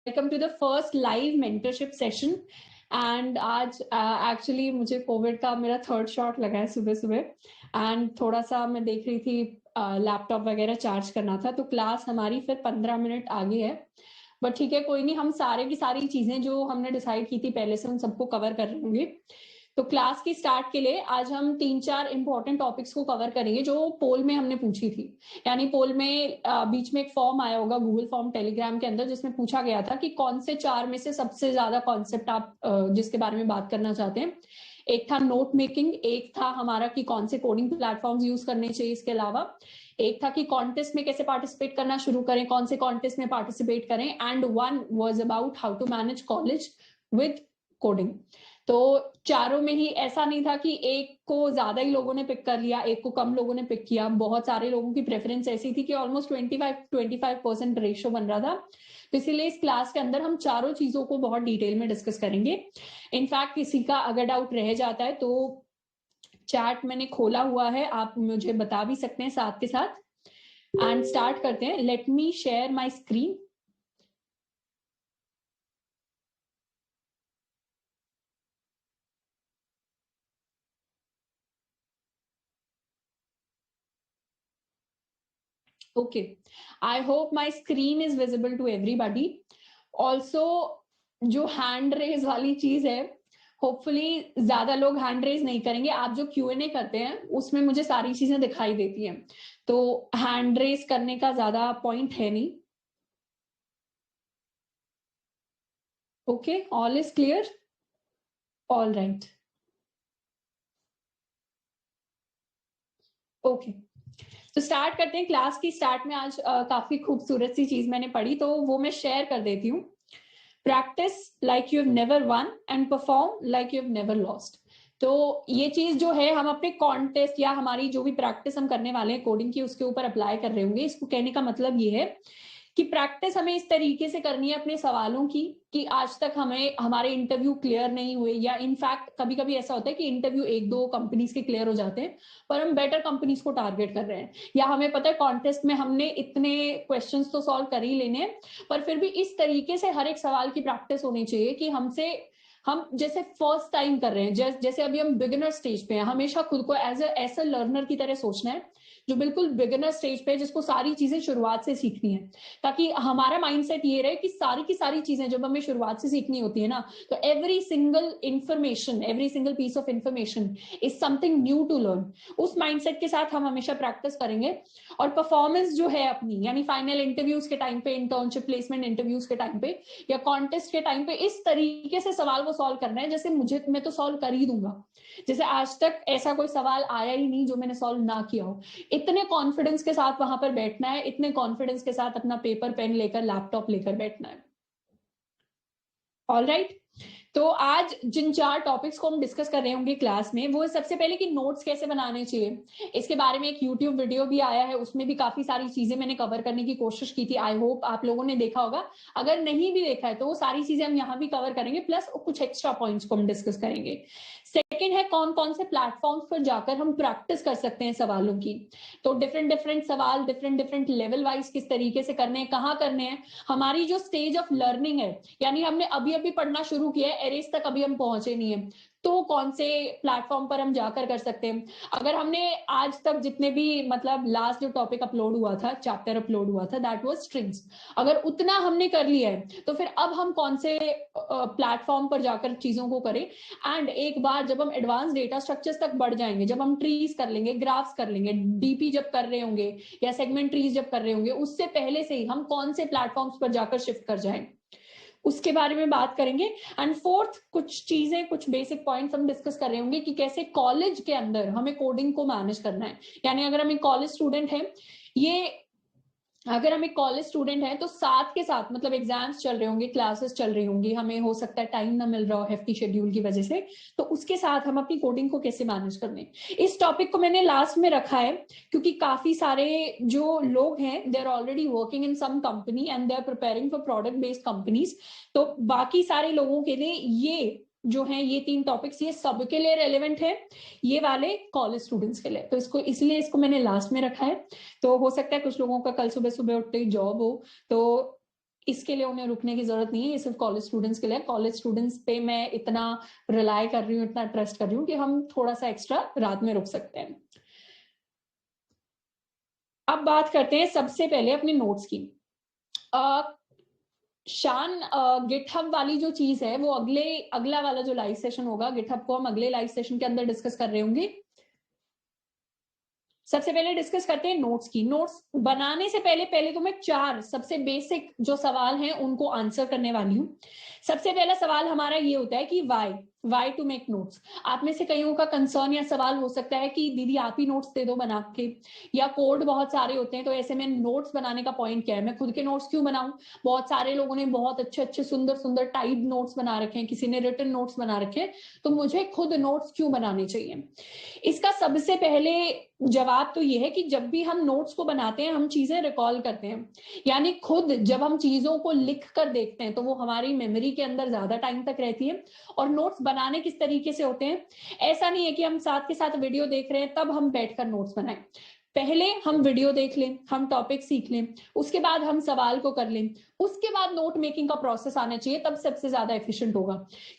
Welcome to the first live mentorship session. And आज actually मुझे covid का मेरा थर्ड शॉट लगा है सुबह सुबह। एंड थोड़ा सा मैं देख रही थी लैपटॉप वगैरह चार्ज करना था, तो क्लास हमारी फिर 15 मिनट आगे है। बट ठीक है, कोई नहीं, हम सारे की सारी चीजें जो हमने डिसाइड की थी पहले से उन सबको कवर कर रहे होंगे। तो क्लास की स्टार्ट के लिए आज हम 3-4 इंपॉर्टेंट टॉपिक्स को कवर करेंगे जो पोल में हमने पूछी थी। यानी पोल में बीच में एक फॉर्म आया होगा गूगल फॉर्म टेलीग्राम के अंदर, जिसमें पूछा गया था कि कौन से 4 में से सबसे ज्यादा कॉन्सेप्ट आप जिसके बारे में बात करना चाहते हैं। एक था नोट मेकिंग, एक था हमारा कि कौन से कोडिंग प्लेटफॉर्म्स यूज करने चाहिए, इसके अलावा एक था कि कॉन्टेस्ट में कैसे पार्टिसिपेट करना शुरू करें, कौन से कॉन्टेस्ट में पार्टिसिपेट करें, and one was about how to manage college with coding. तो चारों में ही ऐसा नहीं था कि एक को ज्यादा ही लोगों ने पिक कर लिया, एक को कम लोगों ने पिक किया। बहुत सारे लोगों की प्रेफरेंस ऐसी थी कि ऑलमोस्ट 25% रेशियो बन रहा था। तो इसीलिए इस क्लास के अंदर हम चारों चीजों को बहुत डिटेल में डिस्कस करेंगे। इनफैक्ट किसी का अगर डाउट रह जाता है तो चैट मैंने खोला हुआ है, आप मुझे बता भी सकते हैं साथ के साथ। एंड स्टार्ट करते हैं। Let me share my screen. Okay, I hope my screen is visible to everybody. Also, जो हैंड रेज वाली चीज है, होपफुली ज्यादा लोग हैंड रेज नहीं करेंगे। आप जो Q&A करते हैं उसमें मुझे सारी चीजें दिखाई देती हैं, तो हैंड रेज करने का ज्यादा पॉइंट है नहीं। Okay, all is clear, all right. Okay, तो स्टार्ट करते हैं। क्लास की स्टार्ट में आज काफी खूबसूरत सी चीज मैंने पढ़ी, तो वो मैं शेयर कर देती हूँ। Practice like you have never won and perform like you have never lost. तो ये चीज जो है हम अपने कॉन्टेस्ट या हमारी जो भी प्रैक्टिस हम करने वाले हैं कोडिंग की उसके ऊपर अप्लाई कर रहे होंगे। इसको कहने का मतलब ये है कि प्रैक्टिस हमें इस तरीके से करनी है अपने सवालों की कि आज तक हमें हमारे इंटरव्यू क्लियर नहीं हुए, या इनफैक्ट कभी कभी ऐसा होता है कि इंटरव्यू 1-2 कंपनीज के क्लियर हो जाते हैं पर हम बेटर कंपनीज को टारगेट कर रहे हैं, या हमें पता है कॉन्टेस्ट में हमने इतने क्वेश्चंस तो सॉल्व कर ही लेने हैं, पर फिर भी इस तरीके से हर एक सवाल की प्रैक्टिस होनी चाहिए कि हम जैसे फर्स्ट टाइम कर रहे हैं, जैसे अभी हम बिगिनर स्टेज पे हैं। हमेशा खुद को एज अ लर्नर की तरह सोचना है जो बिल्कुल बिगिनर स्टेज पे है, जिसको सारी चीजें शुरुआत से सीखनी है, ताकि हमारा माइंडसेट ये रहे कि सारी की सारी चीजें जब हमें शुरुआत से सीखनी होती है ना, तो every single information, every single piece of information is something new to learn. उस माइंडसेट के साथ हम हमेशा प्रैक्टिस करेंगे। और परफॉर्मेंस जो है अपनी, यानी फाइनल इंटरव्यूज के टाइम पे, इंटर्नशिप प्लेसमेंट इंटरव्यूज के टाइम पे, या कॉन्टेस्ट के टाइम पे, इस तरीके से सवाल को सॉल्व करना है जैसे मैं तो सॉल्व कर ही दूंगा, जैसे आज तक ऐसा कोई सवाल आया ही नहीं जो मैंने सॉल्व ना किया हो। इतने कॉन्फिडेंस के साथ वहां पर बैठना है, इतने कॉन्फिडेंस के साथ अपना पेपर पेन लेकर लैपटॉप लेकर बैठना है। ऑल राइट, तो आज जिन 4 टॉपिक्स को हम डिस्कस कर रहे होंगे क्लास में, वो सबसे पहले कि नोट्स कैसे बनाने चाहिए। इसके बारे में एक यूट्यूब वीडियो भी आया है, उसमें भी काफी सारी चीजें मैंने कवर करने की कोशिश की थी। आई होप आप लोगों ने देखा होगा। अगर नहीं भी देखा है तो वो सारी चीजें हम यहाँ भी कवर करेंगे, प्लस कुछ एक्स्ट्रा पॉइंट्स को हम डिस्कस करेंगे। सेकेंड है कौन कौन से प्लेटफॉर्म्स पर जाकर हम प्रैक्टिस कर सकते हैं सवालों की। तो डिफरेंट डिफरेंट सवाल डिफरेंट डिफरेंट लेवल वाइज किस तरीके से करने हैं, कहाँ करने हैं। हमारी जो स्टेज ऑफ लर्निंग है, यानी हमने अभी अभी पढ़ना शुरू किया है, एरेस तक अभी हम पहुंचे नहीं है, तो कौन से प्लेटफॉर्म पर हम जाकर कर सकते हैं। अगर हमने आज तक जितने भी, मतलब लास्ट जो टॉपिक अपलोड हुआ था, चैप्टर अपलोड हुआ था, दैट वाज स्ट्रिंग्स, अगर उतना हमने कर लिया है तो फिर अब हम कौन से प्लेटफॉर्म पर जाकर चीजों को करें। एंड एक बार जब हम एडवांस डेटा स्ट्रक्चर्स तक बढ़ जाएंगे, जब हम ट्रीज कर लेंगे, ग्राफ्स कर लेंगे, डीपी जब कर रहे होंगे या सेगमेंट ट्रीज जब कर रहे होंगे, उससे पहले से ही हम कौन से प्लेटफॉर्म्स पर जाकर शिफ्ट कर जाएं, उसके बारे में बात करेंगे। एंड फोर्थ, कुछ चीजें, कुछ बेसिक पॉइंट्स हम डिस्कस कर रहे होंगे कि कैसे कॉलेज के अंदर हमें कोडिंग को मैनेज करना है। यानी अगर हम एक कॉलेज स्टूडेंट हैं, ये अगर हम एक कॉलेज स्टूडेंट हैं तो साथ के साथ, मतलब एग्जाम्स चल रहे होंगे, क्लासेस चल रही होंगी, हमें हो सकता है टाइम ना मिल रहा हो हेफ्टी शेड्यूल की वजह से, तो उसके साथ हम अपनी कोडिंग को कैसे मैनेज करने। इस टॉपिक को मैंने लास्ट में रखा है क्योंकि काफी सारे जो लोग हैं, they are already working in some company and they are preparing for product based companies. तो बाकी सारे लोगों के लिए ये जो है, ये 3 टॉपिक्स, ये सबके लिए रेलेवेंट है, ये वाले कॉलेज स्टूडेंट्स के लिए। तो इसलिए इसको मैंने लास्ट में रखा है। तो हो सकता है कुछ लोगों का कल सुबह सुबह उठते ही जॉब हो, तो इसके लिए उन्हें रुकने की जरूरत नहीं है, ये सिर्फ कॉलेज स्टूडेंट्स के लिए। कॉलेज स्टूडेंट्स पे मैं इतना रिलाय कर रही हूँ, इतना ट्रस्ट कर रही हूँ कि हम थोड़ा सा एक्स्ट्रा रात में रुक सकते हैं। अब बात करते हैं सबसे पहले अपने नोट्स की। शान, गिटहब वाली जो चीज है वो अगला वाला जो लाइव सेशन होगा, गिटहब को हम अगले लाइव सेशन के अंदर डिस्कस कर रहे होंगे। सबसे पहले डिस्कस करते हैं नोट्स की। नोट्स बनाने से पहले तो मैं 4 सबसे बेसिक जो सवाल हैं उनको आंसर करने वाली हूं। सबसे पहला सवाल हमारा ये होता है कि वाई टू मेक नोट्स। आप में से कईयों का कंसर्न या सवाल हो सकता है कि दीदी आप ही नोट्स दे दो बना के, या कोड बहुत सारे होते हैं तो ऐसे में नोट्स बनाने का पॉइंट क्या है, मैं खुद के नोट्स क्यों बनाऊं। बहुत सारे लोगों ने बहुत अच्छे अच्छे सुंदर सुंदर टाइप नोट्स बना रखे हैं, किसी ने रिटन नोट्स बना रखे हैं, तो मुझे खुद नोट्स क्यों बनाने चाहिए। इसका सबसे पहले जवाब तो ये है कि जब भी हम नोट्स को बनाते हैं हम चीजें रिकॉल करते हैं, यानी खुद जब हम चीजों को लिख कर देखते हैं तो वो हमारी मेमोरी के अंदर ज्यादा टाइम तक रहती है। और नोट्स बनाने किस तरीके से होते हैं, ऐसा नहीं है कि हम साथ के साथ वीडियो देख रहे हैं तब हम बैठकर नोट्स बनाएं। पहले हम वीडियो देख लें, हम टॉपिक सीख लें, उसके बाद हम सवाल को कर लें, उसके बाद नोट मेकिंग का प्रोसेस आना चाहिए, तब सबसे ज्यादा एफिशिएंट होगा।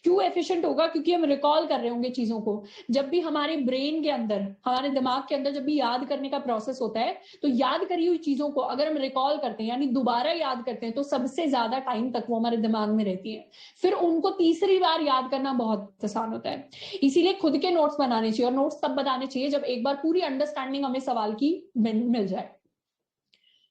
क्यों एफिशिएंट होगा, क्योंकि हम रिकॉल कर रहे होंगे चीजों को। जब भी हमारे ब्रेन के अंदर, हमारे दिमाग के अंदर जब भी याद करने का प्रोसेस होता है, तो याद करी हुई चीजों को अगर हम रिकॉल करते हैं यानी दोबारा याद करते हैं, तो सबसे ज्यादा टाइम तक वो हमारे दिमाग में रहती है। फिर उनको तीसरी बार याद करना बहुत आसान होता है। इसीलिए खुद के नोट्स बनाने चाहिए, और नोट्स तब बनाने चाहिए जब एक बार पूरी अंडरस्टैंडिंग हमें सवाल की मिल जाए।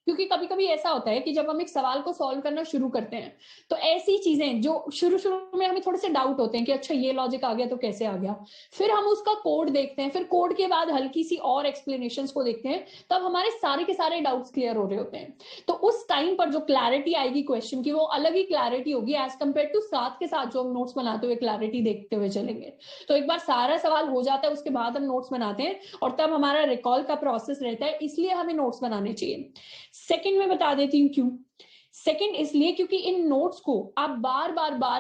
क्योंकि कभी कभी ऐसा होता है कि जब हम एक सवाल को सॉल्व करना शुरू करते हैं तो ऐसी चीजें जो शुरू शुरू में हमें थोड़े से डाउट होते हैं कि अच्छा ये लॉजिक आ गया तो कैसे आ गया, फिर हम उसका कोड देखते हैं, फिर कोड के बाद हल्की सी और एक्सप्लेनेशंस को देखते हैं, तब हमारे सारे के सारे डाउट्स क्लियर हो रहे होते हैं। तो उस टाइम पर जो क्लैरिटी आएगी क्वेश्चन की, वो अलग ही क्लैरिटी होगी एज कंपेयर टू साथ के साथ जो हम नोट्स बनाते हुए क्लैरिटी देखते हुए चलेंगे। तो एक बार सारा सवाल हो जाता है उसके बाद हम नोट्स बनाते हैं, और तब हमारा रिकॉल का प्रोसेस रहता है, इसलिए हमें नोट्स बनाने चाहिए। सेकंड में बता देती हूँ क्यों। सेकंड इसलिए क्योंकि इन नोट्स को आप बार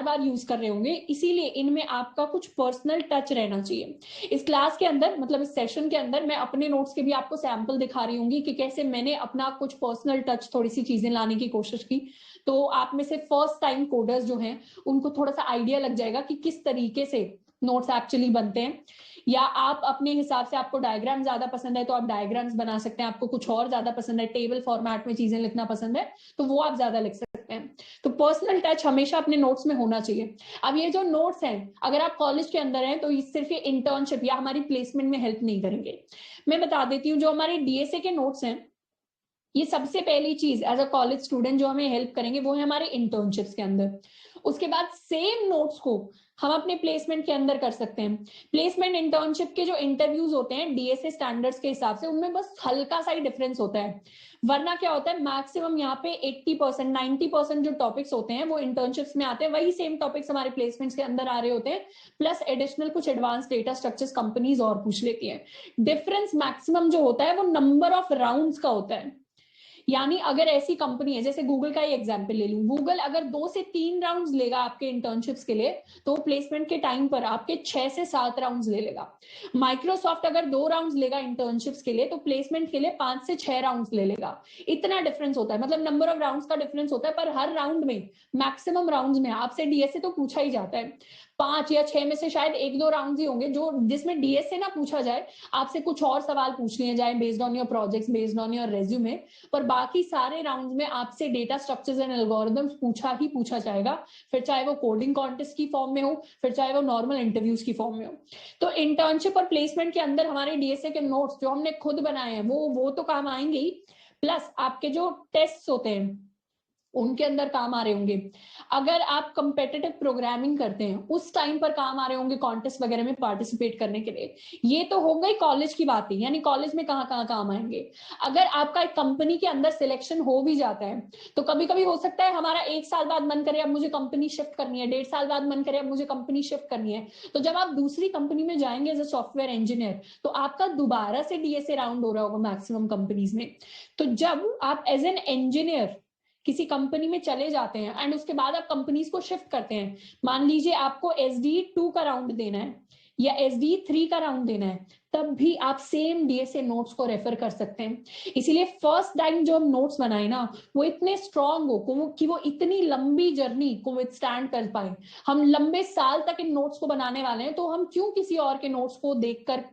बार यूज कर रहे होंगे, इसीलिए इनमें आपका कुछ पर्सनल टच रहना चाहिए। इस क्लास के अंदर, मतलब इस सेशन के अंदर, मैं अपने नोट्स के भी आपको सैंपल दिखा रही हूँ कि कैसे मैंने अपना कुछ पर्सनल टच, थोड़ी सी चीजें लाने की कोशिश की। तो आप में से फर्स्ट टाइम कोडर्स जो हैं उनको थोड़ा सा आइडिया लग जाएगा कि किस तरीके से नोट्स एक्चुअली बनते हैं। या आप अपने हिसाब से, आपको डायग्राम ज्यादा पसंद है तो आप डायग्राम्स बना सकते हैं, आपको कुछ और ज्यादा पसंद है, टेबल फॉर्मेट में चीजें लिखना पसंद है, तो वो आप ज्यादा लिख सकते हैं। तो पर्सनल टच हमेशा अपने नोट्स में होना चाहिए। अब ये जो नोट्स हैं, अगर आप कॉलेज के अंदर हैं तो सिर्फ ये इंटर्नशिप या हमारी प्लेसमेंट में हेल्प नहीं करेंगे। मैं बता देती हूँ, जो हमारे डीएसए के नोट्स हैं, ये सबसे पहली चीज एज अ कॉलेज स्टूडेंट जो हमें हेल्प करेंगे वो है हमारे इंटर्नशिप्स के अंदर। उसके बाद सेम नोट्स को हम अपने प्लेसमेंट के अंदर कर सकते हैं। प्लेसमेंट इंटर्नशिप के जो इंटरव्यूज होते हैं डीएसए स्टैंडर्ड्स के हिसाब से, उनमें बस हल्का सा ही डिफरेंस होता है। वरना क्या होता है, मैक्सिमम यहाँ पे 80% 90% जो टॉपिक्स होते हैं वो इंटर्नशिप्स में आते हैं, वही सेम टॉपिक्स हमारे प्लेसमेंट्स के अंदर आ रहे होते हैं, प्लस एडिशनल कुछ एडवांस डेटा स्ट्रक्चर्स कंपनीज और पूछ लेती है। डिफरेंस मैक्सिमम जो होता है वो नंबर ऑफ राउंड्स का होता है। यानी अगर ऐसी कंपनी है, जैसे गूगल का ही एग्जांपल ले लूं, गूगल अगर 2 से 3 राउंड्स लेगा आपके इंटर्नशिप्स के लिए, तो प्लेसमेंट के टाइम पर आपके 6 से 7 राउंड्स ले लेगा। माइक्रोसॉफ्ट अगर 2 राउंड्स लेगा इंटर्नशिप्स के लिए, तो प्लेसमेंट के लिए 5 से 6 राउंड्स ले लेगा। इतना डिफरेंस होता है, मतलब नंबर ऑफ राउंड्स का डिफरेंस होता है, पर हर राउंड में, मैक्सिमम राउंड्स में आपसे डीएसए तो पूछा ही जाता है। 5 या 6 में से शायद 1-2 राउंड ही होंगे जो जिसमें डीएसए ना पूछा जाए, आपसे कुछ और सवाल पूछ लिए जाए based on your projects, based on your resume, पर बाकी सारे राउंड्स में आपसे डेटा स्ट्रक्चर्स एंड एल्गोरिथम्स पूछा जाएगा। फिर चाहे वो कोडिंग कॉन्टेस्ट की फॉर्म में हो, फिर चाहे वो नॉर्मल इंटरव्यूज की फॉर्म में हो। तो इंटर्नशिप और प्लेसमेंट के अंदर हमारे डीएसए के नोट्स जो हमने खुद बनाए हैं वो तो काम आएंगे ही, प्लस आपके जो टेस्ट होते हैं उनके अंदर काम आ रहे होंगे। अगर आप कंपेटिटिव प्रोग्रामिंग करते हैं उस टाइम पर काम आ रहे होंगे कॉन्टेस्ट वगैरह में पार्टिसिपेट करने के लिए। ये तो हो गई कॉलेज की बात ही, यानी कॉलेज में कहाँ कहाँ काम आएंगे। अगर आपका एक कंपनी के अंदर सिलेक्शन हो भी जाता है, तो कभी कभी हो सकता है हमारा 1 साल बाद मन करे अब मुझे कंपनी शिफ्ट करनी है, 1.5 साल बाद मन करे अब मुझे कंपनी शिफ्ट करनी है। तो जब आप दूसरी कंपनी में जाएंगे एज अ सॉफ्टवेयर इंजीनियर, तो आपका दोबारा से डीएसए राउंड हो रहा होगा मैक्सिमम कंपनीज में। तो जब आप एज एन इंजीनियर किसी कंपनी में चले जाते हैं एंड उसके बाद आप कंपनीज को शिफ्ट करते हैं, मान लीजिए आपको SD2 का राउंड देना है, या SD3 का राउंड देना है, तब भी आप सेम DSA नोट्स को रेफर कर सकते हैं। इसीलिए फर्स्ट टाइम जो हम नोट्स बनाए ना, वो इतने स्ट्रांग हो कि वो इतनी लंबी जर्नी को विथस्टैंड कर पाए। हम लंबे साल तक इन नोट्स को बनाने वाले हैं, तो हम क्यों किसी और के नोट्स को देखकर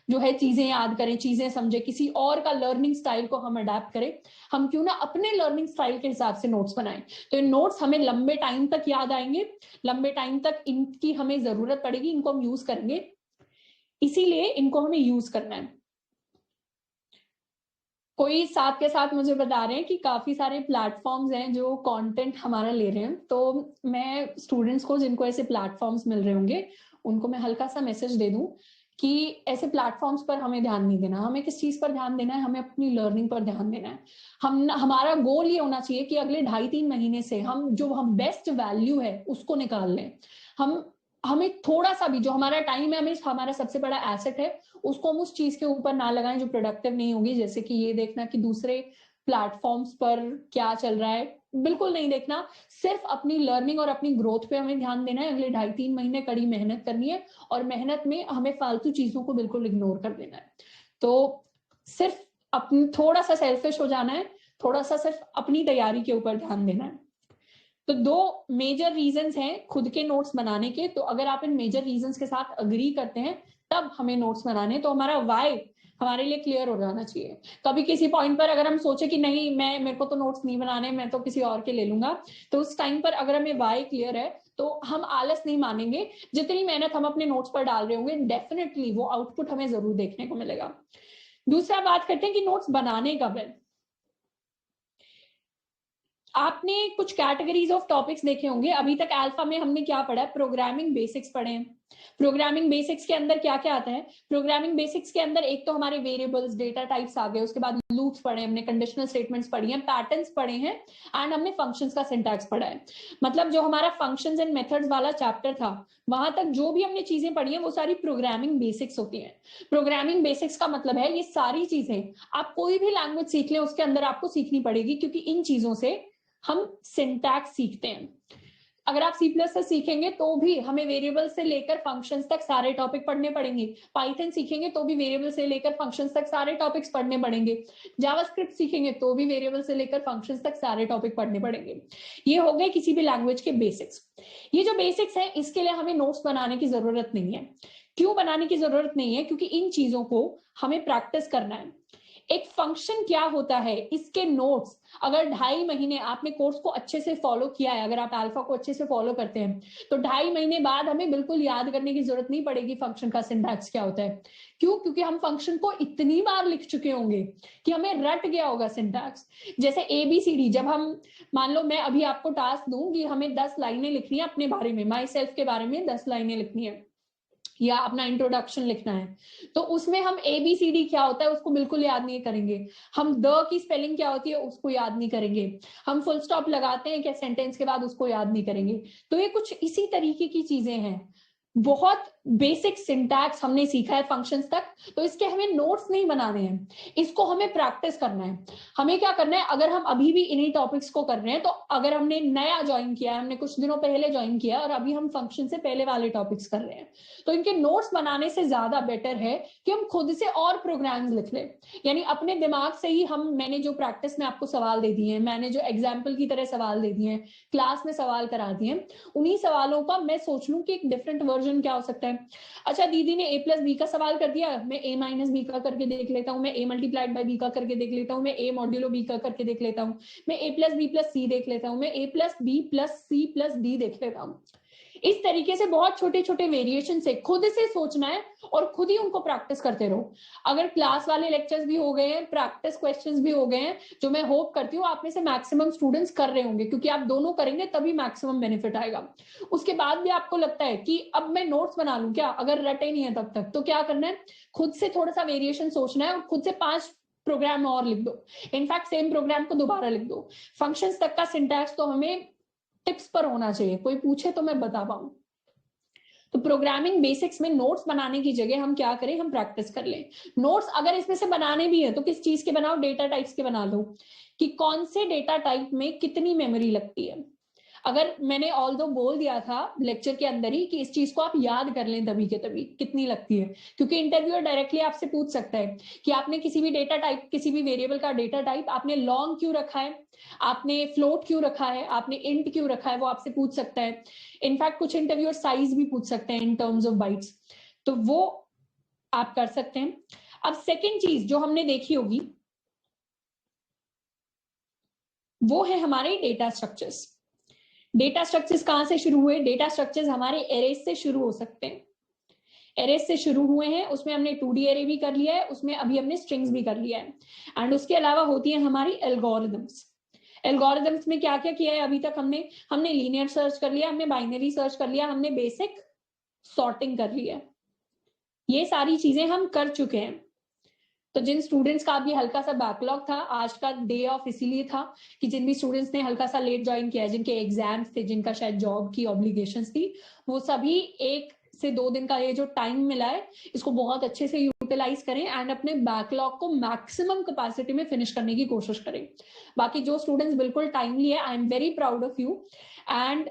जो है चीजें याद करें, चीजें समझे, किसी और का लर्निंग स्टाइल को हम अडेप्ट करें। हम क्यों ना अपने लर्निंग स्टाइल के हिसाब से नोट्स बनाएं। तो इन नोट्स हमें लंबे टाइम तक याद आएंगे, लंबे टाइम तक इनकी हमें जरूरत पड़ेगी, इनको हम यूज करेंगे, इसीलिए इनको हमें यूज करना है। कोई साथ के साथ मुझे बता रहे हैं कि काफी सारे प्लेटफॉर्म्स हैं जो कंटेंट हमारा ले रहे हैं, तो मैं स्टूडेंट्स को जिनको ऐसे प्लेटफॉर्म्स मिल रहे होंगे उनको मैं हल्का सा मैसेज दे दूं कि ऐसे प्लेटफॉर्म्स पर हमें ध्यान नहीं देना। हमें किस चीज पर ध्यान देना है? हमें अपनी लर्निंग पर ध्यान देना है। हमारा गोल ये होना चाहिए कि अगले 2.5-3 महीने से हम बेस्ट वैल्यू है उसको निकाल लें। हमें थोड़ा सा भी जो हमारा टाइम है, हमें हमारा सबसे बड़ा एसेट है, उसको हम उस चीज के ऊपर ना लगाएं जो प्रोडक्टिव नहीं होगी। जैसे कि ये देखना कि दूसरे प्लेटफॉर्म्स पर क्या चल रहा है, बिल्कुल नहीं देखना। सिर्फ अपनी लर्निंग और अपनी ग्रोथ पे हमें ध्यान देना है। अगले 2.5-3 महीने कड़ी मेहनत करनी है, और मेहनत में हमें फालतू चीजों को बिल्कुल इग्नोर कर देना है। तो सिर्फ अपनी थोड़ा सा सेल्फिश हो जाना है, थोड़ा सा सिर्फ अपनी तैयारी के ऊपर ध्यान देना है। तो 2 मेजर रीजंस हैं खुद के नोट्स बनाने के। तो अगर आप इन मेजर रीजंस के साथ अग्री करते हैं तब हमें नोट्स बनाने, तो हमारा वाई हमारे लिए क्लियर हो जाना चाहिए। कभी किसी पॉइंट पर अगर हम सोचे कि नहीं, मेरे को तो नोट्स नहीं बनाने, मैं तो किसी और के ले लूंगा, तो उस टाइम पर अगर हमें वाई क्लियर है तो हम आलस नहीं मानेंगे। जितनी मेहनत हम अपने नोट्स पर डाल रहे होंगे, डेफिनेटली वो आउटपुट हमें जरूर देखने को मिलेगा। दूसरा बात करते हैं कि नोट्स बनाने कब है। आपने कुछ कैटेगरीज ऑफ टॉपिक्स देखे होंगे। अभी तक अल्फा में हमने क्या पढ़ा है? प्रोग्रामिंग बेसिक्स पढ़े हैं। प्रोग्रामिंग बेसिक्स के अंदर क्या क्या आता है? प्रोग्रामिंग बेसिक्स के अंदर एक तो हमारे वेरिएबल्स, डेटा टाइप्स आ गए, उसके बाद लूप्स पढ़े हमने, कंडीशनल स्टेटमेंट्स पढ़ी हैं, पैटर्न्स पढ़े हैं, एंड हमने फंक्शंस का सिंटैक्स पढ़ा है। मतलब जो हमारा फंक्शंस एंड मेथड्स वाला चैप्टर था, वहां तक जो भी हमने चीजें पढ़ी हैं वो सारी प्रोग्रामिंग बेसिक्स होती हैं। प्रोग्रामिंग बेसिक्स का मतलब है ये सारी चीजें आप कोई भी लैंग्वेज सीख लें उसके अंदर आपको सीखनी पड़ेगी, क्योंकि इन चीजों से हम सिंटैक्स सीखते हैं। अगर आप C++ से सीखेंगे तो भी हमें वेरिएबल से लेकर फंक्शंस तक सारे टॉपिक पढ़ने पड़ेंगे। पाइथन सीखेंगे तो भी वेरिएबल से लेकर फंक्शंस तक सारे टॉपिक्स पढ़ने पड़ेंगे। जावास्क्रिप्ट सीखेंगे तो भी वेरिएबल से लेकर फंक्शंस तक सारे टॉपिक पढ़ने पड़ेंगे। ये हो गए किसी भी लैंग्वेज के बेसिक्स। ये जो बेसिक्स है इसके लिए हमें नोट्स बनाने की जरूरत नहीं है। क्यों बनाने की जरूरत नहीं है? क्योंकि इन चीजों को हमें प्रैक्टिस करना है। एक फंक्शन क्या होता है, इसके नोट्स अगर 2.5 महीने आपने कोर्स को अच्छे से फॉलो किया है, अगर आप अल्फा को अच्छे से फॉलो करते हैं, तो 2.5 महीने बाद हमें बिल्कुल याद करने की जरूरत नहीं पड़ेगी फंक्शन का सिंटैक्स क्या होता है। क्यों? क्योंकि हम फंक्शन को इतनी बार लिख चुके होंगे कि हमें रट गया होगा सिंटैक्स। जैसे ABCD, जब हम मान लो मैं अभी आपको टास्क दूं कि हमें 10 लाइनें लिखनी है अपने बारे में, माई सेल्फ के बारे में 10 लाइनें लिखनी है, या अपना इंट्रोडक्शन लिखना है, तो उसमें हम ABCD क्या होता है उसको बिल्कुल याद नहीं करेंगे। हम द की स्पेलिंग क्या होती है उसको याद नहीं करेंगे। हम फुल स्टॉप लगाते हैं क्या सेंटेंस के बाद, उसको याद नहीं करेंगे। तो ये कुछ इसी तरीके की चीजें हैं। बहुत बेसिक सिंटैक्स हमने सीखा है फंक्शंस तक, तो इसके हमें नोट्स नहीं बनाने हैं, इसको हमें प्रैक्टिस करना है। हमें क्या करना है, अगर हम अभी भी इन्हीं टॉपिक्स को कर रहे हैं, तो अगर हमने नया ज्वाइन किया है, हमने कुछ दिनों पहले ज्वाइन किया और अभी हम फंक्शन से पहले वाले टॉपिक्स कर रहे हैं, तो इनके नोट्स बनाने से ज्यादा बेटर है कि हम खुद से और प्रोग्राम्स लिख लें। यानी अपने दिमाग से ही मैंने जो प्रैक्टिस में आपको सवाल दे दिए हैं, मैंने जो एग्जाम्पल की तरह सवाल दे दिए हैं, क्लास में सवाल करा दिए, उन्हीं सवालों का मैं सोच लूं कि एक डिफरेंट वर्जन क्या हो सकता है। अच्छा, दीदी ने A+B का सवाल कर दिया, मैं A-B का करके देख लेता हूँ, मैं A मल्टीप्लाइड बाय B का करके देख लेता हूँ, मैं A मॉड्यूलो B का करके देख लेता हूँ, मैं A+B+C देख लेता हूँ, मैं A+B+C+D देख लेता हूँ। इस तरीके से बहुत छोटे छोटे वेरिएशन से खुद से सोचना है और खुद ही उनको प्रैक्टिस करते रहो। अगर क्लास वाले लेक्चर्स भी हो गए हैं, प्रैक्टिस क्वेश्चंस भी हो गए हैं, जो मैं होप करती हूँ आप में से मैक्सिमम स्टूडेंट्स कर रहे होंगे, क्योंकि आप दोनों करेंगे तभी मैक्सिमम बेनिफिट आएगा। उसके बाद भी आपको लगता है कि अब मैं नोट्स बना लूं क्या, अगर रटे नहीं है तब तक, तो क्या करना है, खुद से थोड़ा सा वेरिएशन सोचना है और खुद से 5 प्रोग्राम और लिख दो। इनफैक्ट सेम प्रोग्राम को दोबारा लिख दो। फंक्शंस तक का सिंटैक्स तो हमें टिप्स पर होना चाहिए, कोई पूछे तो मैं बता पाऊं। तो प्रोग्रामिंग बेसिक्स में नोट्स बनाने की जगह हम क्या करें, हम प्रैक्टिस कर लें। नोट्स अगर इसमें से बनाने भी है तो किस चीज के बनाओ, डेटा टाइप्स के बना लो, कि कौन से डेटा टाइप में कितनी मेमोरी लगती है। अगर मैंने ऑल दो बोल दिया था लेक्चर के अंदर ही कि इस चीज को आप याद कर लें तभी के तभी, कितनी लगती है, क्योंकि इंटरव्यूअर डायरेक्टली आपसे पूछ सकता है कि आपने किसी भी डेटा टाइप, किसी भी वेरिएबल का डेटा टाइप आपने लॉन्ग क्यों रखा है, आपने फ्लोट क्यों रखा है, आपने इंट क्यों रखा है, वो आपसे पूछ सकता है। इनफैक्ट कुछ इंटरव्यूअर साइज भी पूछ सकते हैं इन टर्म्स ऑफ बाइट्स, तो वो आप कर सकते हैं। अब सेकेंड चीज जो हमने देखी होगी वो है हमारे डेटा स्ट्रक्चर्स। डेटा स्ट्रक्चर्स कहां से शुरू हुए? डेटा स्ट्रक्चर्स हमारे एरेज से शुरू हो सकते हैं, एरेज से शुरू हुए हैं, उसमें हमने 2D एरे भी कर लिया है, उसमें अभी हमने स्ट्रिंग्स भी कर लिया है। एंड उसके अलावा होती है हमारी एल्गोरिदम्स। एल्गोरिदम्स में क्या क्या किया है अभी तक? हमने लीनियर सर्च कर लिया, हमने बाइनरी सर्च कर लिया, हमने बेसिक सॉर्टिंग कर लिया, ये सारी चीजें हम कर चुके हैं। तो जिन स्टूडेंट्स का अभी हल्का सा बैकलॉग था, आज का डे ऑफ इसीलिए था कि जिन भी स्टूडेंट्स ने हल्का सा लेट ज्वाइन किया है, जिनके एग्जाम्स थे, जिनका शायद जॉब की ऑब्लिगेशंस थी, वो सभी 1 से 2 दिन का ये जो टाइम मिला है इसको बहुत अच्छे से यूटिलाइज करें एंड अपने बैकलॉग को मैक्सिमम कैपेसिटी में फिनिश करने की कोशिश करें। बाकी जो स्टूडेंट्स बिल्कुल टाइमली है, I am very proud of you. And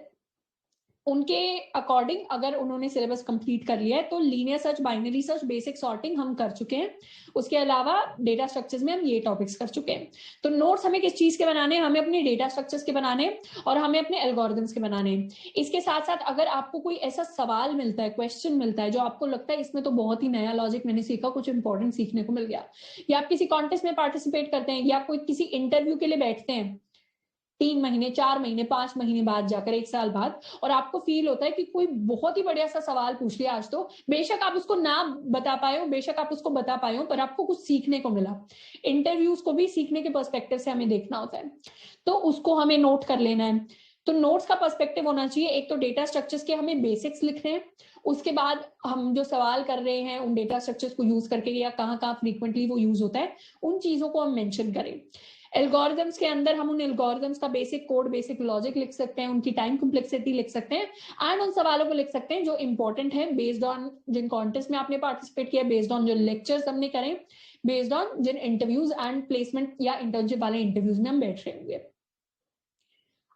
उनके अकॉर्डिंग अगर उन्होंने सिलेबस कंप्लीट कर लिया है तो linear search, binary search, basic sorting हम कर चुके हैं। उसके अलावा डेटा स्ट्रक्चर्स में हम ये टॉपिक्स कर चुके हैं। तो नोट्स हमें किस चीज के बनाने हैं? हमें अपने डेटा स्ट्रक्चर्स के बनाने हैं और हमें अपने एल्गोरिदम्स के बनाने हैं। इसके साथ साथ अगर आपको कोई ऐसा सवाल मिलता है, क्वेश्चन मिलता है जो आपको लगता है इसमें तो बहुत ही नया लॉजिक मैंने सीखा, कुछ इंपॉर्टेंट सीखने को मिल गया, या आप किसी कॉन्टेस्ट में पार्टिसिपेट करते हैं, या कोई किसी इंटरव्यू के लिए बैठते हैं 3 महीने, 4 महीने, 5 महीने बाद जाकर, 1 साल बाद, और आपको फील होता है कि कोई बहुत ही बढ़िया सा सवाल पूछ लिया आज, तो बेशक आप उसको ना बता पाए हो, बेशक आप उसको बता पाए हो, पर आपको कुछ सीखने को मिला। इंटरव्यूज को भी सीखने के पर्सपेक्टिव से हमें देखना होता है, तो उसको हमें नोट कर लेना है। तो नोट्स का पर्सपेक्टिव होना चाहिए, एक तो डेटा स्ट्रक्चर्स के हमें बेसिक्स लिखने हैं, उसके बाद हम जो सवाल कर रहे हैं उन डेटा स्ट्रक्चर्स को यूज करके या कहाँ कहाँ फ्रीक्वेंटली वो यूज होता है उन चीजों को हम मेंशन करें। एल्गोरिदम्स के अंदर हम उन एल्गोरिदम्स का बेसिक कोड, बेसिक लॉजिक लिख सकते हैं, उनकी टाइम कॉम्प्लेक्सिटी लिख सकते हैं एंड उन सवालों को लिख सकते हैं जो इंपॉर्टेंट है बेस्ड ऑन जिन कॉन्टेस्ट में आपने पार्टिसिपेट किया, बेस्ड ऑन जो लेक्चर्स हमने करें, बेस्ड ऑन जिन इंटरव्यूज एंड प्लेसमेंट या इंटर्नशिप वाले इंटरव्यूज में हम बैठ रहे होंगे।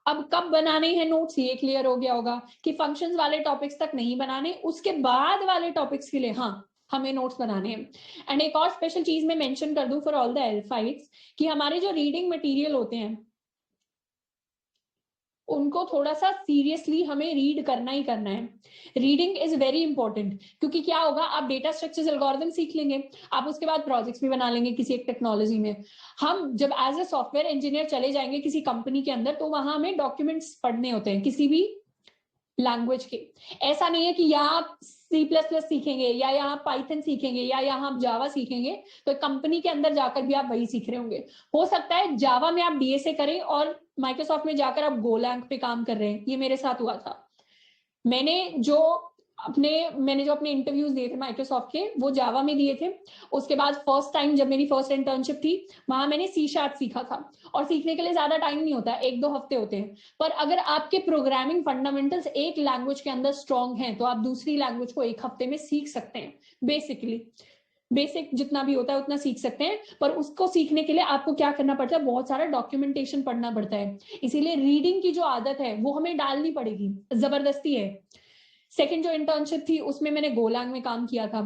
अब कब बनाने हैं नोट्स ये क्लियर हो गया होगा कि फंक्शंस वाले टॉपिक्स तक नहीं बनाने, उसके बाद वाले टॉपिक्स के लिए हाँ हमें नोट्स बनाने हैं। एंड एक और स्पेशल चीज मैं मेंशन कर दूं फॉर ऑल द एल्फाइट्स कि हमारे जो रीडिंग मटेरियल होते हैं उनको थोड़ा सा सीरियसली हमें रीड करना ही करना है। रीडिंग इज वेरी इंपॉर्टेंट, क्योंकि क्या होगा, आप डेटा स्ट्रक्चर्स, एल्गोरिथम सीख लेंगे, आप उसके बाद प्रोजेक्ट्स भी बना लेंगे किसी एक टेक्नोलॉजी में। हम जब एज ए सॉफ्टवेयर इंजीनियर चले जाएंगे किसी कंपनी के अंदर, तो वहां हमें डॉक्यूमेंट्स पढ़ने होते हैं किसी भी लैंग्वेज के। ऐसा नहीं है कि यहाँ आप C++ सीखेंगे या यहाँ पाइथन सीखेंगे या यहाँ आप जावा सीखेंगे तो कंपनी के अंदर जाकर भी आप वही सीख रहे होंगे। हो सकता है जावा में आप DSA करें और माइक्रोसॉफ्ट में जाकर आप गोलैंग पे काम कर रहे हैं, ये मेरे साथ हुआ था। मैंने जो अपने इंटरव्यूज दिए थे माइक्रोसॉफ्ट के, वो जावा में दिए थे। उसके बाद फर्स्ट टाइम जब मेरी फर्स्ट इंटर्नशिप थी, वहां मैंने C# सीखा था। और सीखने के लिए ज्यादा टाइम नहीं होता, 1-2 हफ्ते होते हैं, पर अगर आपके प्रोग्रामिंग फंडामेंटल्स एक लैंग्वेज के अंदर स्ट्रॉन्ग हैं तो आप दूसरी लैंग्वेज को 1 हफ्ते में सीख सकते हैं। बेसिकली बेसिक जितना भी होता है उतना सीख सकते हैं, पर उसको सीखने के लिए आपको क्या करना पड़ता है, बहुत सारा डॉक्यूमेंटेशन पढ़ना पड़ता है। इसीलिए रीडिंग की जो आदत है वो हमें डालनी पड़ेगी, जबरदस्ती है। सेकंड जो इंटर्नशिप थी उसमें मैंने गोलैंग में काम किया था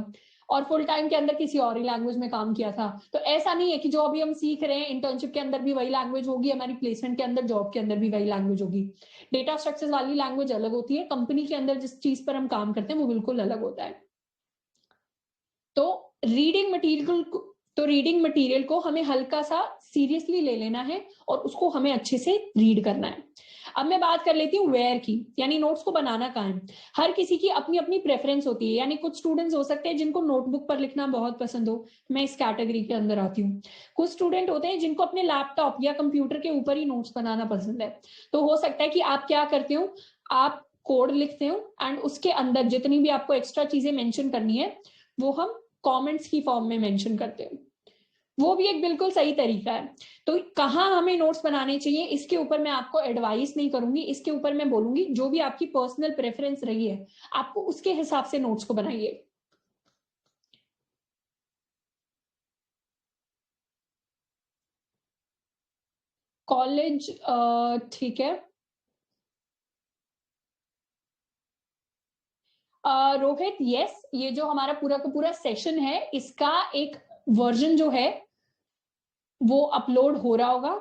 और फुल टाइम के अंदर किसी और ही लैंग्वेज में काम किया था। तो ऐसा नहीं है कि जो अभी हम सीख रहे हैं इंटर्नशिप के अंदर भी वही लैंग्वेज होगी, हमारी प्लेसमेंट के अंदर, जॉब के अंदर भी वही लैंग्वेज होगी। डेटा स्ट्रक्चर्स वाली लैंग्वेज अलग होती है, कंपनी के अंदर जिस चीज पर हम काम करते हैं वो बिल्कुल अलग होता है। तो रीडिंग मटेरियल को हमें हल्का सा सीरियसली ले लेना है और उसको हमें अच्छे से रीड करना है। अब मैं बात कर लेती हूँ वेयर की, यानी नोट्स को बनाना कहाँ है। हर किसी की अपनी अपनी प्रेफरेंस होती है, यानी कुछ स्टूडेंट्स हो सकते हैं जिनको नोटबुक पर लिखना बहुत पसंद हो, मैं इस कैटेगरी के अंदर आती हूँ। कुछ स्टूडेंट होते हैं जिनको अपने लैपटॉप या कंप्यूटर के ऊपर ही नोट्स बनाना पसंद है। तो हो सकता है कि आप क्या करते हो, आप कोड लिखते हो एंड उसके अंदर जितनी भी आपको एक्स्ट्रा चीजें मेंशन करनी है वो हम कमेंट्स की फॉर्म में मेंशन करते हैं। वो भी एक बिल्कुल सही तरीका है। तो कहाँ हमें नोट्स बनाने चाहिए इसके ऊपर मैं आपको एडवाइस नहीं करूंगी, इसके ऊपर मैं बोलूंगी जो भी आपकी पर्सनल प्रेफरेंस रही है आपको उसके हिसाब से नोट्स को बनाइए। कॉलेज ठीक है, रोहित, यस, ये जो हमारा पूरा का पूरा सेशन है इसका एक वर्जन जो है वो अपलोड हो रहा होगा।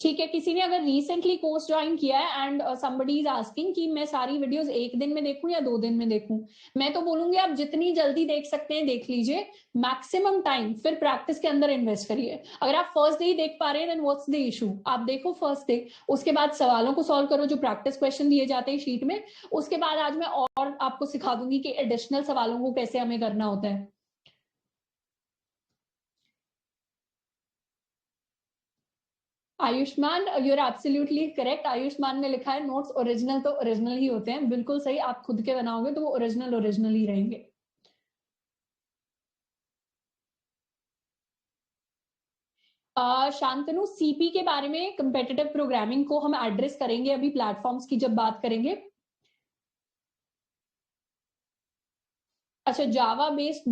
ठीक है, किसी ने अगर रिसेंटली कोर्स ज्वाइन किया है एंड समबडी इज आस्किंग कि मैं सारी वीडियोस एक दिन में देखूं या 2 दिन में देखूं, मैं तो बोलूंगी आप जितनी जल्दी देख सकते हैं देख लीजिए, मैक्सिमम टाइम फिर प्रैक्टिस के अंदर इन्वेस्ट करिए। अगर आप फर्स्ट डे ही देख पा रहे हैं देन व्हाट्स द इशू, आप देखो फर्स्ट डे, उसके बाद सवालों को सॉल्व करो जो प्रैक्टिस क्वेश्चन दिए जाते हैं शीट में, उसके बाद आज मैं और आपको सिखा दूंगी कि एडिशनल सवालों को कैसे हमें करना होता है। Ayushman, you're absolutely correct. Ayushman ने लिखा है नोट्स ओरिजिनल तो ओरिजिनल ही होते हैं, बिल्कुल सही, आप खुद के बनाओगे तो वो ओरिजिनल ओरिजिनल ही रहेंगे। शांतनु, सीपी के बारे में, कंपेटिटिव प्रोग्रामिंग को हम एड्रेस करेंगे अभी प्लेटफॉर्म्स की जब बात करेंगे। अच्छा, जावा बेस्ड,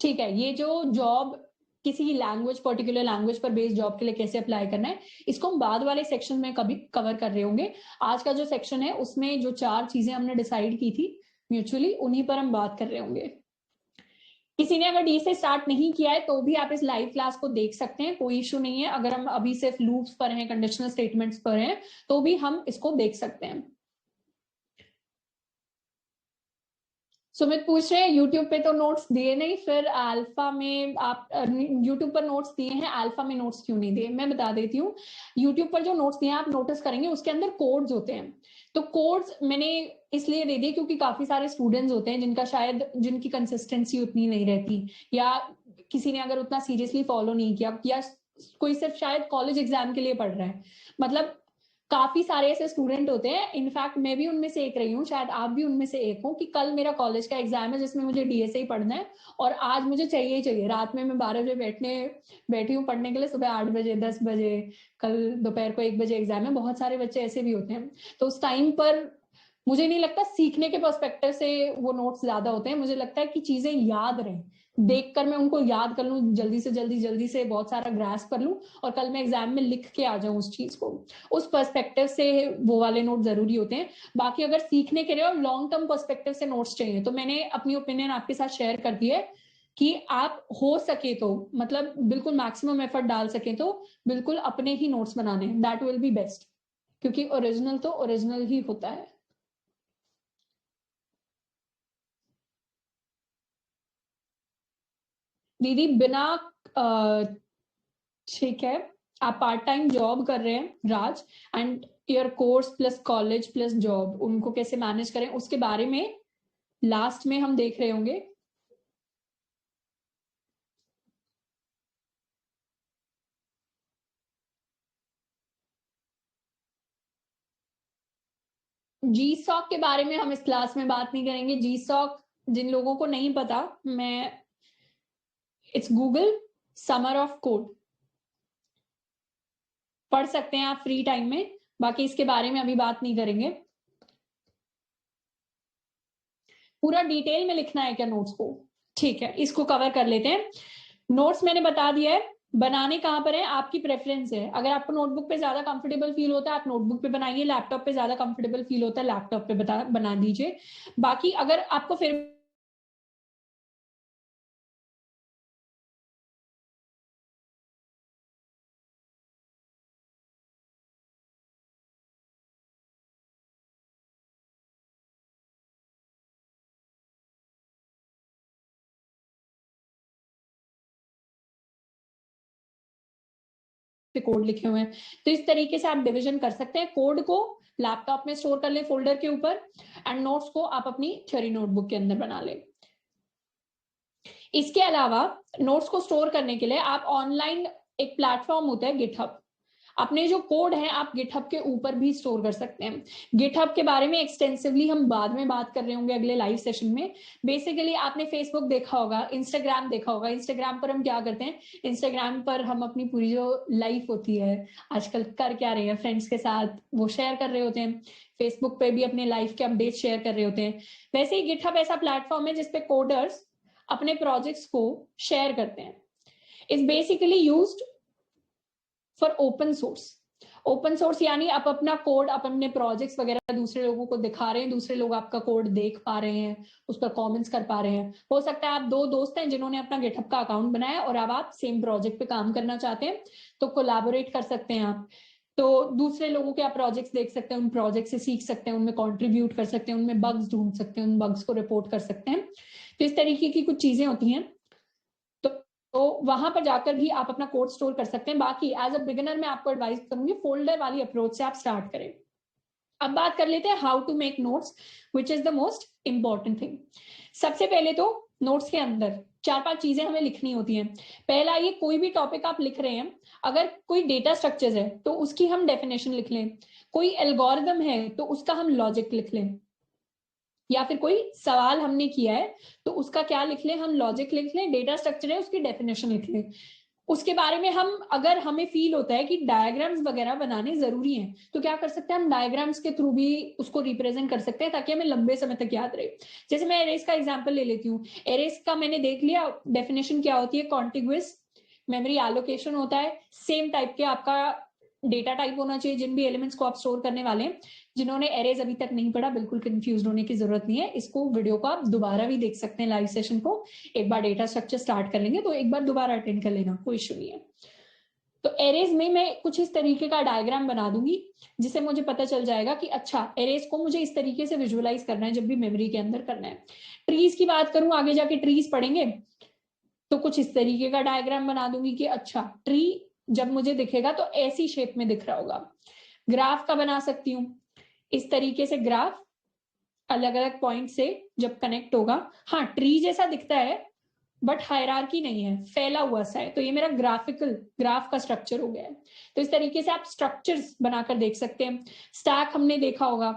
ठीक है, ये जो जॉब किसी लैंग्वेज, पर्टिकुलर लैंग्वेज पर बेस्ड जॉब के लिए कैसे अप्लाई करना है, इसको हम बाद वाले सेक्शन में कभी कवर कर रहे होंगे। आज का जो सेक्शन है उसमें जो 4 चीजें हमने डिसाइड की थी म्यूचुअली, उन्हीं पर हम बात कर रहे होंगे। किसी ने अगर डी से स्टार्ट नहीं किया है तो भी आप इस लाइव क्लास को देख सकते हैं, कोई इशू नहीं है। अगर हम अभी सिर्फ लूप्स पर हैं, कंडीशनल स्टेटमेंट्स पर हैं, तो भी हम इसको देख सकते हैं। सुमित पूछ रहे हैं यूट्यूब पे तो नोट्स दिए नहीं, फिर अल्फा में आप यूट्यूब पर नोट्स दिए हैं, अल्फा में नोट्स क्यों नहीं दिए? मैं बता देती हूँ। यूट्यूब पर जो नोट्स दिए हैं आप नोटिस करेंगे उसके अंदर कोड्स होते हैं, तो कोड्स मैंने इसलिए दे दिए क्योंकि काफी सारे स्टूडेंट्स होते हैं जिनका शायद, जिनकी कंसिस्टेंसी उतनी नहीं रहती, या किसी ने अगर उतना सीरियसली फॉलो नहीं किया, या कोई सिर्फ शायद कॉलेज एग्जाम के लिए पढ़ रहा है, मतलब काफी सारे ऐसे स्टूडेंट होते हैं, इनफैक्ट मैं भी उनमें से एक रही हूँ, शायद आप भी उनमें से एक हो, कि कल मेरा कॉलेज का एग्जाम है जिसमें मुझे डीएसए ही पढ़ना है और आज मुझे चाहिए ही चाहिए, रात में मैं 12 बजे बैठी हूँ पढ़ने के लिए, सुबह 8 बजे, 10 बजे, कल दोपहर को 1 बजे एग्जाम है। बहुत सारे बच्चे ऐसे भी होते हैं, तो उस टाइम पर मुझे नहीं लगता सीखने के पर्सपेक्टिव से वो नोट्स ज्यादा होते हैं, मुझे लगता है कि चीजें याद रहें, देखकर मैं उनको याद कर लूं, जल्दी से बहुत सारा ग्रास्प कर लूं और कल मैं एग्जाम में लिख के आ जाऊं उस चीज को, उस पर्सपेक्टिव से वो वाले नोट जरूरी होते हैं। बाकी अगर सीखने के लिए और लॉन्ग टर्म पर्सपेक्टिव से नोट्स चाहिए तो मैंने अपनी ओपिनियन आपके साथ शेयर कर दी है कि आप हो सके तो, मतलब बिल्कुल मैक्सिमम एफर्ट डाल सके तो बिल्कुल अपने ही नोट्स बनाने, दैट विल बी बेस्ट, क्योंकि ओरिजिनल तो ओरिजिनल ही होता है। दीदी बिना ठीक है, आप पार्ट टाइम जॉब कर रहे हैं Raj, and your course plus college plus job, उनको कैसे मैनेज करें उसके बारे में लास्ट में हम देख रहे होंगे। जी सॉक के बारे में हम इस क्लास में बात नहीं करेंगे। जी सॉक जिन लोगों को नहीं पता, मैं, it's Google summer of code, पढ़ सकते हैं आप फ्री टाइम में, बाकी इसके बारे में अभी बात नहीं करेंगे। पूरा डिटेल में लिखना है क्या नोट्स को? ठीक है, इसको कवर कर लेते हैं। नोट्स मैंने बता दिया है, बनाने कहां पर है आपकी प्रेफरेंस है। अगर आपको नोटबुक पे ज्यादा कंफर्टेबल फील होता है आप नोटबुक पे बनाइए, लैपटॉप पे ज्यादा कंफर्टेबल फील होता है लैपटॉप पे बना दीजिए। बाकी अगर आपको फिर कोड लिखे हुए हैं तो इस तरीके से आप डिवीजन कर सकते हैं। कोड को लैपटॉप में स्टोर कर ले फोल्डर के ऊपर, एंड नोट्स को आप अपनी थ्योरी नोटबुक के अंदर बना ले। इसके अलावा नोट्स को स्टोर करने के लिए आप ऑनलाइन, एक प्लेटफॉर्म होता है गिटहब, अपने जो कोड है आप गिटहब के ऊपर भी स्टोर कर सकते हैं। गिटहब के बारे में एक्सटेंसिवली हम बाद में बात कर रहे होंगे अगले लाइव सेशन में। बेसिकली आपने फेसबुक देखा होगा, इंस्टाग्राम देखा होगा, इंस्टाग्राम पर हम क्या करते हैं, इंस्टाग्राम पर हम अपनी पूरी जो लाइफ होती है, आजकल कर क्या रहे हैं फ्रेंड्स के साथ, वो शेयर कर रहे होते हैं। फेसबुक पे भी अपने लाइफ के अपडेट शेयर कर रहे होते हैं। वैसे ही गिटहब ऐसा प्लेटफॉर्म है जिसपे कोडर्स अपने प्रोजेक्ट्स को शेयर करते हैं। Is basically used for open source. Open source यानी आप अपना कोड, आप अपने प्रोजेक्ट्स वगैरह दूसरे लोगों को दिखा रहे हैं, दूसरे लोग आपका कोड देख पा रहे हैं, उस पर कमेंट्स कर पा रहे हैं। हो सकता है आप दो दोस्त हैं जिन्होंने अपना गिटहब का अकाउंट बनाया और अब आप सेम प्रोजेक्ट पे काम करना चाहते हैं, तो कोलैबोरेट कर सकते हैं आप। तो दूसरे लोगों के आप प्रोजेक्ट्स देख सकते हैं, उन प्रोजेक्ट से सीख सकते हैं, उनमें कंट्रीब्यूट कर सकते हैं, उनमें बग्स ढूंढ सकते हैं, उन बग्स को रिपोर्ट कर सकते हैं। तो इस तरीके की कुछ चीजें होती हैं। तो वहां पर जाकर भी आप अपना कोड स्टोर कर सकते हैं। बाकी एज अ बिगिनर मैं आपको एडवाइस करूंगी फोल्डर वाली अप्रोच से आप स्टार्ट करें। अब बात कर लेते हैं how to make notes, which is the most important thing. सबसे पहले तो नोट्स के अंदर 4-5 चीजें हमें लिखनी होती हैं। पहला, ये कोई भी टॉपिक आप लिख रहे हैं, अगर कोई डेटा स्ट्रक्चर्स है तो उसकी हम डेफिनेशन लिख लें, कोई एल्गोरिदम है तो उसका हम लॉजिक लिख लें, या फिर कोई सवाल हमने किया है तो उसका क्या लिख लें, हम लॉजिक लिख लें, डेटा स्ट्रक्चर है उसकी डेफिनेशन लिख लें। उसके बारे में हम, अगर हमें फील होता है कि डायग्राम्स वगैरह बनाने जरूरी हैं, तो क्या कर सकते हैं, हम डायग्राम्स के थ्रू भी उसको रिप्रेजेंट कर सकते हैं ताकि हमें लंबे समय तक याद रहे। जैसे मैं एरेस का एग्जांपल ले लेती हूँ। एरेस का मैंने देख लिया डेफिनेशन क्या होती है, कॉन्टिग्यूअस मेमोरी एलोकेशन होता है। सेम टाइप के आपका डेटा टाइप होना चाहिए जिन भी एलिमेंट्स को आप स्टोर करने वाले हैं। जिन्होंने एरेज अभी तक नहीं पढ़ा, बिल्कुल कंफ्यूज होने की जरूरत नहीं है, इसको वीडियो को आप दोबारा भी देख सकते हैं, लाइव सेशन को। एक बार डेटा स्ट्रक्चर स्टार्ट कर लेंगे तो एक बार दोबारा अटेंड कर लेना, कोई इशू नहीं है। तो एरेज में मैं कुछ इस तरीके का डायग्राम बना दूंगी जिससे मुझे पता चल जाएगा कि अच्छा एरेज को मुझे इस तरीके से विजुअलाइज करना है जब भी मेमोरी के अंदर करना है। ट्रीज की बात करूं, आगे जाके ट्रीज पढ़ेंगे, तो कुछ इस तरीके का डायग्राम बना दूंगी कि अच्छा ट्री जब मुझे दिखेगा तो ऐसी शेप में दिख रहा होगा। ग्राफ का बना सकती हूँ इस तरीके से, ग्राफ अलग अलग पॉइंट से जब कनेक्ट होगा, हाँ ट्री जैसा दिखता है बट हायरार्की नहीं है, फैला हुआ सा है, तो ये मेरा ग्राफिकल ग्राफ का स्ट्रक्चर हो गया है। तो इस तरीके से आप स्ट्रक्चर्स बनाकर देख सकते हैं। स्टैक हमने देखा होगा,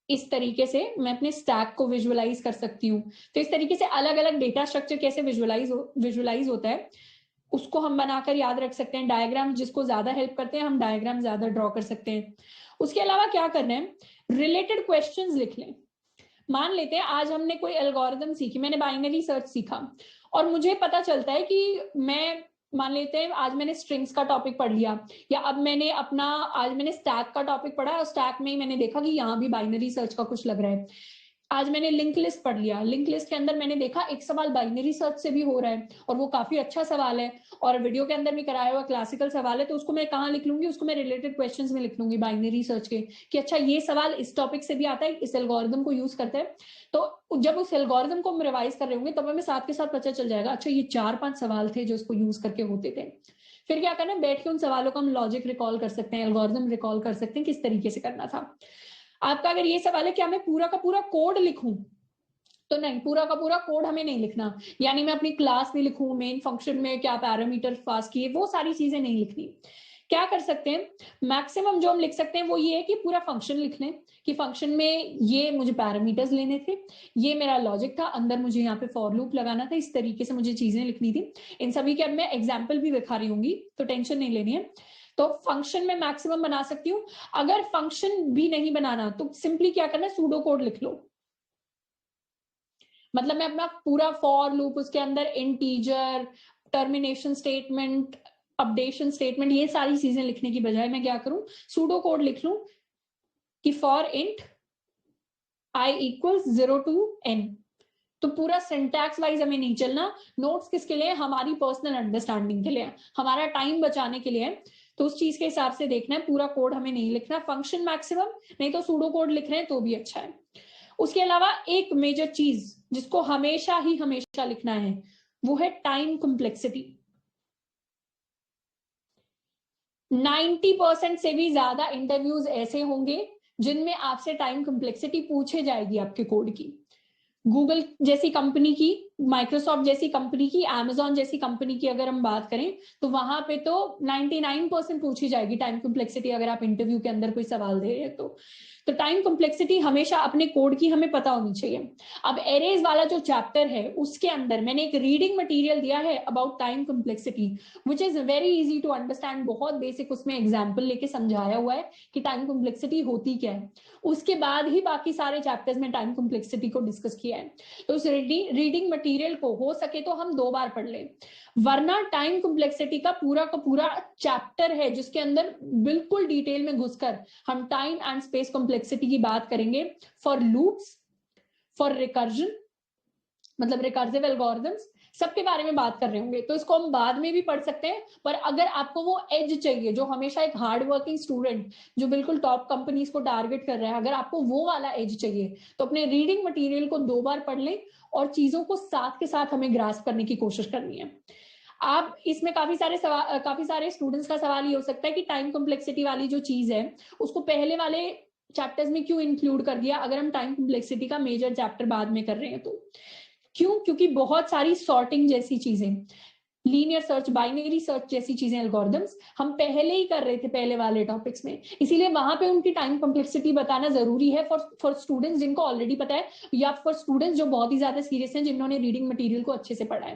इस तरीके से मैं अपने स्टैक को विजुअलाइज कर सकती हूँ। तो इस तरीके से अलग अलग डेटा स्ट्रक्चर कैसे विजुअलाइज होता है उसको हम बनाकर याद रख सकते हैं। डायग्राम जिसको ज्यादा हेल्प करते हैं, हम डायग्राम ज्यादा ड्रॉ कर सकते हैं। उसके अलावा क्या करना है, रिलेटेड क्वेश्चंस लिख लें। मान लेते हैं आज हमने कोई एल्गोरिदम सीखी, मैंने बाइनरी सर्च सीखा और मुझे पता चलता है कि मैं, मान लेते हैं आज मैंने स्ट्रिंग्स का टॉपिक पढ़ लिया, या अब मैंने अपना आज मैंने स्टैक का टॉपिक पढ़ा और स्टैक में ही मैंने देखा कि यहाँ भी बाइनरी सर्च का कुछ लग रहा है। आज मैंने लिंक लिस्ट पढ़ लिया, लिंक लिस्ट के अंदर मैंने देखा एक सवाल बाइनरी सर्च से भी हो रहा है और वो काफी अच्छा सवाल है और वीडियो के अंदर भी कराया हुआ क्लासिकल सवाल है, तो उसको मैं कहाँ लिख लूंगी, उसको मैं रिलेटेड क्वेश्चंस में लिख लूंगी बाइनरी सर्च के, कि अच्छा ये सवाल इस टॉपिक से भी आता है, इस एल्गोरिदम को यूज करते हैं। तो जब उस एल्गोरिदम को हम रिवाइज कर रहे होंगे तब हमें साथ के साथ पता चल जाएगा अच्छा ये 4-5 सवाल थे जो इसको यूज करके होते थे। फिर क्या करना है, बैठ के उन सवालों को हम लॉजिक रिकॉल कर सकते हैं, एल्गोरिदम रिकॉल कर सकते हैं किस तरीके से करना था। आपका अगर ये सवाल है क्या मैं पूरा का पूरा कोड लिखूं, तो नहीं, पूरा का पूरा कोड हमें नहीं लिखना। यानी मैं अपनी क्लास में लिखूं, मेन फंक्शन में क्या पैरामीटर पास किए, वो सारी चीजें नहीं लिखनी। क्या कर सकते हैं, मैक्सिमम जो हम लिख सकते हैं वो ये है कि पूरा फंक्शन लिख लें कि फंक्शन में ये मुझे पैरामीटर्स लेने थे, ये मेरा लॉजिक था, अंदर मुझे यहाँ पे फॉर लूप लगाना था, इस तरीके से मुझे चीजें लिखनी थी। इन सभी के अब मैं एग्जाम्पल भी दिखा रही होंगी तो टेंशन नहीं लेनी है। तो फंक्शन में मैक्सिमम बना सकती हूँ। अगर फंक्शन भी नहीं बनाना तो सिंपली क्या करना है, सूडो कोड लिख लो। मतलब मैं अपना पूरा फॉर लूप, उसके अंदर integer, termination statement, updation statement, ये सारी चीजें लिखने की बजाय मैं क्या करूं, सूडो कोड लिख लूं कि for int i equals 0 to n। तो पूरा सिंटैक्स वाइज हमें नहीं चलना। नोट्स किसके लिए, हमारी पर्सनल अंडरस्टैंडिंग के लिए, हमारा टाइम बचाने के लिए। तो उस चीज के हिसाब से देखना है, पूरा कोड हमें नहीं लिखना। फंक्शन मैक्सिमम, नहीं तो सूडो कोड लिख रहे हैं तो भी अच्छा है। उसके अलावा एक मेजर चीज जिसको हमेशा ही हमेशा लिखना है वो है टाइम कॉम्प्लेक्सिटी। 90% से भी ज्यादा इंटरव्यूज ऐसे होंगे जिनमें आपसे टाइम कॉम्प्लेक्सिटी पूछे जाएगी आपके कोड की। गूगल जैसी कंपनी की, माइक्रोसॉफ्ट जैसी कंपनी की, अमेजॉन जैसी कंपनी की अगर हम बात करें तो वहां पे तो 99% पूछी जाएगी टाइम कॉम्प्लेक्सिटी, अगर आप इंटरव्यू के अंदर कोई सवाल दे रहे हैं तो टाइम कॉम्प्लेक्सिटी हमेशा अपने कोड की हमें पता होनी चाहिए। अब एरेज वाला जो चैप्टर है उसके अंदर मैंने एक रीडिंग मटेरियल दिया है about time complexity, which is very easy to understand. बहुत बेसिक उसमें एग्जाम्पल लेके समझाया हुआ है कि टाइम कॉम्प्लेक्सिटी होती क्या है। उसके बाद ही बाकी सारे चैप्टर्स में टाइम कॉम्प्लेक्सिटी को डिस्कस किया है। तो उस रीडिंग मटेरियल मटेरियल को हो सके तो हम 2 बार पढ़ लें, वरना टाइम कॉम्प्लेक्सिटी का पूरा चैप्टर है जिसके अंदर बिल्कुल डिटेल में घुसकर हम टाइम एंड स्पेस कॉम्प्लेक्सिटी की बात करेंगे, फॉर लूप्स, फॉर रिकर्जन, मतलब रिकर्सिव एल्गोरिथम्स, सबके बारे में बात कर रहे होंगे। तो इसको हम बाद में भी पढ़ सकते हैं, पर अगर आपको वो एज चाहिए जो हमेशा एक हार्ड वर्किंग स्टूडेंट जो बिल्कुल टॉप कंपनीज को टारगेट कर रहा है, अगर आपको वो वाला एज चाहिए तो अपने रीडिंग मटेरियल को 2 बार पढ़ लें और चीजों को साथ के साथ हमें ग्रास्प करने की कोशिश करनी है। आप इसमें काफी सारे स्टूडेंट्स का सवाल ये हो सकता है कि टाइम कॉम्प्लेक्सिटी वाली जो चीज है उसको पहले वाले चैप्टर्स में क्यों इंक्लूड कर दिया, अगर हम टाइम कॉम्प्लेक्सिटी का मेजर चैप्टर बाद में कर रहे हैं तो। क्यों? क्योंकि बहुत सारी सॉर्टिंग जैसी चीजें, लीनियर सर्च, बाइनरी सर्च जैसी चीजें, एल्गोरिथम्स हम पहले ही कर रहे थे पहले वाले टॉपिक्स में, इसीलिए वहां पे उनकी टाइम कॉम्प्लेक्सिटी बताना जरूरी है फॉर स्टूडेंट्स जिनको ऑलरेडी पता है, या फॉर स्टूडेंट्स जो बहुत ही ज्यादा सीरियस हैं जिन्होंने रीडिंग मटेरियल को अच्छे से पढ़ा है।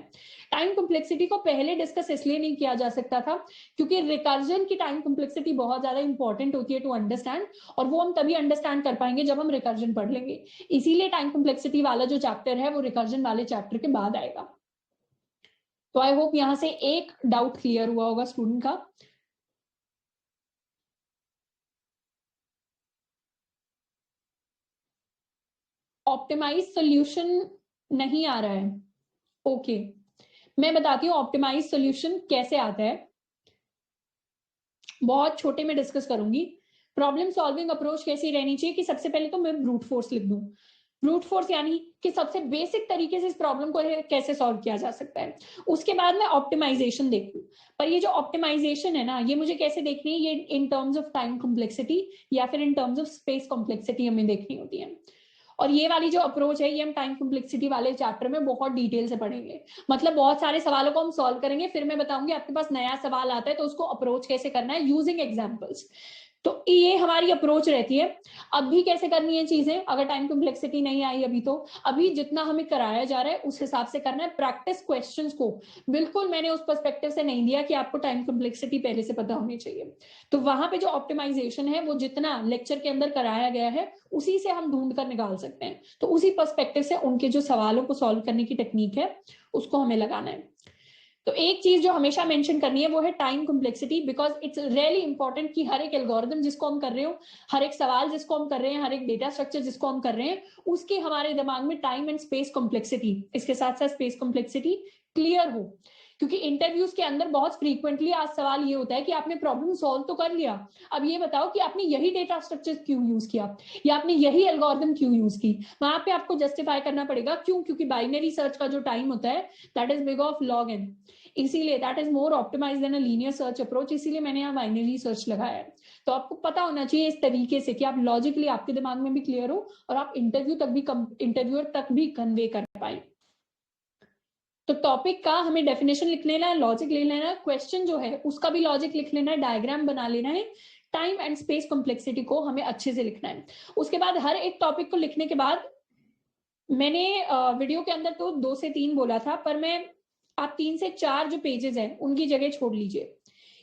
टाइम कॉम्प्लेक्सिटी को पहले डिस्कस इसलिए नहीं किया जा सकता था क्योंकि रिकर्जन की टाइम कॉम्प्लेक्सिटी बहुत ज्यादा इंपॉर्टेंट होती है टू अंडरस्टैंड, और वो हम तभी अंडरस्टैंड कर पाएंगे जब हम रिकर्जन पढ़ लेंगे। इसीलिए टाइम कॉम्प्लेक्सिटी वाला जो चैप्टर है वो रिकर्जन वाले चैप्टर के बाद आएगा। तो आई होप यहां से एक डाउट क्लियर हुआ होगा स्टूडेंट का। ऑप्टिमाइज सॉल्यूशन नहीं आ रहा है, ओके मैं बताती हूँ ऑप्टिमाइज सॉल्यूशन कैसे आता है। बहुत छोटे में डिस्कस करूंगी। प्रॉब्लम सॉल्विंग अप्रोच कैसी रहनी चाहिए कि सबसे पहले तो मैं ब्रूट फोर्स लिख दूं। ब्रूट फोर्स यानी कि सबसे बेसिक तरीके से इस प्रॉब्लम को कैसे सॉल्व किया जा सकता है। उसके बाद मैं ऑप्टिमाइजेशन देखूं, पर ये जो ऑप्टिमाइजेशन है ना, ये मुझे कैसे देखनी है, ये in terms of time complexity या फिर in terms of space complexity हमें देखनी होती है। और ये वाली जो अप्रोच है ये हम टाइम कॉम्प्लेक्सिटी वाले चैप्टर में बहुत डिटेल से पढ़ेंगे। मतलब बहुत सारे सवालों को हम सॉल्व करेंगे, फिर मैं बताऊंगी आपके पास नया सवाल आता है तो उसको अप्रोच कैसे करना है यूजिंग एग्जांपल्स। तो ये हमारी अप्रोच रहती है। अभी कैसे करनी है चीजें, अगर टाइम कॉम्प्लेक्सिटी नहीं आई अभी, तो अभी जितना हमें कराया जा रहा है उस हिसाब से करना है। प्रैक्टिस क्वेश्चंस को बिल्कुल मैंने उस पर्सपेक्टिव से नहीं दिया कि आपको टाइम कॉम्प्लेक्सिटी पहले से पता होनी चाहिए। तो वहां पे जो ऑप्टिमाइजेशन है वो जितना लेक्चर के अंदर कराया गया है उसी से हम ढूंढ कर निकाल सकते हैं। तो उसी पर्सपेक्टिव से उनके जो सवालों को सॉल्व करने की टेक्निक है उसको हमें लगाना है। तो एक चीज जो हमेशा मेंशन करनी है वो है time complexity, because it's really important कि हर एक एल्गोरिथम जिसको हम कर रहे हो, हर एक सवाल जिसको हम कर रहे हैं, हर एक डेटा स्ट्रक्चर जिसको हम कर रहे हैं, उसके हमारे दिमाग में टाइम एंड स्पेस कॉम्प्लेक्सिटी, इसके साथ साथ स्पेस कॉम्प्लेक्सिटी क्लियर हो। क्योंकि इंटरव्यूज के अंदर बहुत फ्रीक्वेंटली आज सवाल ये होता है कि आपने प्रॉब्लम सॉल्व तो कर लिया, अब ये बताओ कि आपने यही डेटा स्ट्रक्चर क्यों यूज किया या आपने यही एल्गोरिथम क्यों यूज की। वहां पे आपको जस्टिफाई करना पड़ेगा क्यों, क्योंकि बाइनरी सर्च का जो टाइम होता है that is big of log n, इसीलिए that is more optimized than a linear search approach, इसीलिए मैंने यहाँ बाइनरी सर्च लगाया है। तो आपको पता होना चाहिए इस तरीके से कि आप लॉजिकली आपके दिमाग में भी क्लियर हो और आप इंटरव्यूअर तक भी कन्वे कर पाए। तो टॉपिक का हमें डेफिनेशन लिख लेना है, लॉजिक ले लेना है, क्वेश्चन जो है उसका भी लॉजिक लिख लेना है, डायग्राम बना लेना है, टाइम एंड स्पेस कॉम्प्लेक्सिटी को हमें अच्छे से लिखना है। उसके बाद हर एक टॉपिक को लिखने के बाद मैंने वीडियो के अंदर तो 2 से 3 बोला था, पर मैं आप 3 से 4 जो पेजेस हैं उनकी जगह छोड़ लीजिए।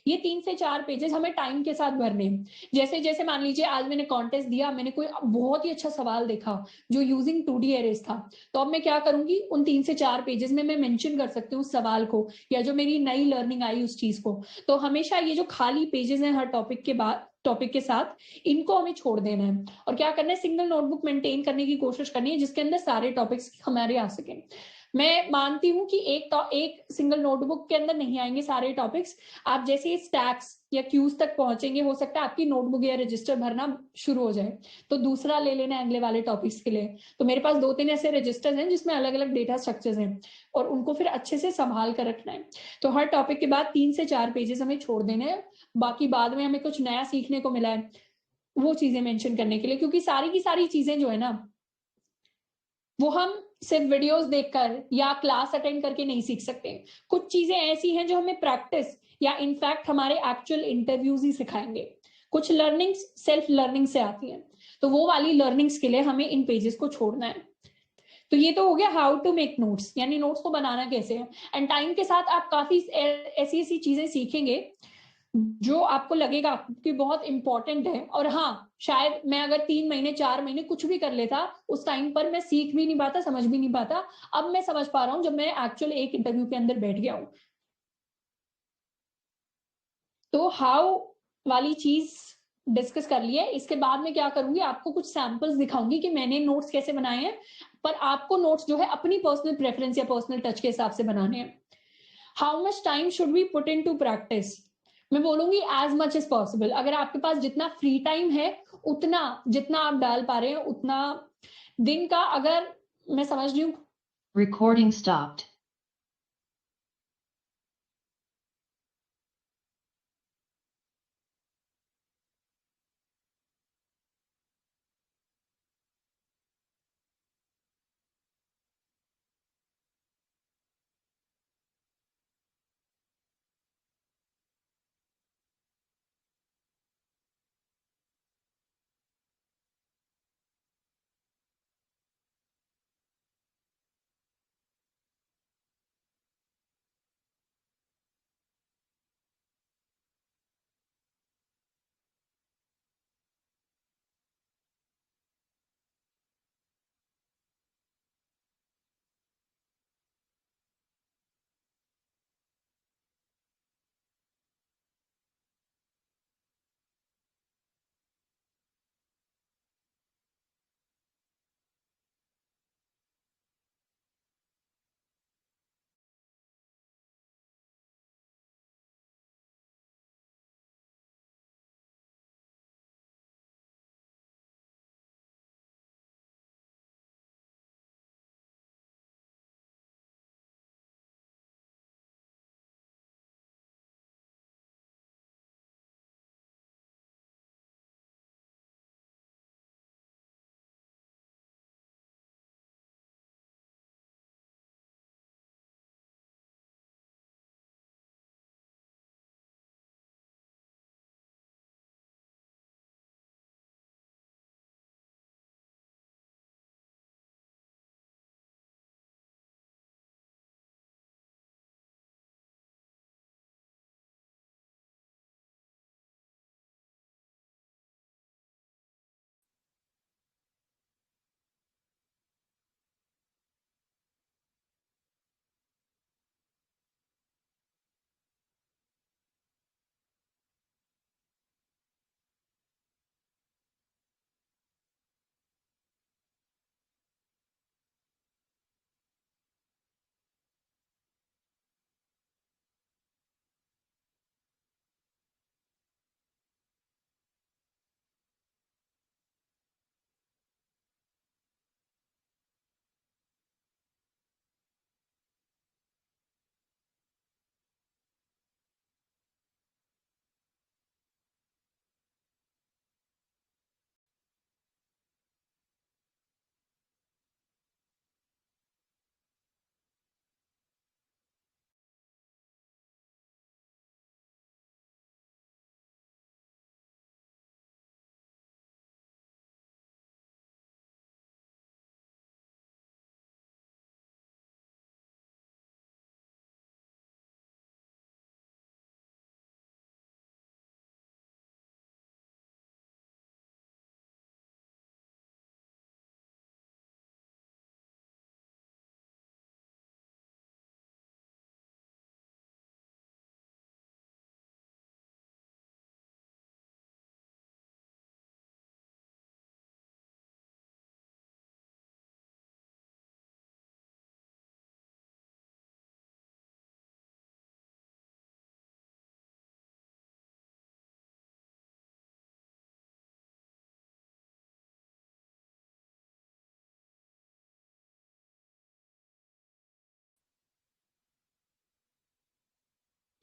ये 3 से 4 पेजेस हमें टाइम के साथ भरने हैं। जैसे जैसे मान लीजिए आज मैंने कॉन्टेस्ट दिया, मैंने कोई बहुत ही अच्छा सवाल देखा जो यूजिंग 2D एरेज था, तो अब मैं क्या करूंगी, उन 3 से 4 पेजेस में मैं मेंशन कर सकती हूँ उस सवाल को या जो मेरी नई लर्निंग आई उस चीज को। तो हमेशा ये जो खाली पेजेस हैं हर टॉपिक के बाद, टॉपिक के साथ, इनको हमें छोड़ देना है और क्या करना है, सिंगल नोटबुक मेंटेन करने की कोशिश करनी है जिसके अंदर सारे टॉपिक्स हमारे आ सके। मैं मानती हूं कि एक सिंगल नोटबुक के अंदर नहीं आएंगे सारे टॉपिक्स। आप जैसे स्टैक्स या क्यूज तक पहुंचेंगे, हो सकता है आपकी नोटबुक या रजिस्टर भरना शुरू हो जाए, तो दूसरा ले लेना अगले वाले टॉपिक्स के लिए। तो मेरे पास 2-3 ऐसे रजिस्टर्स हैं जिसमें अलग अलग डेटा स्ट्रक्चर्स हैं और उनको फिर अच्छे से संभाल कर रखना है। तो हर टॉपिक के बाद 3 से 4 पेजेस हमें छोड़ देने हैं, बाकी बाद में हमें कुछ नया सीखने को मिला है वो चीजें मेंशन करने के लिए, क्योंकि सारी की सारी चीजें जो है ना वो हम सिर्फ वीडियोस देखकर या क्लास अटेंड करके नहीं सीख सकते। कुछ चीजें ऐसी हैं जो हमें प्रैक्टिस या इनफैक्ट हमारे एक्चुअल इंटरव्यूज ही सिखाएंगे। कुछ लर्निंग्स सेल्फ लर्निंग से आती हैं, तो वो वाली लर्निंग्स के लिए हमें इन पेजेस को छोड़ना है। तो ये तो हो गया हाउ टू मेक नोट्स, यानी नोट्स को बनाना कैसे है। एंड टाइम के साथ आप काफी ऐसी ऐसी चीजें सीखेंगे जो आपको लगेगा कि बहुत इंपॉर्टेंट है, और हाँ, शायद मैं अगर 3 महीने 4 महीने कुछ भी कर लेता, उस टाइम पर मैं सीख भी नहीं पाता, समझ भी नहीं पाता। अब मैं समझ पा रहा हूँ जब मैं एक्चुअली एक इंटरव्यू के अंदर बैठ गया हूँ। तो हाउ वाली चीज डिस्कस कर ली है। इसके बाद में क्या करूंगी, आपको कुछ सैंपल्स दिखाऊंगी कि मैंने नोट्स कैसे बनाए हैं, पर आपको नोट्स जो है अपनी पर्सनल प्रेफरेंस या पर्सनल टच के हिसाब से बनाने हैं। How much time should we put in to practice? मैं बोलूंगी एज मच एज पॉसिबल। अगर आपके पास जितना फ्री टाइम है, उतना जितना आप डाल पा रहे हैं उतना दिन का, अगर मैं समझ रही हूँ। Recording stopped.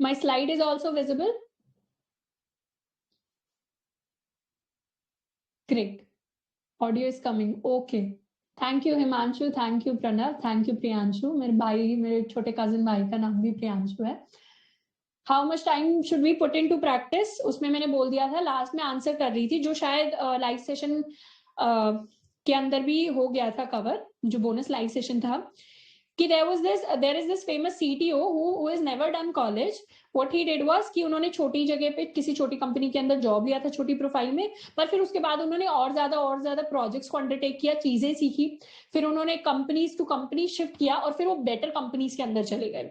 My slide is also visible. Great. Audio is coming. Okay. Thank you Himanshu, thank you Pranav, thank you Priyanshu. मेरे भाई, मेरे छोटे कजिन भाई का नाम भी प्रियांशु है। How much time should we put in to practice, उसमें मैंने बोल दिया था, लास्ट में आंसर कर रही थी, जो शायद लाइव सेशन के अंदर भी हो गया था कवर, जो बोनस लाइव सेशन था, कि there is this famous CTO who has never done college, what he did was कि उन्होंने छोटी जगह पे किसी छोटी कंपनी के अंदर जॉब लिया था, छोटी प्रोफाइल में, पर फिर उसके बाद उन्होंने और ज्यादा प्रोजेक्ट्स को अंडरटेक किया, चीजें सीखी, फिर उन्होंने कंपनीज टू कंपनी शिफ्ट किया और फिर वो बेटर कंपनीज के अंदर चले गए।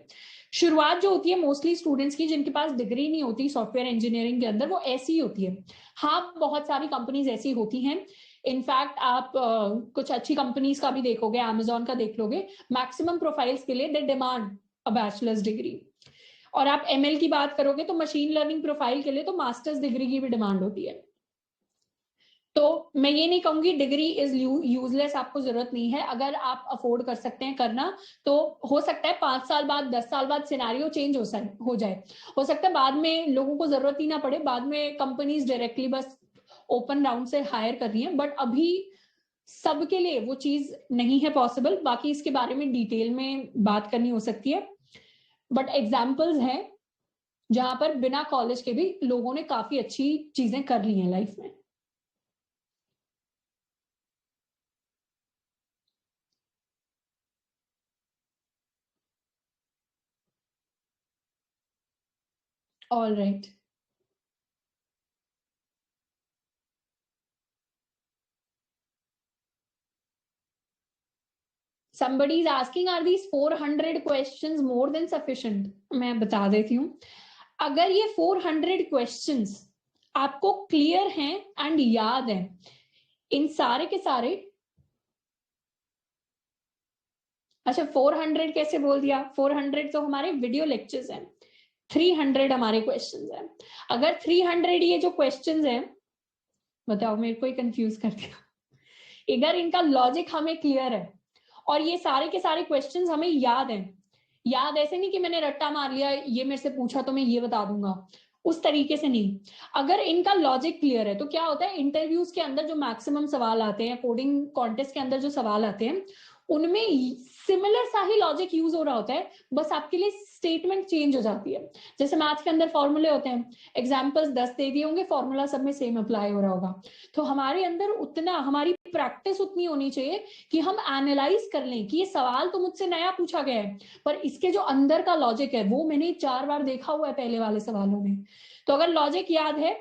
शुरुआत जो होती है मोस्टली स्टूडेंट्स की जिनके पास डिग्री नहीं होती सॉफ्टवेयर इंजीनियरिंग के अंदर, वो ऐसी ही होती है। हाँ, बहुत सारी कंपनीज ऐसी होती हैं। इनफैक्ट आप कुछ अच्छी कंपनीज का भी देखोगे, अमेजोन का देख लोगे, मैक्सिमम प्रोफाइल्स के लिए they demand a bachelors degree. और आप एमएल की बात करोगे तो मशीन लर्निंग प्रोफाइल के लिए तो मास्टर्स डिग्री की भी डिमांड होती है। तो मैं ये नहीं कहूंगी डिग्री इज यूजलेस, आपको जरूरत नहीं है, अगर आप अफोर्ड कर सकते हैं करना तो हो सकता है 5 साल बाद 10 साल बाद सिनेरियो चेंज हो जाए, हो सकता है बाद में लोगों को जरूरत ही ना पड़े, बाद में कंपनीज डायरेक्टली बस ओपन राउंड से हायर कर रही हैं, बट अभी सबके लिए वो चीज नहीं है पॉसिबल। बाकी इसके बारे में डिटेल में बात करनी हो सकती है, बट एग्जाम्पल्स हैं जहां पर बिना कॉलेज के भी लोगों ने काफी अच्छी चीजें कर ली हैं लाइफ में। All right, somebody is asking are these 400 questions more than sufficient? मैं बता देती हूँ, अगर ये 400 questions आपको क्लियर हैं एंड याद है, इन सारे के सारे, अच्छा 400 कैसे बोल दिया, 400 तो हमारे वीडियो लेक्चर्स हैं, 300 हमारे क्वेश्चंस हैं। अगर 300 ये जो क्वेश्चंस हैं, बताओ मेरे को ही कंफ्यूज कर दिया, अगर इनका लॉजिक हमें क्लियर है और ये सारे के सारे क्वेश्चंस हमें याद हैं, याद ऐसे नहीं कि मैंने रट्टा मार लिया, ये मेरे से पूछा तो मैं ये बता दूंगा, उस तरीके से नहीं, अगर इनका लॉजिक क्लियर है तो क्या होता है, इंटरव्यूज के अंदर जो मैक्सिमम सवाल आते हैं, कोडिंग कॉन्टेस्ट के अंदर जो सवाल आते हैं, उनमें सिमिलर सा ही लॉजिक यूज हो रहा होता है, बस आपके लिए स्टेटमेंट चेंज हो जाती है। जैसे मैथ्स के अंदर फॉर्मूले होते हैं, एग्जाम्पल्स 10 दे दिए होंगे, फॉर्मूला सब में सेम अप्लाई हो रहा होगा, तो हमारे अंदर उतना, हमारी प्रैक्टिस उतनी होनी चाहिए कि हम एनालाइज कर लें कि ये सवाल तो मुझसे नया पूछा गया है, पर इसके जो अंदर का लॉजिक है वो मैंने 4 बार देखा हुआ है पहले वाले सवालों में। तो अगर लॉजिक याद है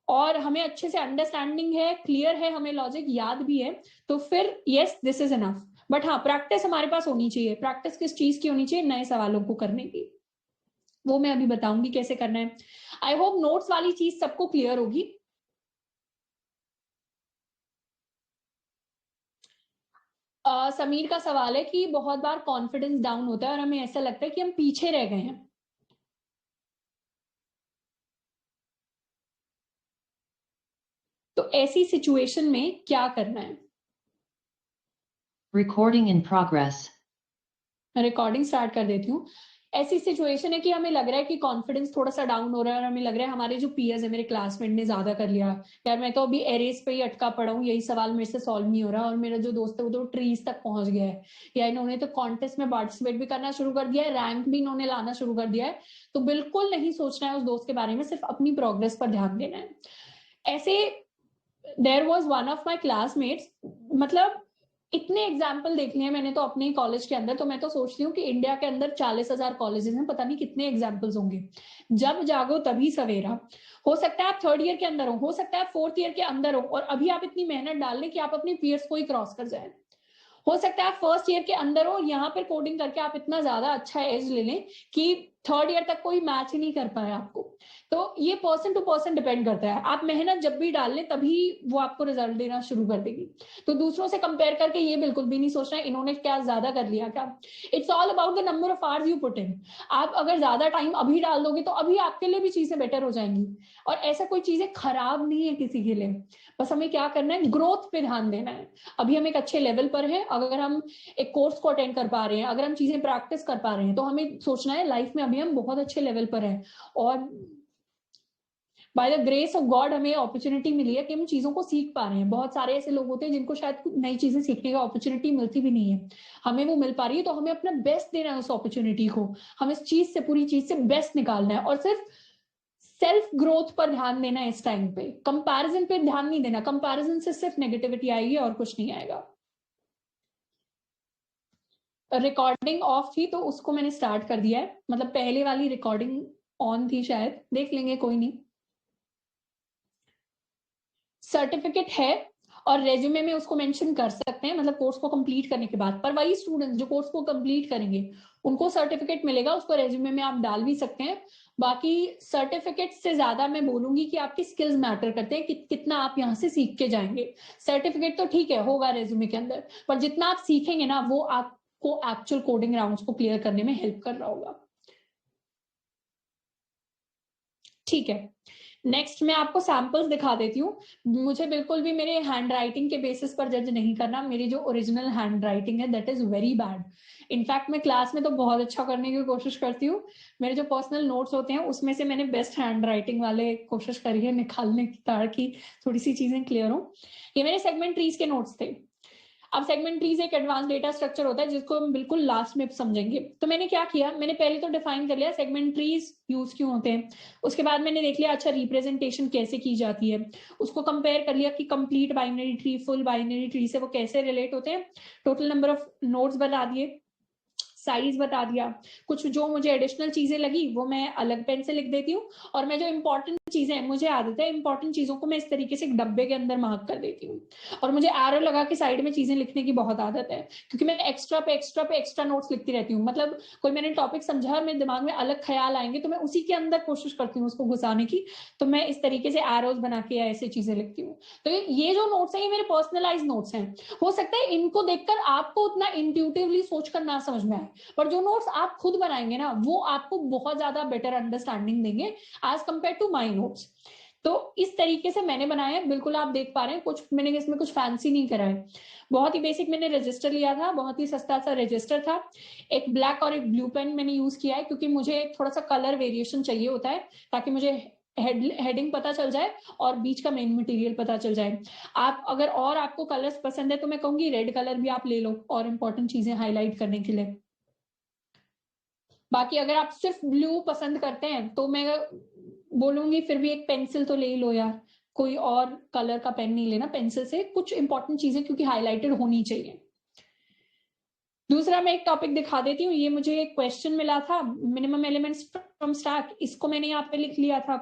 और हमें अच्छे से अंडरस्टैंडिंग है, क्लियर है, हमें लॉजिक याद भी है, तो फिर yes this is enough. But हाँ, प्रैक्टिस हमारे पास होनी चाहिए। प्रैक्टिस किस चीज की होनी चाहिए? नए सवालों को करने की। वो मैं अभी बताऊंगी कैसे करना है। आई होप नोट्स वाली चीज सबको क्लियर होगी। समीर का सवाल है कि बहुत बार कॉन्फिडेंस डाउन होता है और हमें ऐसा लगता है कि हम पीछे रह गए हैं, तो ऐसी सिचुएशन में क्या करना है? Recording in progress. Recording start कर देती हूँ। ऐसी सिचुएशन है कि हमें लग रहा है कि कॉन्फिडेंस थोड़ा सा डाउन हो रहा है और हमें लग रहा है हमारे जो पीयर्स है, मेरे क्लासमेट ने ज्यादा कर लिया, यार मैं तो अभी एरेस पे ही अटका पड़ा हूँ, यही सवाल मेरे से सॉल्व नहीं हो रहा, और मेरा जो दोस्त है वो तो ट्रीज तक पहुंच गया है, या इन्होंने तो कॉन्टेस्ट में पार्टिसिपेट भी करना शुरू कर दिया है, रैंक भी इन्होंने लाना शुरू कर दिया है। तो बिल्कुल नहीं सोचना है उस दोस्त के बारे में, सिर्फ अपनी प्रोग्रेस पर ध्यान देना है। ऐसे there was one of my classmates, मतलब इतने एग्जाम्पल देख लिए मैंने तो अपने ही कॉलेज के अंदर, तो मैं तो सोचती हूँ कि इंडिया के अंदर 40,000 कॉलेजेस हैं, पता नहीं कितने एग्जाम्पल्स होंगे। जब जागो तभी सवेरा। हो सकता है आप 3rd ईयर के अंदर हो सकता है आप 4th ईयर के अंदर हो, और अभी आप इतनी मेहनत डाल लें कि आप अपनी पीयर्स को ही क्रॉस कर जाए। हो सकता है आप 1st ईयर के अंदर हो, यहाँ पर कोडिंग करके आप इतना ज्यादा अच्छा एज ले लें कि 3rd ईयर तक कोई मैच ही नहीं कर पाए आपको। तो ये पर्सन टू पर्सन डिपेंड करता है, आप मेहनत जब भी डाल लें तभी वो आपको रिजल्ट देना शुरू कर देगी। तो दूसरों से कंपेयर करके ये बिल्कुल भी नहीं सोचना है इन्होंने क्या ज्यादा कर लिया क्या। It's all about the number of hours you put in. आप अगर ज्यादा टाइम अभी डाल दोगे तो अभी आपके लिए भी चीजें बेटर हो जाएंगी, और ऐसा कोई चीजें खराब नहीं है किसी के लिए। बस हमें क्या करना है, ग्रोथ पे ध्यान देना है। अभी हम एक अच्छे लेवल पर हैं, अगर हम एक कोर्स को अटेंड कर पा रहे हैं, अगर हम चीजें प्रैक्टिस कर पा रहे हैं, तो हमें सोचना है लाइफ में अभी हम बहुत अच्छे लेवल पर हैं, और by the grace of God हमें अपॉर्चुनिटी मिली है कि हम चीजों को सीख पा रहे हैं। बहुत सारे ऐसे लोग होते हैं जिनको शायद कुछ नई चीजें सीखने का अपॉर्चुनिटी मिलती भी नहीं है, हमें वो मिल पा रही है, तो हमें अपना बेस्ट देना है उस अपॉर्चुनिटी को। हमें इस चीज से, पूरी चीज से बेस्ट निकालना है, और सिर्फ सेल्फ ग्रोथ पर ध्यान देना है इस टाइम पे। कंपैरिजन पे ध्यान नहीं देना, कंपैरिजन से सिर्फ नेगेटिविटी आएगी और कुछ नहीं आएगा। रिकॉर्डिंग ऑफ थी तो उसको मैंने स्टार्ट कर दिया है, मतलब पहले वाली रिकॉर्डिंग ऑन थी शायद, देख लेंगे, कोई नहीं। सर्टिफिकेट है और रेज्यूमे में उसको मेंशन कर सकते हैं, मतलब कोर्स को कंप्लीट करने के बाद। पर वही स्टूडेंट्स जो कोर्स को कंप्लीट करेंगे उनको सर्टिफिकेट मिलेगा, उसको रेज्यूमे में आप डाल भी सकते हैं। बाकी सर्टिफिकेट से ज्यादा मैं बोलूंगी कि आपकी स्किल्स मैटर करते हैं, कितना आप यहाँ से सीख के जाएंगे। सर्टिफिकेट तो ठीक है होगा रेज्यूमे के अंदर, पर जितना आप सीखेंगे ना वो आपको एक्चुअल कोडिंग राउंड्स को क्लियर करने में हेल्प कर रहा होगा। ठीक है, नेक्स्ट मैं आपको सैंपल्स दिखा देती हूँ। मुझे बिल्कुल भी मेरे हैंड राइटिंग के बेसिस पर जज नहीं करना, मेरी जो ओरिजिनल हैंड राइटिंग है that is very bad. In fact मैं क्लास में तो बहुत अच्छा करने की कोशिश करती हूँ, मेरे जो पर्सनल नोट्स होते हैं उसमें से मैंने बेस्ट हैंड राइटिंग वाले कोशिश करी है निकालने की, ताकि थोड़ी सी चीजें क्लियर हो। ये मेरे सेगमेंट ट्रीज के नोट्स थे। अब सेगमेंट ट्रीज एक एडवांस डेटा स्ट्रक्चर होता है जिसको हम बिल्कुल लास्ट में समझेंगे। तो मैंने क्या किया, मैंने पहले तो डिफाइन कर लिया सेगमेंट ट्रीज यूज क्यों होते हैं। उसके बाद मैंने देख लिया अच्छा रिप्रेजेंटेशन कैसे की जाती है, उसको कंपेयर कर लिया कि complete binary tree full binary tree से वो कैसे रिलेट होते हैं। टोटल नंबर ऑफ नोड्स बता दिए, साइज बता दिया, कुछ जो मुझे एडिशनल चीजें लगी वो मैं अलग पेन से लिख देती हूँ। और मैं जो इंपॉर्टेंट चीजें हैं, मुझे आदत है इंपॉर्टेंट चीजों को मैं इस तरीके से एक डब्बे के अंदर मार्क कर देती हूँ। और मुझे एरो लगा के साइड में चीजें लिखने की बहुत आदत है, क्योंकि मैं एक्स्ट्रा पे एक्स्ट्रा पे एक्स्ट्रा नोट्स लिखती रहती हूँ। मतलब कोई मैंने टॉपिक समझा और मेरे दिमाग में अलग ख्याल आएंगे तो मैं उसी के अंदर कोशिश करती हूँ उसको घुसाने की। तो मैं इस तरीके से एरोज बना के या ऐसे चीजें लिखती हूँ। तो ये जो नोट्स है ये मेरे पर्सनलाइज नोट्स हैं। हो सकता है इनको देखकर आपको उतना इंट्यूटिवली सोचकर ना समझ में आए, पर जो नोट्स आप खुद बनाएंगे ना वो आपको बहुत ज्यादा बेटर अंडरस्टैंडिंग देंगे as compare to my notes. तो इस तरीके से मैंने बनाया है, बिल्कुल आप देख पा रहे हैं, कुछ मैंने इसमें कुछ फैंसी नहीं करा है। बहुत ही बेसिक मैंने रजिस्टर लिया था, बहुत ही सस्ता सा रजिस्टर था। एक ब्लैक और एक ब्लू पेन मैंने यूज किया है, क्योंकि मुझे थोड़ा सा कलर वेरिएशन चाहिए होता है, ताकि मुझे हेडिंग पता चल जाए और बीच का मेन मटेरियल पता चल जाए। आप अगर और आपको कलर्स पसंद है तो मैं कहूंगी रेड कलर भी आप ले लो और इंपॉर्टेंट चीजें हाईलाइट करने के लिए। बाकी अगर आप सिर्फ ब्लू पसंद करते हैं तो मैं बोलूंगी फिर भी एक पेंसिल तो ले ही लो यार, कोई और कलर का पेन नहीं लेना, पेंसिल से कुछ इंपॉर्टेंट चीजें क्योंकि हाईलाइटेड होनी चाहिए। दूसरा मैं एक टॉपिक दिखा देती हूँ, ये मुझे एक क्वेश्चन मिला था, मिनिमम एलिमेंट्स फ्रॉम स्टैक, इसको मैंने यहाँ पे लिख लिया था।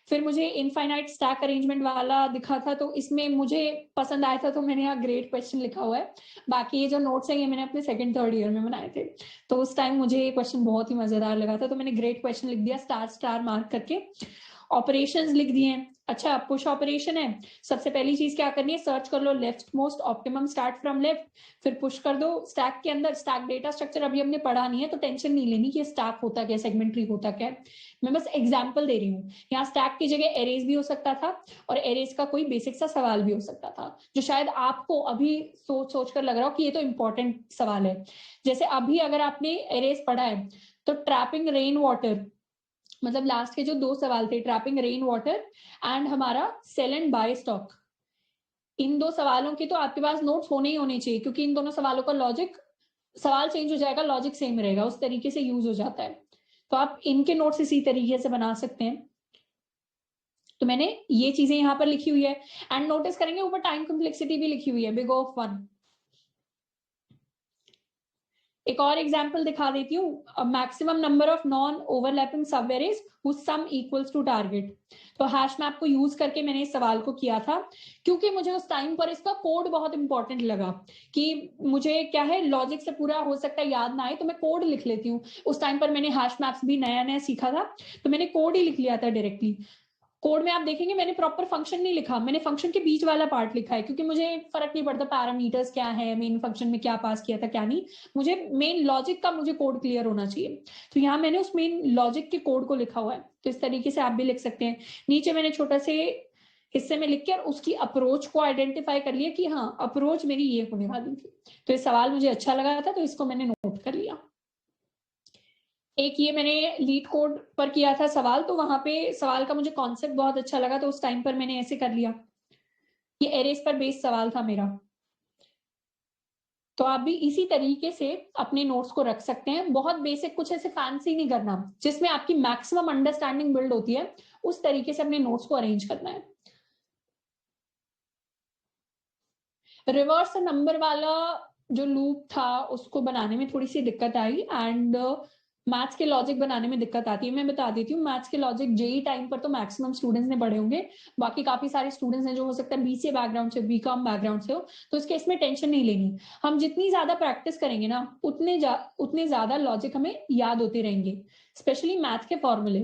फिर मुझे इनफाइनाइट स्टैक अरेंजमेंट वाला दिखा था, तो इसमें मुझे पसंद आया था तो मैंने यहाँ ग्रेट क्वेश्चन लिखा हुआ है। बाकी ये जो नोट्स है ये मैंने अपने सेकंड थर्ड ईयर में बनाए थे, तो उस टाइम मुझे ये क्वेश्चन बहुत ही मजेदार लगा था, तो मैंने ग्रेट क्वेश्चन लिख दिया स्टार स्टार मार्क करके। ऑपरेशंस लिख दिए हैं। अच्छा पुश ऑपरेशन है, सबसे पहली चीज क्या करनी है, सर्च कर लो left most optimum start from left, फिर पुश कर दो स्टैक के अंदर। स्टैक डेटा स्ट्रक्चर अभी हमने पढ़ा नहीं है तो टेंशन नहीं लेनी कि स्टैक होता क्या, सेगमेंट ट्री होता क्या है, मैं बस एग्जांपल दे रही हूँ। यहाँ स्टैक की जगह एरेज भी हो सकता था, और एरेज का कोई बेसिक सा सवाल भी हो सकता था जो शायद आपको अभी सोच सोच कर लग रहा हो कि ये तो इंपॉर्टेंट सवाल है। जैसे अभी अगर आपने एरेज पढ़ा है तो ट्रैपिंग रेन वाटर, मतलब लास्ट के जो दो सवाल थे, ट्रैपिंग रेन वाटर एंड हमारा सेल एंड बाय स्टॉक, इन दो सवालों के तो आपके पास नोट्स होने ही होने चाहिए, क्योंकि इन दोनों सवालों का लॉजिक, सवाल चेंज हो जाएगा लॉजिक सेम रहेगा, उस तरीके से यूज हो जाता है। तो आप इनके नोट्स इसी तरीके से बना सकते हैं। तो मैंने ये चीजें यहाँ पर लिखी हुई है, एंड नोटिस करेंगे ऊपर टाइम कॉम्प्लेक्सिटी भी लिखी हुई है, बिग ऑफ 1। एक और एग्जांपल दिखा देती हूँ, maximum number of non overlapping subarrays whose sum equals to target. तो हैश मैप को यूज करके मैंने इस सवाल को किया था, क्योंकि मुझे उस टाइम पर इसका कोड बहुत इंपॉर्टेंट लगा कि मुझे क्या है लॉजिक से पूरा हो सकता है याद ना आए तो मैं कोड लिख लेती हूँ। उस टाइम पर मैंने हैश मैप्स भी नया नया सीखा था, तो मैंने कोड ही लिख लिया था डायरेक्टली। कोड में आप देखेंगे मैंने प्रॉपर फंक्शन नहीं लिखा, मैंने फंक्शन के बीच वाला पार्ट लिखा है, क्योंकि मुझे फर्क नहीं पड़ता पैरामीटर्स क्या है, मेन फंक्शन में क्या पास किया था क्या नहीं, मुझे मेन लॉजिक का मुझे कोड क्लियर होना चाहिए। तो यहाँ मैंने उस मेन लॉजिक के कोड को लिखा हुआ है, तो इस तरीके से आप भी लिख सकते हैं। नीचे मैंने छोटा से हिस्से में लिख के और उसकी अप्रोच को आइडेंटिफाई कर लिया कि हाँ अप्रोच मेरी ये होने वाली थी। तो ये सवाल मुझे अच्छा लगा था तो इसको मैंने नोट कर लिया। एक ये मैंने लीड कोड पर किया था सवाल, तो वहां पे सवाल का मुझे कॉन्सेप्ट बहुत अच्छा लगा, तो उस टाइम पर मैंने ऐसे कर लिया। ये एरेस पर बेस्ड सवाल था मेरा। तो आप भी इसी तरीके से अपने नोट्स को रख सकते हैं, बहुत बेसिक, कुछ ऐसे फैंसी नहीं करना, जिसमें आपकी मैक्सिमम अंडरस्टैंडिंग बिल्ड होती है उस तरीके से अपने नोट्स को अरेंज करना है। रिवर्स नंबर वाला जो लूप था उसको बनाने में थोड़ी सी दिक्कत आई, एंड मैथ्स के लॉजिक बनाने में दिक्कत आती है। मैं बता देती हूँ, मैथ्स के लॉजिक जेई टाइम पर तो मैक्सिमम स्टूडेंट्स ने पढ़े होंगे, बाकी काफी सारे स्टूडेंट्स हैं जो हो सकता है बीसीए बैकग्राउंड से, बीकॉम बैकग्राउंड से हो, तो इस केस में टेंशन नहीं लेनी। हम जितनी ज्यादा प्रैक्टिस करेंगे ना, उतने ज्यादा लॉजिक हमें याद होते रहेंगे, स्पेशली मैथ के फॉर्मूले।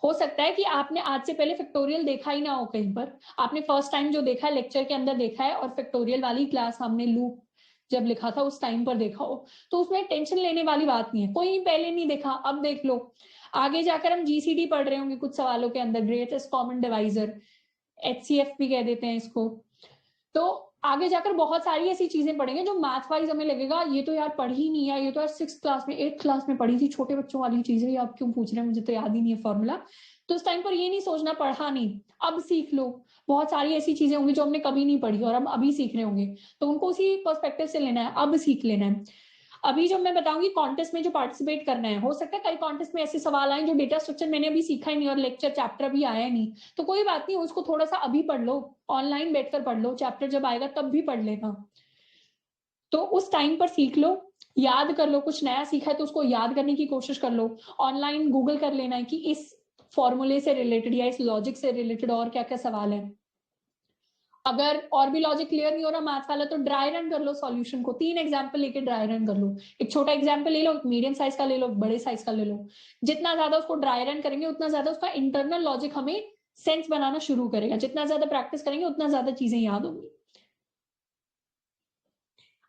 हो सकता है कि आपने आज से पहले फैक्टोरियल देखा ही ना हो कहीं पर, आपने फर्स्ट टाइम जो देखा है लेक्चर के अंदर देखा है, और फैक्टोरियल वाली क्लास हमने लूप जब लिखा था उस टाइम पर देखा हो, तो उसमें टेंशन लेने वाली बात नहीं है। कोई पहले नहीं देखा, अब देख लो। आगे जाकर हम जीसीडी पढ़ रहे होंगे कुछ सवालों के अंदर, ग्रेटेस्ट कॉमन डिवाइजर, एचसीएफ भी कह देते हैं इसको, तो आगे जाकर बहुत सारी ऐसी चीजें पढ़ेंगे जो मैथ वाइज हमें लगेगा ये तो यार पढ़ी ही नहीं है, ये तो यार 6th क्लास में 8th क्लास में पढ़ी थी, छोटे बच्चों वाली चीज है, ये आप क्यों पूछ रहे हैं, मुझे तो याद ही नहीं है फॉर्मूला। तो उस टाइम पर ये नहीं सोचना पढ़ा नहीं, अब सीख लो। बहुत सारी ऐसी चीजें होंगी जो हमने कभी नहीं पढ़ी और हम अभी सीख रहे होंगे, तो उनको उसी पर्सपेक्टिव से लेना है, अब सीख लेना है। अभी जो मैं बताऊंगी कॉन्टेस्ट में जो पार्टिसिपेट करना है, हो सकता है कई कॉन्टेस्ट में ऐसे सवाल आए जो डेटा स्ट्रक्चर मैंने अभी सीखा ही नहीं और लेक्चर चैप्टर भी आया नहीं, तो कोई बात नहीं, उसको थोड़ा सा अभी पढ़ लो, ऑनलाइन बैठकर पढ़ लो, चैप्टर जब आएगा तब भी पढ़ लेना। तो उस टाइम पर सीख लो, याद कर लो, कुछ नया सीखा है तो उसको याद करने की कोशिश कर लो। ऑनलाइन गूगल कर लेना है कि इस फॉर्मूले से रिलेटेड या इस लॉजिक से रिलेटेड और क्या क्या सवाल है। अगर और भी लॉजिक क्लियर नहीं हो रहा मैथ वाला, तो ड्राई रन कर लो सॉल्यूशन को, 3 एग्जांपल लेके ड्राई रन कर लो। एक छोटा एग्जांपल ले लो, एक मीडियम साइज का ले लो, बड़े साइज का ले लो। जितना ज्यादा उसको ड्राई रन करेंगे उतना ज्यादा उसका इंटरनल लॉजिक हमें सेंस बनाना शुरू करेगा, जितना ज्यादा प्रैक्टिस करेंगे उतना ज्यादा चीजें याद होंगी।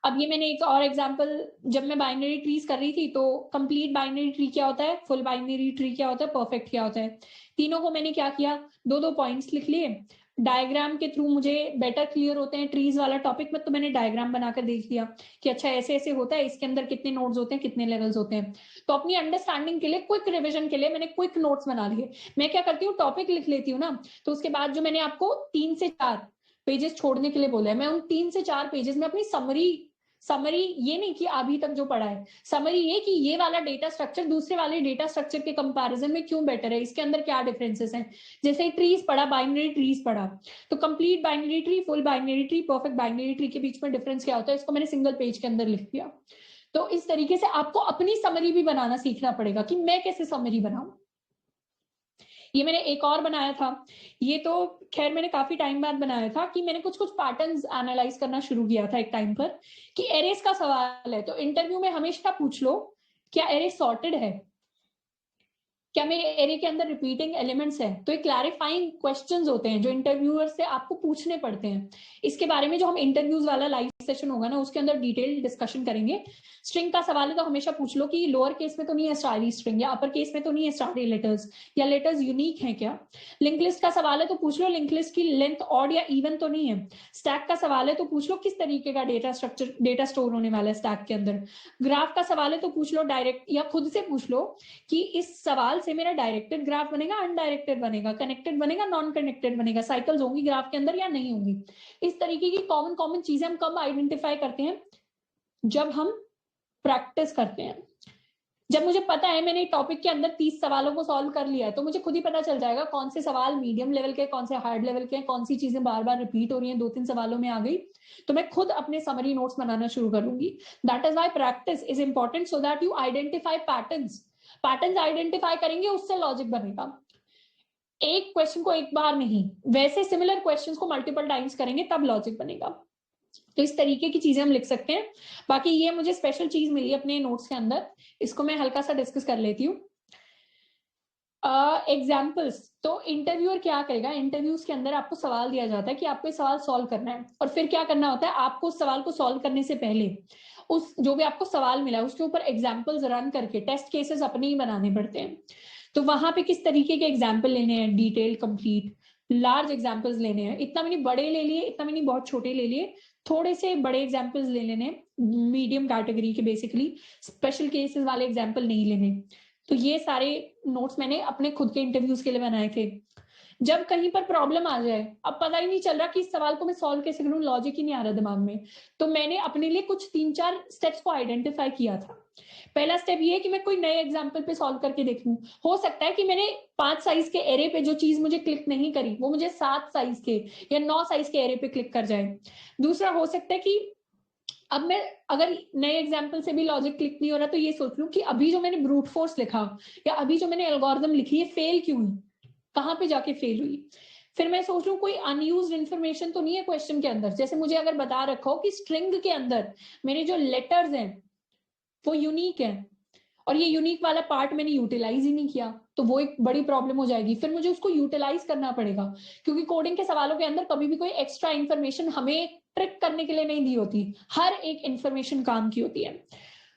अब ये मैंने एक और एग्जांपल, जब मैं बाइनरी ट्रीज कर रही थी तो कंप्लीट बाइनरी ट्री क्या होता है, फुल बाइनरी ट्री क्या होता है, परफेक्ट क्या होता है, तीनों को मैंने क्या किया, 2-2 पॉइंट्स लिख लिए। डायग्राम के थ्रू मुझे बेटर क्लियर होते हैं ट्रीज वाला टॉपिक में, तो मैंने डायग्राम बनाकर देख लिया कि अच्छा ऐसे ऐसे होता है, इसके अंदर कितने नोड्स होते हैं, कितने लेवल्स होते हैं। तो अपनी अंडरस्टैंडिंग के लिए, क्विक रिविजन के लिए मैंने क्विक नोट्स बना लिए। मैं क्या करती हूँ, टॉपिक लिख लेती हूँ ना, तो उसके बाद जो मैंने आपको 3 से 4 पेजेस छोड़ने के लिए बोला है, मैं उन 3 से 4 पेजेस में अपनी समरी ये नहीं कि अभी तक जो पढ़ा है, समरी ये कि ये वाला डेटा स्ट्रक्चर दूसरे वाले डेटा स्ट्रक्चर के कंपैरिजन में क्यों बेटर है, इसके अंदर क्या डिफरेंसेस हैं। जैसे ट्रीज पढ़ा, बाइनरी ट्रीज पढ़ा, तो complete binary tree, full binary tree, perfect binary tree के बीच में डिफरेंस क्या होता है, इसको मैंने सिंगल पेज के अंदर लिख दिया। तो इस तरीके से आपको अपनी समरी भी बनाना सीखना पड़ेगा कि मैं कैसे समरी बनाऊं। ये मैंने एक और बनाया था, ये तो खैर मैंने काफी टाइम बाद बनाया था, कि मैंने कुछ कुछ पैटर्न्स एनालाइज करना शुरू किया था एक टाइम पर, कि एरेस का सवाल है तो इंटरव्यू में हमेशा पूछ लो क्या एरे सॉर्टेड है, क्या मेरे एरे के अंदर रिपीटिंग एलिमेंट्स है। तो ये क्लैरिफाइंग क्वेश्चंस होते हैं जो इंटरव्यूअर से आपको पूछने पड़ते हैं। इसके बारे में जो हम इंटरव्यूज वाला लाइव सेशन होगा ना, उसके अंदर डिटेल डिस्कशन करेंगे। स्ट्रिंग का सवाल है तो हमेशा पूछ लो कि लोअर केस में तो नहीं है स्टारी स्ट्रिंग, या अपर केस में तो नहीं है स्टारी लेटर्स, या लेटर्स यूनिक है क्या। लिंक लिस्ट का सवाल है तो पूछ लो लिंक लिस्ट की लेंथ ऑड या इवन तो नहीं है। स्टैक का सवाल है तो पूछ लो किस तरीके का डेटा स्ट्रक्चर, डेटा स्टोर होने वाला है स्टैक के अंदर। ग्राफ का सवाल है तो पूछ लो डायरेक्ट, या खुद से पूछ लो कि इस सवाल से मेरा डायरेक्टेड ग्राफ बनेगा, अनडायरेक्टेड बनेगा, कनेक्टेड बनेगा, नॉन कनेक्टेड बनेगा, साइकिल्स होंगी ग्राफ के अंदर या नहीं होंगी। इस तरीके की कॉमन कॉमन चीजें हम कब आइडेंटिफाई करते हैं, जब हम प्रैक्टिस करते हैं। जब मुझे पता है मैंने टॉपिक के अंदर 30 सवालों को सॉल्व कर लिया है, तो मुझे खुद ही पता चल जाएगा कौन से सवाल मीडियम लेवल के, कौन से हार्ड लेवल के, कौन सी चीजें बार बार रिपीट हो रही हैं, 2-3 सवालों में आ गई, तो मैं खुद अपने समरी नोट्स बनाना शुरू करूंगी। That is why practice is important, so that you identify patterns. Patterns identify करेंगे, उससे लॉजिक बनेगा। एक क्वेश्चन को एक बार नहीं, वैसे सिमिलर क्वेश्चंस को मल्टीपल टाइम्स करेंगे तब लॉजिक बनेगा। तो इस तरीके की चीजें हम लिख सकते हैं। बाकी ये मुझे स्पेशल चीज मिली अपने नोट्स के अंदर, इसको मैं हल्का सा डिस्कस कर लेती हूँ। एग्जाम्पल्स, तो इंटरव्यूअर क्या करेगा, इंटरव्यूज के अंदर आपको सवाल दिया जाता है कि आपको सवाल सॉल्व करना है, और फिर क्या करना होता है, आपको उस सवाल को सॉल्व करने से पहले उस जो भी आपको सवाल मिला उसके ऊपर एग्जाम्पल्स रन करके टेस्ट केसेस अपने ही बनाने पड़ते हैं। तो वहां पे किस तरीके के एग्जाम्पल लेने हैं, डिटेल, कंप्लीट, लार्ज एग्जाम्पल्स लेने हैं। इतना मैंने बड़े ले लिए, इतना मैंने बहुत छोटे ले लिए, थोड़े से बड़े एग्जाम्पल्स ले लेने, मीडियम कैटेगरी के, बेसिकली स्पेशल केसेस वाले एग्जाम्पल नहीं लेने। तो ये सारे नोट्स मैंने अपने खुद के इंटरव्यूज के लिए बनाए थे। जब कहीं पर प्रॉब्लम आ जाए, अब पता ही नहीं चल रहा कि इस सवाल को मैं सॉल्व कैसे करूं, लॉजिक ही नहीं आ रहा दिमाग में, तो मैंने अपने लिए कुछ 3-4 स्टेप्स को आइडेंटिफाई किया था। पहला स्टेप ये है कि मैं कोई नए एग्जाम्पल पे सॉल्व करके देखूं। हो सकता है कि मैंने 5 साइज के एरे पे जो चीज मुझे क्लिक नहीं करी, वो मुझे 7 साइज के या 9 साइज के एरे पे क्लिक कर जाए। दूसरा हो सकता है कि अब मैं अगर नए एग्जाम्पल से भी लॉजिक क्लिक नहीं हो रहा तो ये सोच लूं कि अभी जो मैंने ब्रूट फोर्स लिखा या अभी जो मैंने एल्गोरिथम लिखी ये फेल क्यों हुई, कहाँ पे जाके फेल हुई। फिर मैं सोच लूं कोई अनयूज्ड इन्फॉर्मेशन तो नहीं है क्वेश्चन के अंदर। जैसे मुझे अगर बता रखा हो कि स्ट्रिंग के अंदर मेरे जो लेटर्स हैं वो यूनिक है और ये यूनिक वाला पार्ट मैंने यूटिलाइज ही नहीं किया, तो वो एक बड़ी प्रॉब्लम हो जाएगी। फिर मुझे उसको यूटिलाइज करना पड़ेगा, क्योंकि कोडिंग के सवालों के अंदर कभी भी कोई एक्स्ट्रा इन्फॉर्मेशन हमें ट्रिक करने के लिए नहीं दी होती, हर एक इन्फॉर्मेशन काम की होती है।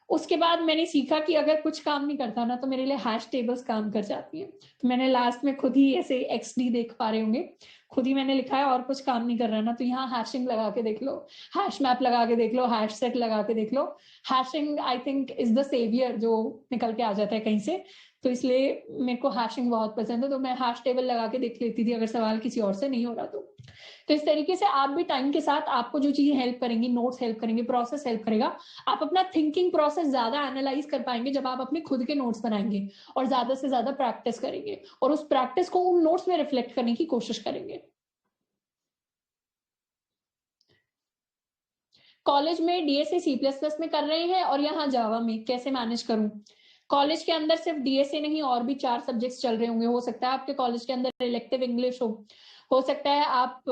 उसके बाद मैंने सीखा कि अगर कुछ काम नहीं करता ना तो मेरे लिए हैश टेबल्स काम कर जाती है। तो मैंने लास्ट में खुद ही ऐसे XD देख पा रहे होंगे, खुद ही मैंने लिखा है और कुछ काम नहीं कर रहा ना तो यहाँ हैशिंग लगा के देख लो, हैश मैप लगा के देख लो, हैश सेट लगा के देख लो। Hashing I think is the saviour जो निकल के आ जाता है कहीं से, तो इसलिए मेरे को हैशिंग बहुत पसंद है। तो मैं हैश टेबल लगा के देख लेती थी अगर सवाल किसी और से नहीं हो रहा तो इस तरीके से आप भी टाइम के साथ आपको जो चीजें हेल्प करेंगी, नोट्स हेल्प करेंगे, प्रोसेस हेल्प करेगा, आप अपना थिंकिंग प्रोसेस ज्यादा एनालाइज कर पाएंगे जब आप अपने खुद के नोट्स बनाएंगे और ज्यादा से ज्यादा प्रैक्टिस करेंगे और उस प्रैक्टिस को उन नोट्स में रिफ्लेक्ट करने की कोशिश करेंगे। कॉलेज में डीएसए C++ में कर रहे हैं और यहाँ जावा में कैसे मैनेज करूं। कॉलेज के अंदर सिर्फ डीएसए नहीं और भी 4 सब्जेक्ट्स चल रहे होंगे, हो सकता है आपके कॉलेज के अंदर इलेक्टिव इंग्लिश हो सकता है आप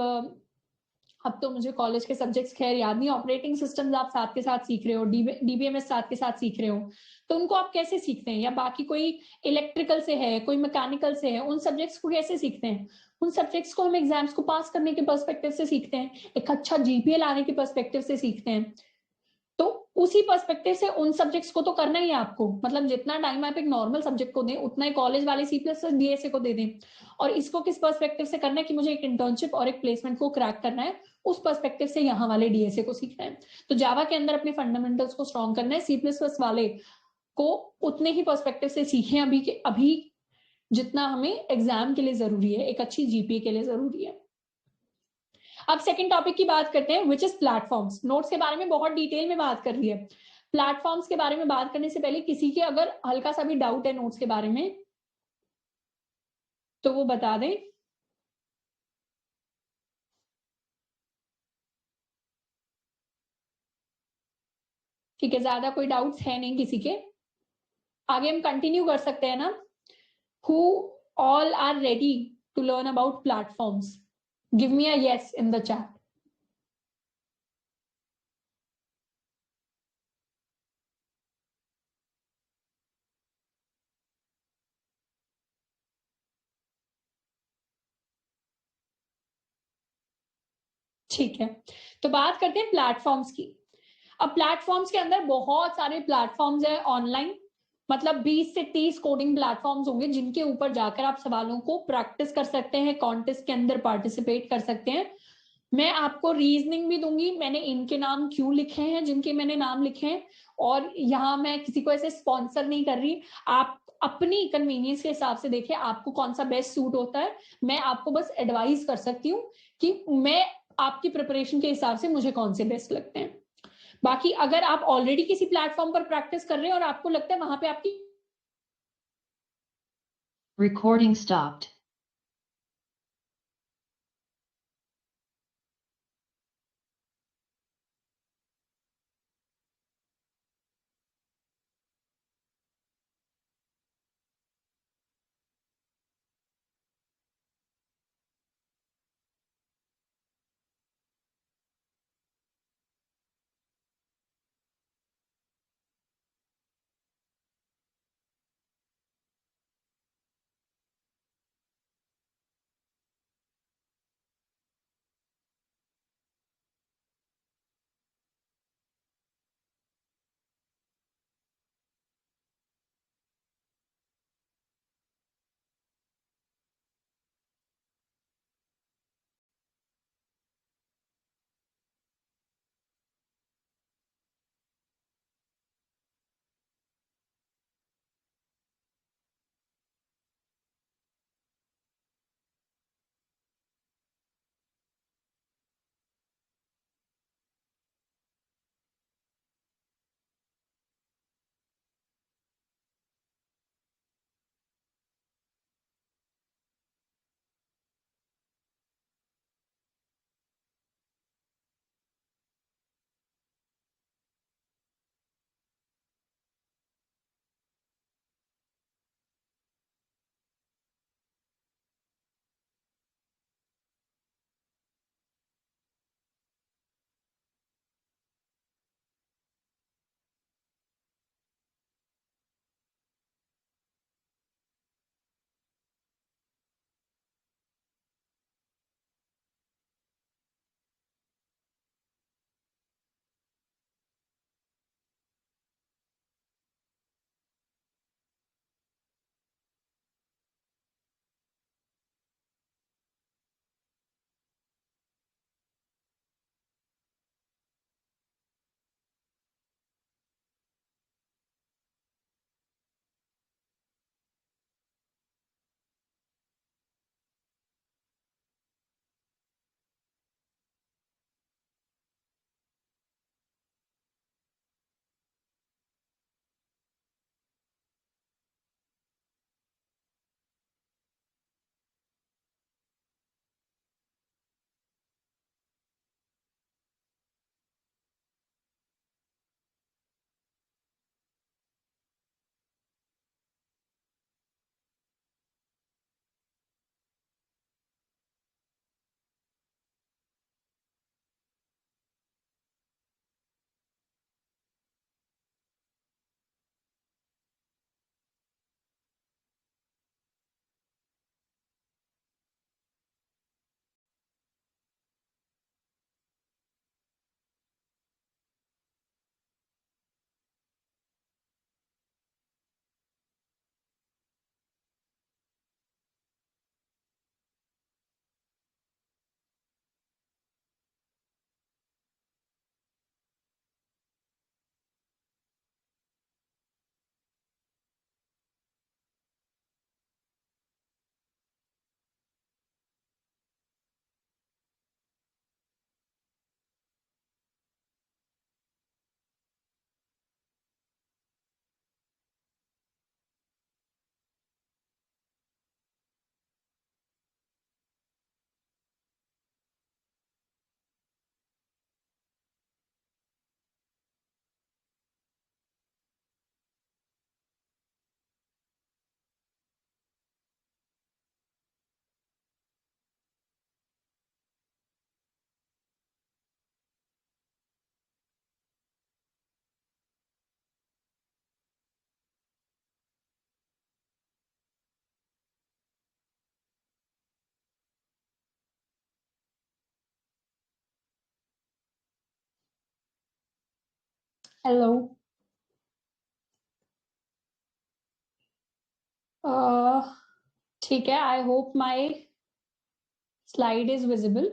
अब तो मुझे कॉलेज के सब्जेक्ट्स खैर याद नहीं, ऑपरेटिंग सिस्टम्स आप साथ के साथ सीख रहे हो, डीबीएमएस साथ के साथ सीख रहे हो, तो उनको आप कैसे सीखते हैं, या बाकी कोई इलेक्ट्रिकल से है, कोई मैकेनिकल से है, उन सब्जेक्ट्स को कैसे सीखते हैं। उन सब्जेक्ट्स को हम एग्जाम्स को पास करने के पर्सपेक्टिव से सीखते हैं, एक अच्छा जीपीए लाने के पर्सपेक्टिव से सीखते हैं। तो उसी पर्सपेक्टिव से उन सब्जेक्ट्स को तो करना ही है आपको, मतलब जितना टाइम आप एक नॉर्मल सब्जेक्ट को दें उतना ही कॉलेज वाले C++ डीएसए को दे दें। और इसको किस पर्सपेक्टिव से करना है कि मुझे एक इंटर्नशिप और एक प्लेसमेंट को क्रैक करना है, उस पर्सपेक्टिव से यहाँ वाले डीएसए को सीखना है। तो जावा के अंदर अपने फंडामेंटल्स को स्ट्रॉन्ग करना है, C++ वाले को उतने ही पर्सपेक्टिव से सीखें अभी के अभी जितना हमें एग्जाम के लिए जरूरी है, एक अच्छी जीपीए के लिए जरूरी है। अब सेकंड टॉपिक की बात करते हैं विच इज प्लेटफॉर्म्स। नोट्स के बारे में बहुत डिटेल में बात कर ली है, प्लेटफॉर्म्स के बारे में बात करने से पहले किसी के अगर हल्का सा भी डाउट है नोट्स के बारे में तो वो बता दें। ठीक है, ज्यादा कोई डाउट्स है नहीं किसी के, आगे हम कंटिन्यू कर सकते हैं ना। Who all are ready to learn about platforms, give me a yes in the chat. ठीक है, तो बात करते हैं प्लेटफॉर्म्स की। अब प्लेटफॉर्म्स के अंदर बहुत सारे प्लेटफॉर्म्स है ऑनलाइन, मतलब 20 से 30 कोडिंग प्लेटफॉर्म्स होंगे जिनके ऊपर जाकर आप सवालों को प्रैक्टिस कर सकते हैं, कॉन्टेस्ट के अंदर पार्टिसिपेट कर सकते हैं। मैं आपको रीजनिंग भी दूंगी, मैंने इनके नाम क्यों लिखे हैं जिनके मैंने नाम लिखे हैं, और यहाँ मैं किसी को ऐसे स्पॉन्सर नहीं कर रही, आप अपनी कन्वीनियंस के हिसाब से देखिए आपको कौन सा बेस्ट सूट होता है। मैं आपको बस एडवाइस कर सकती हूँ कि मैं आपकी प्रिपरेशन के हिसाब से मुझे कौन से बेस्ट लगते हैं। बाकी अगर आप ऑलरेडी किसी प्लेटफॉर्म पर प्रैक्टिस कर रहे हैं और आपको लगता है वहां पे आपकी Recording stopped. हेलो। ठीक है, I hope my slide is visible.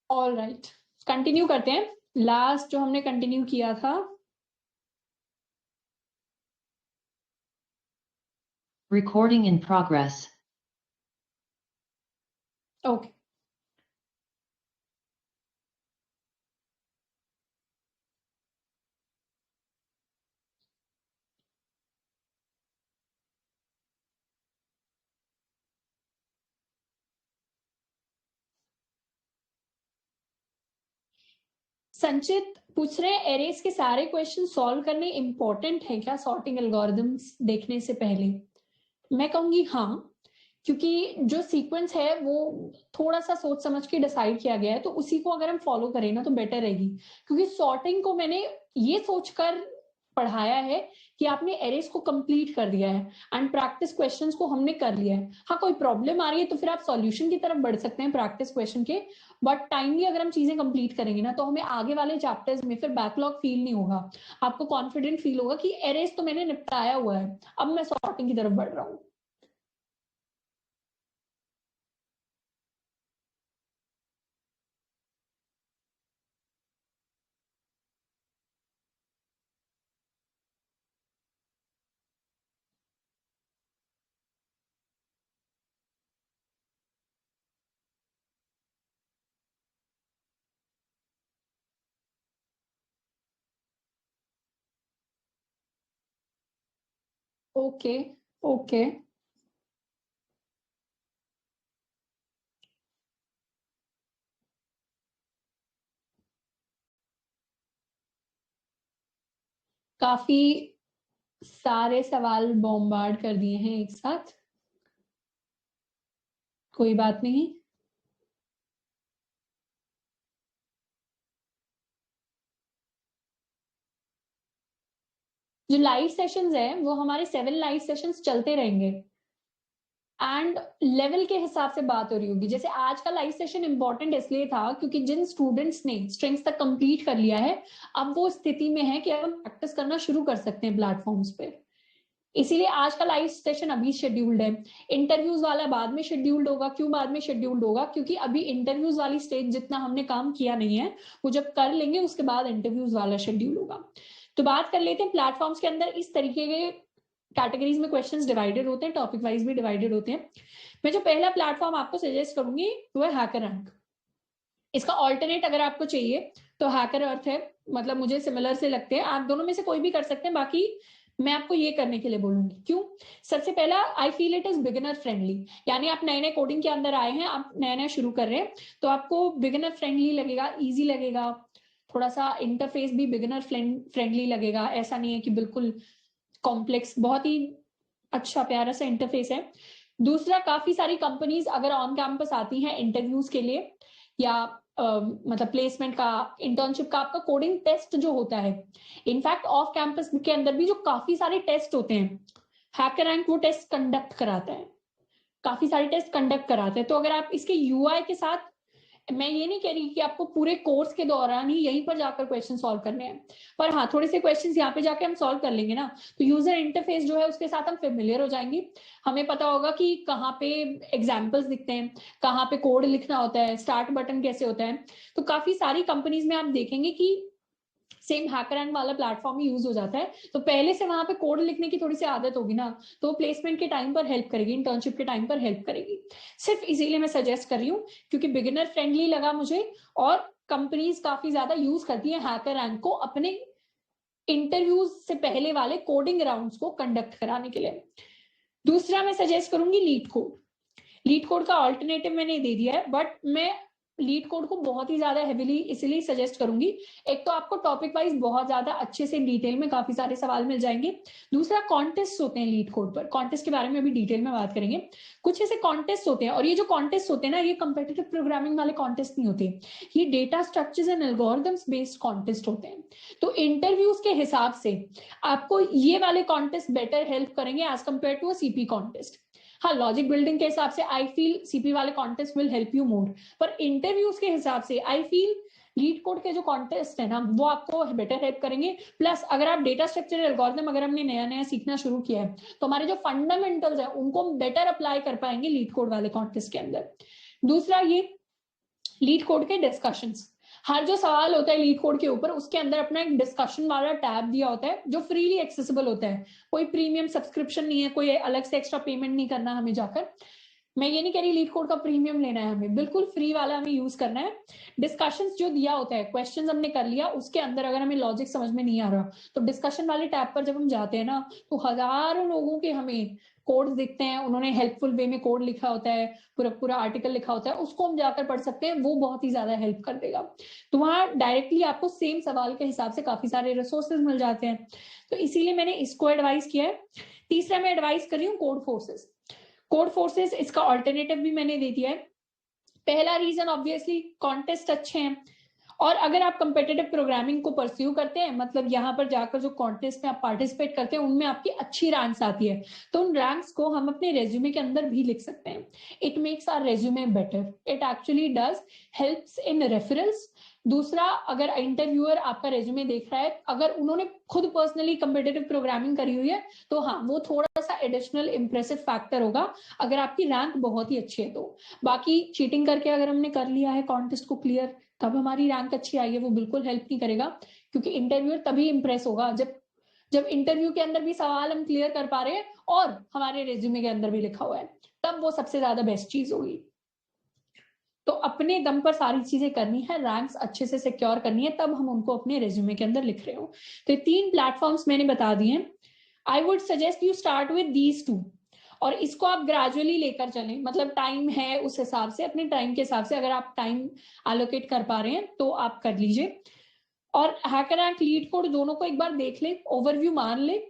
All right, continue करते हैं। लास्ट जो हमने कंटिन्यू किया था, Recording in progress. ओके। संचित पूछ रहे हैं एरेस के सारे क्वेश्चन सॉल्व करने इंपॉर्टेंट है क्या सॉर्टिंग एल्गोरिथम्स देखने से पहले? मैं कहूंगी हाँ, क्योंकि जो सीक्वेंस है वो थोड़ा सा सोच समझ के डिसाइड किया गया है, तो उसी को अगर हम फॉलो करें ना तो बेटर रहेगी। क्योंकि सॉर्टिंग को मैंने ये सोचकर पढ़ाया है कि आपने एरेस को कंप्लीट कर दिया है एंड प्रैक्टिस क्वेश्चंस को हमने कर लिया है। हाँ, कोई प्रॉब्लम आ रही है तो फिर आप सॉल्यूशन की तरफ बढ़ सकते हैं प्रैक्टिस क्वेश्चन के, बट टाइमली अगर हम चीजें कंप्लीट करेंगे ना तो हमें आगे वाले चैप्टर्स में फिर बैकलॉग फील नहीं होगा। आपको कॉन्फिडेंट फील होगा कि एरेस तो मैंने निपटाया हुआ है, अब मैं सॉर्टिंग की तरफ बढ़ रहा हूँ। Okay okay. काफी सारे सवाल बॉम्बार्ड कर दिए हैं एक साथ, कोई बात नहीं। जो लाइव सेशंस है वो हमारे 7 लाइव सेशंस चलते रहेंगे एंड लेवल के हिसाब से बात हो रही होगी। जैसे आज का लाइव सेशन इंपॉर्टेंट इसलिए था क्योंकि जिन स्टूडेंट्स ने स्ट्रिंग्स तक कंप्लीट कर लिया है, अब वो स्थिति में है कि अब हम प्रैक्टिस करना शुरू कर सकते हैं प्लेटफॉर्म्स पे, इसीलिए आज का लाइव सेशन अभी शेड्यूल्ड है। इंटरव्यूज वाला बाद में शेड्यूल्ड होगा। क्यों बाद में शेड्यूल्ड होगा? क्योंकि अभी इंटरव्यूज वाली स्टेज जितना हमने काम किया नहीं है, वो जब कर लेंगे उसके बाद इंटरव्यूज वाला शेड्यूल होगा। तो बात कर लेते हैं प्लेटफॉर्म्स के अंदर इस तरीके के कैटेगरीज में क्वेश्चंस डिवाइडेड होते हैं, टॉपिक वाइज भी डिवाइडेड होते हैं। मैं जो पहला प्लेटफॉर्म आपको सजेस्ट करूंगी वो है हैकर रैंक। इसका ऑल्टरनेट अगर आपको चाहिए तो हैकर अर्थ है, मतलब मुझे सिमिलर से लगते हैं, आप दोनों में से कोई भी कर सकते हैं, बाकी मैं आपको ये करने के लिए बोलूंगी। क्यों? सबसे पहला, I feel it is beginner friendly, यानी आप नए नए कोडिंग के अंदर आए हैं, आप नया नया शुरू कर रहे हैं, तो आपको बिगिनर फ्रेंडली लगेगा, इजी लगेगा, थोड़ा सा इंटरफेस भी बिगिनर फ्रेंडली लगेगा, ऐसा नहीं है कि बिल्कुल कॉम्प्लेक्स, बहुत ही अच्छा प्यारा सा इंटरफेस है। दूसरा, काफी सारी कंपनीज अगर ऑन कैंपस आती हैं इंटरव्यूज के लिए या मतलब प्लेसमेंट का, इंटर्नशिप का, आपका कोडिंग टेस्ट जो होता है, इनफैक्ट ऑफ कैंपस के अंदर भी जो काफी सारे टेस्ट होते हैं, हैकर रैंक वो टेस्ट कंडक्ट कराता है, काफी सारे टेस्ट कंडक्ट कराते हैं। तो अगर आप इसके यूआई के साथ, मैं ये नहीं कह रही कि आपको पूरे कोर्स के दौरान ही यहीं पर जाकर क्वेश्चन सॉल्व करने हैं, पर हाँ थोड़े से क्वेश्चन यहाँ पे जाके हम सॉल्व कर लेंगे ना, तो यूजर इंटरफेस जो है उसके साथ हम फेमिलियर हो जाएंगे। हमें पता होगा कि कहाँ पे एग्जाम्पल्स दिखते हैं, कहाँ पे कोड लिखना होता है, स्टार्ट बटन कैसे होता है। तो काफी सारी कंपनीज में आप देखेंगे कि सेम हैकर वाला प्लेटफॉर्म ही यूज हो जाता है, तो पहले से वहां पे कोड लिखने की थोड़ी सी आदत होगी ना, तो प्लेसमेंट के टाइम पर हेल्प करेगी, इंटर्नशिप के टाइम पर हेल्प करेगी। सिर्फ इसीलिए मैं सजेस्ट कर रही हूँ क्योंकि बिगिनर फ्रेंडली लगा मुझे, और कंपनीज काफी ज्यादा यूज करती है हैकर रैंक को अपने इंटरव्यूज से पहले वाले कोडिंग राउंड्स को कंडक्ट कराने के लिए। दूसरा मैं सजेस्ट करूंगी लीड कोड। लीड कोड का ऑल्टरनेटिव मैंने दे दिया है, बट मैं लीड कोड को बहुत ही ज्यादा हेविली इसलिए सजेस्ट करूंगी, एक तो आपको टॉपिक वाइज बहुत ज्यादा अच्छे से डिटेल में काफी सारे सवाल मिल जाएंगे। दूसरा कॉन्टेस्ट होते हैं लीड कोड पर, कॉन्टेस्ट के बारे में अभी डिटेल में बात करेंगे। कुछ ऐसे कॉन्टेस्ट होते हैं, और ये जो कॉन्टेस्ट होते हैं ना, ये कंपेटिटिव प्रोग्रामिंग वाले कॉन्टेस्ट नहीं होते, ये data structures and algorithms based contest होते हैं। तो इंटरव्यूज के हिसाब से आपको ये वाले कॉन्टेस्ट बेटर हेल्प करेंगे as compare to a CP contest. हाँ, लॉजिक बिल्डिंग के हिसाब से आई फील सीपी वाले contest will help you more, पर इंटरव्यूज के हिसाब से आई फील लीड कोड के जो कॉन्टेस्ट है ना, वो आपको बेटर हेल्प करेंगे। प्लस अगर आप डेटा स्ट्रक्चर एल्गोरिथम अगर हमने नया नया सीखना शुरू किया है, तो हमारे जो फंडामेंटल्स है उनको हम बेटर अप्लाई कर पाएंगे लीड कोड वाले कॉन्टेस्ट के अंदर। दूसरा, ये लीड कोड के डिस्कशंस, हर जो सवाल होता है लीड कोड के ऊपर, उसके अंदर अपना एक डिस्कशन वाला टैब दिया होता है जो फ्रीली एक्सेसिबल होता है, कोई प्रीमियम सब्सक्रिप्शन नहीं है, कोई अलग से एक्स्ट्रा पेमेंट नहीं करना हमें जाकर। मैं ये नहीं कह रही लीड कोड का प्रीमियम लेना है, हमें बिल्कुल फ्री वाला हमें यूज करना है। डिस्कशंस जो दिया होता है, क्वेश्चंस हमने कर लिया, उसके अंदर अगर हमें लॉजिक समझ में नहीं आ रहा, तो डिस्कशन वाले टैब पर जब हम जाते हैं ना, तो हजारों लोगों के हमें कोड्स दिखते हैं, उन्होंने हेल्पफुल वे में कोड लिखा होता है, पूरा पूरा आर्टिकल लिखा होता है, उसको हम जाकर पढ़ सकते हैं, वो बहुत ही ज्यादा हेल्प कर देगा। तो वहां डायरेक्टली आपको सेम सवाल के हिसाब से काफी सारे रिसोर्सेज मिल जाते हैं, तो इसीलिए मैंने इसको एडवाइस किया है। तीसरा मैं एडवाइस कर रही हूँ कोड फोर्सेस। कोड फोर्सेस इसका ऑल्टरनेटिव भी मैंने दे दिया है। पहला रीजन ऑब्वियसली कॉन्टेस्ट अच्छे हैं, और अगर आप कंपेटिटिव प्रोग्रामिंग को परस्यू करते हैं, मतलब यहाँ पर जाकर जो कॉन्टेस्ट में आप पार्टिसिपेट करते हैं उनमें आपकी अच्छी रैंक्स आती है, तो उन रैंक्स को हम अपने रेज्यूमे के अंदर भी लिख सकते हैं। It makes our resume better, it actually does helps in referrals. दूसरा, अगर इंटरव्यूअर आपका रेज्यूमे देख रहा है, अगर उन्होंने खुद पर्सनली कंपेटिटिव प्रोग्रामिंग करी हुई है, तो हाँ, वो थोड़ा सा एडिशनल इंप्रेसिव फैक्टर होगा अगर आपकी रैंक बहुत ही अच्छी है तो। बाकी चीटिंग करके अगर हमने कर लिया है कॉन्टेस्ट को क्लियर, तब हमारी रैंक अच्छी आई है, वो बिल्कुल हेल्प नहीं करेगा, क्योंकि इंटरव्यूअर तभी इंप्रेस होगा जब इंटरव्यू के अंदर भी सवाल हम क्लियर कर पा रहे हैं और हमारे रेज्यूमे के अंदर भी लिखा हुआ है, तब वो सबसे ज्यादा बेस्ट चीज होगी। तो अपने दम पर सारी चीजें करनी है, रैंक्स अच्छे से सिक्योर करनी है, तब हम उनको अपने रेज्यूमे के अंदर लिख रहे हो। तो ये 3 प्लेटफॉर्म्स मैंने बता दिए। I would suggest you start with these 2, और इसको आप ग्रेजुअली लेकर चलें, मतलब टाइम है उस हिसाब से, अपने टाइम के हिसाब से अगर आप टाइम एलोकेट कर पा रहे हैं तो आप कर लीजिए। और हैकर रैंक, लीड कोड दोनों को एक बार देख ले, ओवरव्यू मान ले,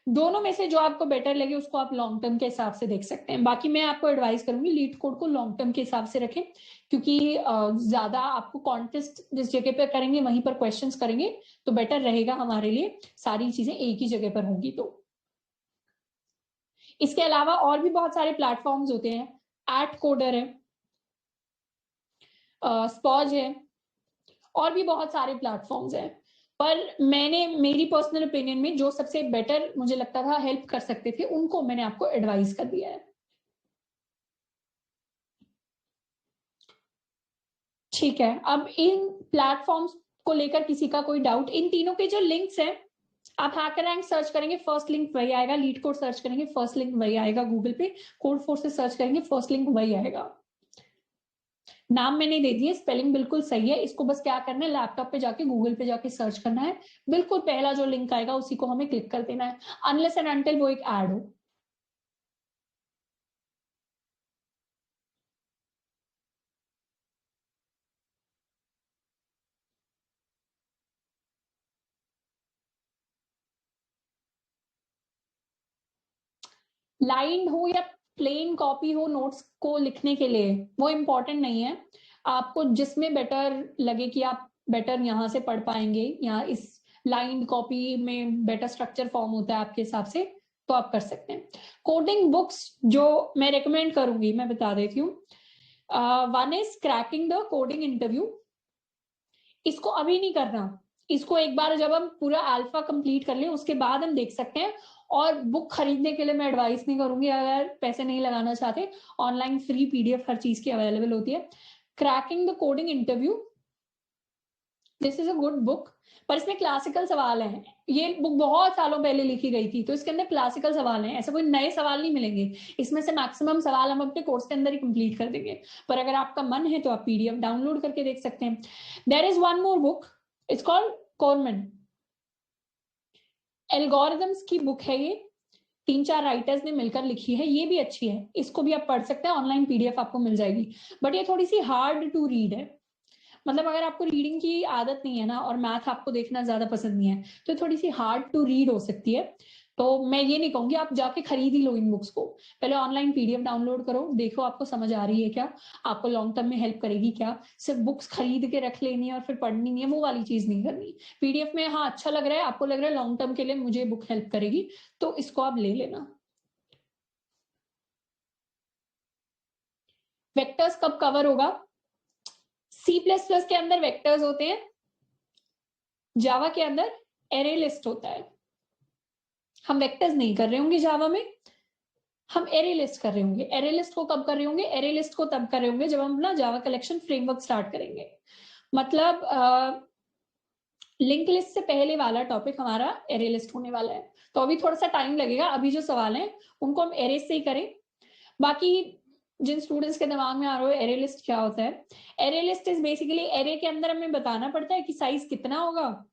दोनों में से जो आपको बेटर लगे उसको आप लॉन्ग टर्म के हिसाब से देख सकते हैं। बाकी मैं आपको एडवाइस करूंगी लीड कोड को लॉन्ग टर्म के हिसाब से रखें, क्योंकि ज्यादा आपको कॉन्टेस्ट जिस जगह पर करेंगे वहीं पर क्वेश्चंस करेंगे, तो बेटर रहेगा हमारे लिए, सारी चीजें एक ही जगह पर होंगी। तो इसके अलावा और भी बहुत सारे प्लेटफॉर्म्स होते हैं, एट कोडर है, स्पॉज है, और भी बहुत सारे प्लेटफॉर्म्स हैं, पर मैंने मेरी पर्सनल ओपिनियन में जो सबसे बेटर मुझे लगता था हेल्प कर सकते थे, उनको मैंने आपको एडवाइस कर दिया है। ठीक है, अब इन प्लेटफॉर्म्स को लेकर किसी का कोई डाउट? इन तीनों के जो लिंक्स हैं, आप हैकर रैंक सर्च करेंगे फर्स्ट लिंक वही आएगा, लीड कोड सर्च करेंगे फर्स्ट लिंक वही आएगा गूगल पे, कोड फोर्सेस सर्च करेंगे फर्स्ट लिंक वही आएगा। नाम मैंने दे दिए, स्पेलिंग बिल्कुल सही है, इसको बस क्या करना है, लैपटॉप पे जाके गूगल पे जाके सर्च करना है, बिल्कुल पहला जो लिंक आएगा उसी को हमें क्लिक कर देना है, अनलेस एंड अनटिल वो एक ऐड हो। लाइन हो या प्लेन कॉपी हो नोट्स को लिखने के लिए, वो इम्पोर्टेंट नहीं है, आपको जिसमें बेटर लगे कि आप बेटर यहाँ से पढ़ पाएंगे, यहाँ इस लाइन कॉपी में बेटर स्ट्रक्चर फॉर्म होता है आपके हिसाब से, तो आप कर सकते हैं। कोडिंग बुक्स जो मैं रेकमेंड करूंगी, मैं बता देती हूँ। One is cracking the coding interview, इसको अभी नहीं करना, इसको एक बार जब हम पूरा अल्फा कंप्लीट कर लें उसके बाद हम देख सकते हैं। और बुक खरीदने के लिए मैं एडवाइस नहीं करूंगी, अगर पैसे नहीं लगाना चाहते, ऑनलाइन फ्री पीडीएफ हर चीज की अवेलेबल होती है। Cracking the coding interview, this is a good book, पर इसमें क्लासिकल सवाल हैं, ये बुक बहुत सालों पहले लिखी गई थी, तो इसके अंदर क्लासिकल सवाल हैं, ऐसे कोई नए सवाल नहीं मिलेंगे, इसमें से मैक्सिमम सवाल हम अपने कोर्स के अंदर ही कंप्लीट कर देंगे, पर अगर आपका मन है तो आप पीडीएफ डाउनलोड करके देख सकते हैं। There is one more book, it's called Cormen, algorithms की बुक है ये, 3-4 राइटर्स ने मिलकर लिखी है, ये भी अच्छी है, इसको भी आप पढ़ सकते हैं, ऑनलाइन पीडीएफ आपको मिल जाएगी, बट ये थोड़ी सी हार्ड टू रीड है। मतलब अगर आपको रीडिंग की आदत नहीं है ना और मैथ आपको देखना ज्यादा पसंद नहीं है तो थोड़ी सी हार्ड टू रीड हो सकती है। तो मैं ये नहीं कहूंगी आप जाके खरीद ही लो इन बुक्स को, पहले ऑनलाइन पीडीएफ डाउनलोड करो, देखो आपको समझ आ रही है क्या, आपको लॉन्ग टर्म में हेल्प करेगी क्या, सिर्फ बुक्स खरीद के रख लेनी है और फिर पढ़नी नहीं है, वो वाली चीज नहीं करनी। पीडीएफ में हाँ अच्छा लग रहा है, आपको लग रहा है लॉन्ग टर्म के लिए मुझे बुक हेल्प करेगी, तो इसको आप ले लेना। वेक्टर्स कब कवर होगा? सी प्लस प्लस के अंदर वेक्टर्स होते हैं, जावा के अंदर एरे लिस्ट होता है। हम वेक्टर्स नहीं कर रहे होंगे जावा में, हम एरे लिस्ट कर रहे होंगे। एरे लिस्ट को कब कर रहे होंगे? एरे लिस्ट को तब कर रहे होंगे जब हम अपना जावा कलेक्शन फ्रेमवर्क स्टार्ट करेंगे। मतलब लिंक लिस्ट से पहले वाला टॉपिक हमारा एरे लिस्ट होने वाला है, तो अभी थोड़ा सा टाइम लगेगा। अभी जो सवाल है उनको हम एरे से ही करें। बाकी जिन स्टूडेंट्स के दिमाग में आ रहा है एरे लिस्ट क्या होता है, array list is basically array के अंदर हमें बताना पड़ता है कि साइज कितना होगा।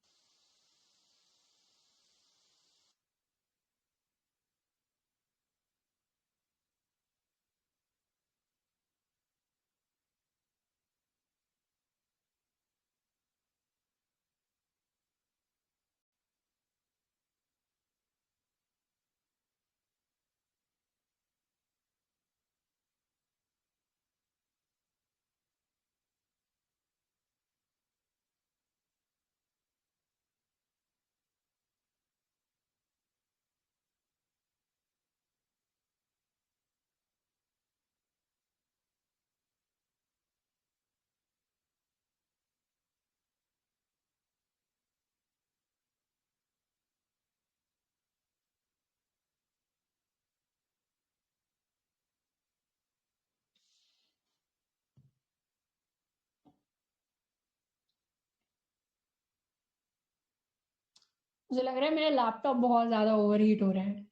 मुझे लग रहा है मेरा लैपटॉप बहुत ज्यादा ओवरहीट हो रहा है।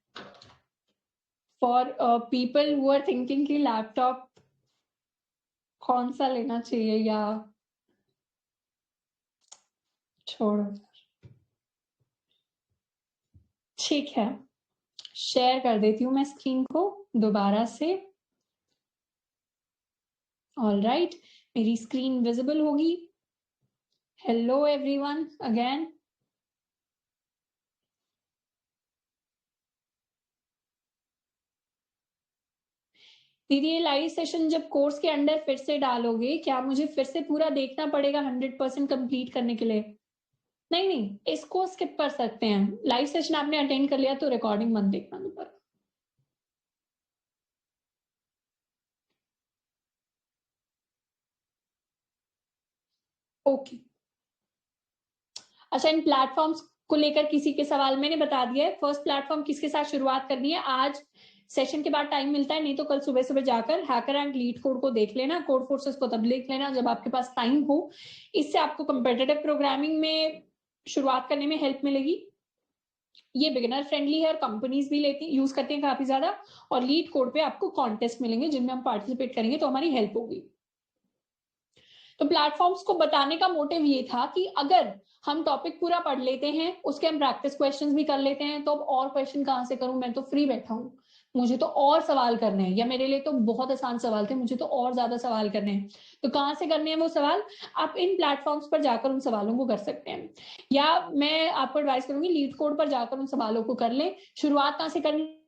For people who are thinking कि लैपटॉप कौन सा लेना चाहिए या छोड़ो, ठीक है, शेयर कर देती हूँ मैं स्क्रीन को दोबारा से। ऑल राइट, मेरी स्क्रीन विजिबल होगी। Hello everyone again. दीदी ये लाइव सेशन जब कोर्स के अंडर फिर से डालोगे, क्या मुझे फिर से पूरा देखना पड़ेगा 100% कंप्लीट करने के लिए? नहीं नहीं, इसको स्किप कर सकते हैं, लाइव सेशन आपने अटेंड कर लिया तो रिकॉर्डिंग मत देखना दोबारा। ओके, अच्छा इन प्लेटफॉर्म्स को लेकर किसी के सवाल मैंने बता दिया है। फर्स्ट प्लेटफॉर्म किसके साथ शुरुआत करनी है, आज सेशन के बाद टाइम मिलता है, नहीं तो कल सुबह सुबह जाकर हैकर एंड लीड कोड को देख लेना, कोड फोर्सेस को तब देख लेना जब आपके पास टाइम हो। इससे आपको कंपेटिटिव प्रोग्रामिंग में शुरुआत करने में हेल्प मिलेगी। ये बिगिनर फ्रेंडली है और कंपनीज भी लेती यूज करती हैं काफी ज्यादा, और लीड कोड पे आपको कॉन्टेस्ट मिलेंगे जिनमें हम पार्टिसिपेट करेंगे तो हमारी हेल्प होगी। तो प्लेटफॉर्म्स को बताने का मोटिव ये था कि अगर हम टॉपिक पूरा पढ़ लेते हैं, उसके हम प्रैक्टिस क्वेश्चंस भी कर लेते हैं, तो अब और क्वेश्चन कहां से करूं, मैं तो फ्री बैठा हूं, मुझे तो और सवाल करने हैं, या मेरे लिए तो बहुत आसान सवाल थे, मुझे तो और ज्यादा सवाल करने हैं, तो कहां से करने हैं वो सवाल? आप इन प्लेटफॉर्म्स पर जाकर उन सवालों को कर सकते हैं, या मैं आपको एडवाइस करूंगी लीड कोड पर जाकर उन सवालों को कर ले। शुरुआत कहां से करनी?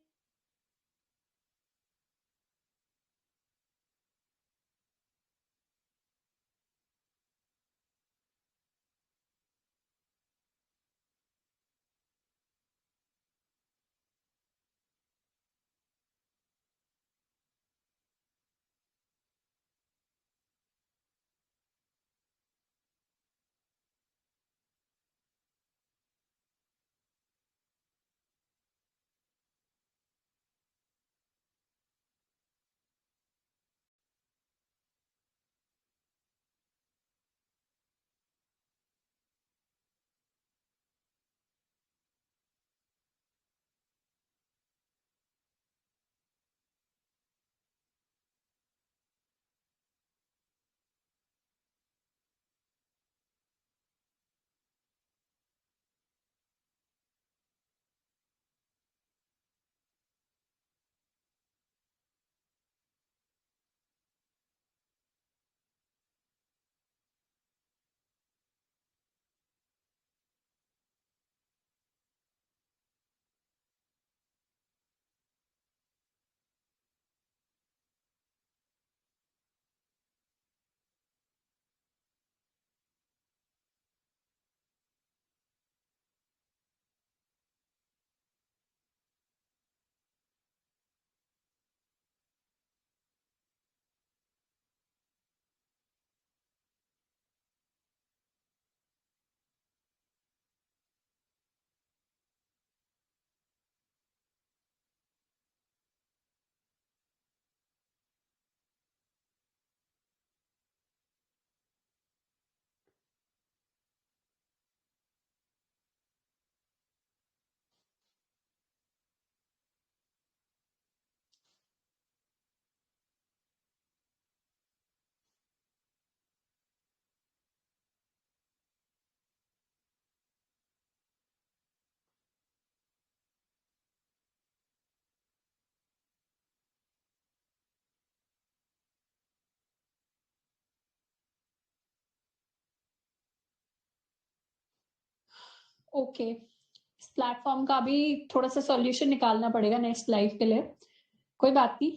ओके, इस प्लेटफॉर्म का भी थोड़ा सा सॉल्यूशन निकालना पड़ेगा नेक्स्ट लाइव के लिए, कोई बात नहीं।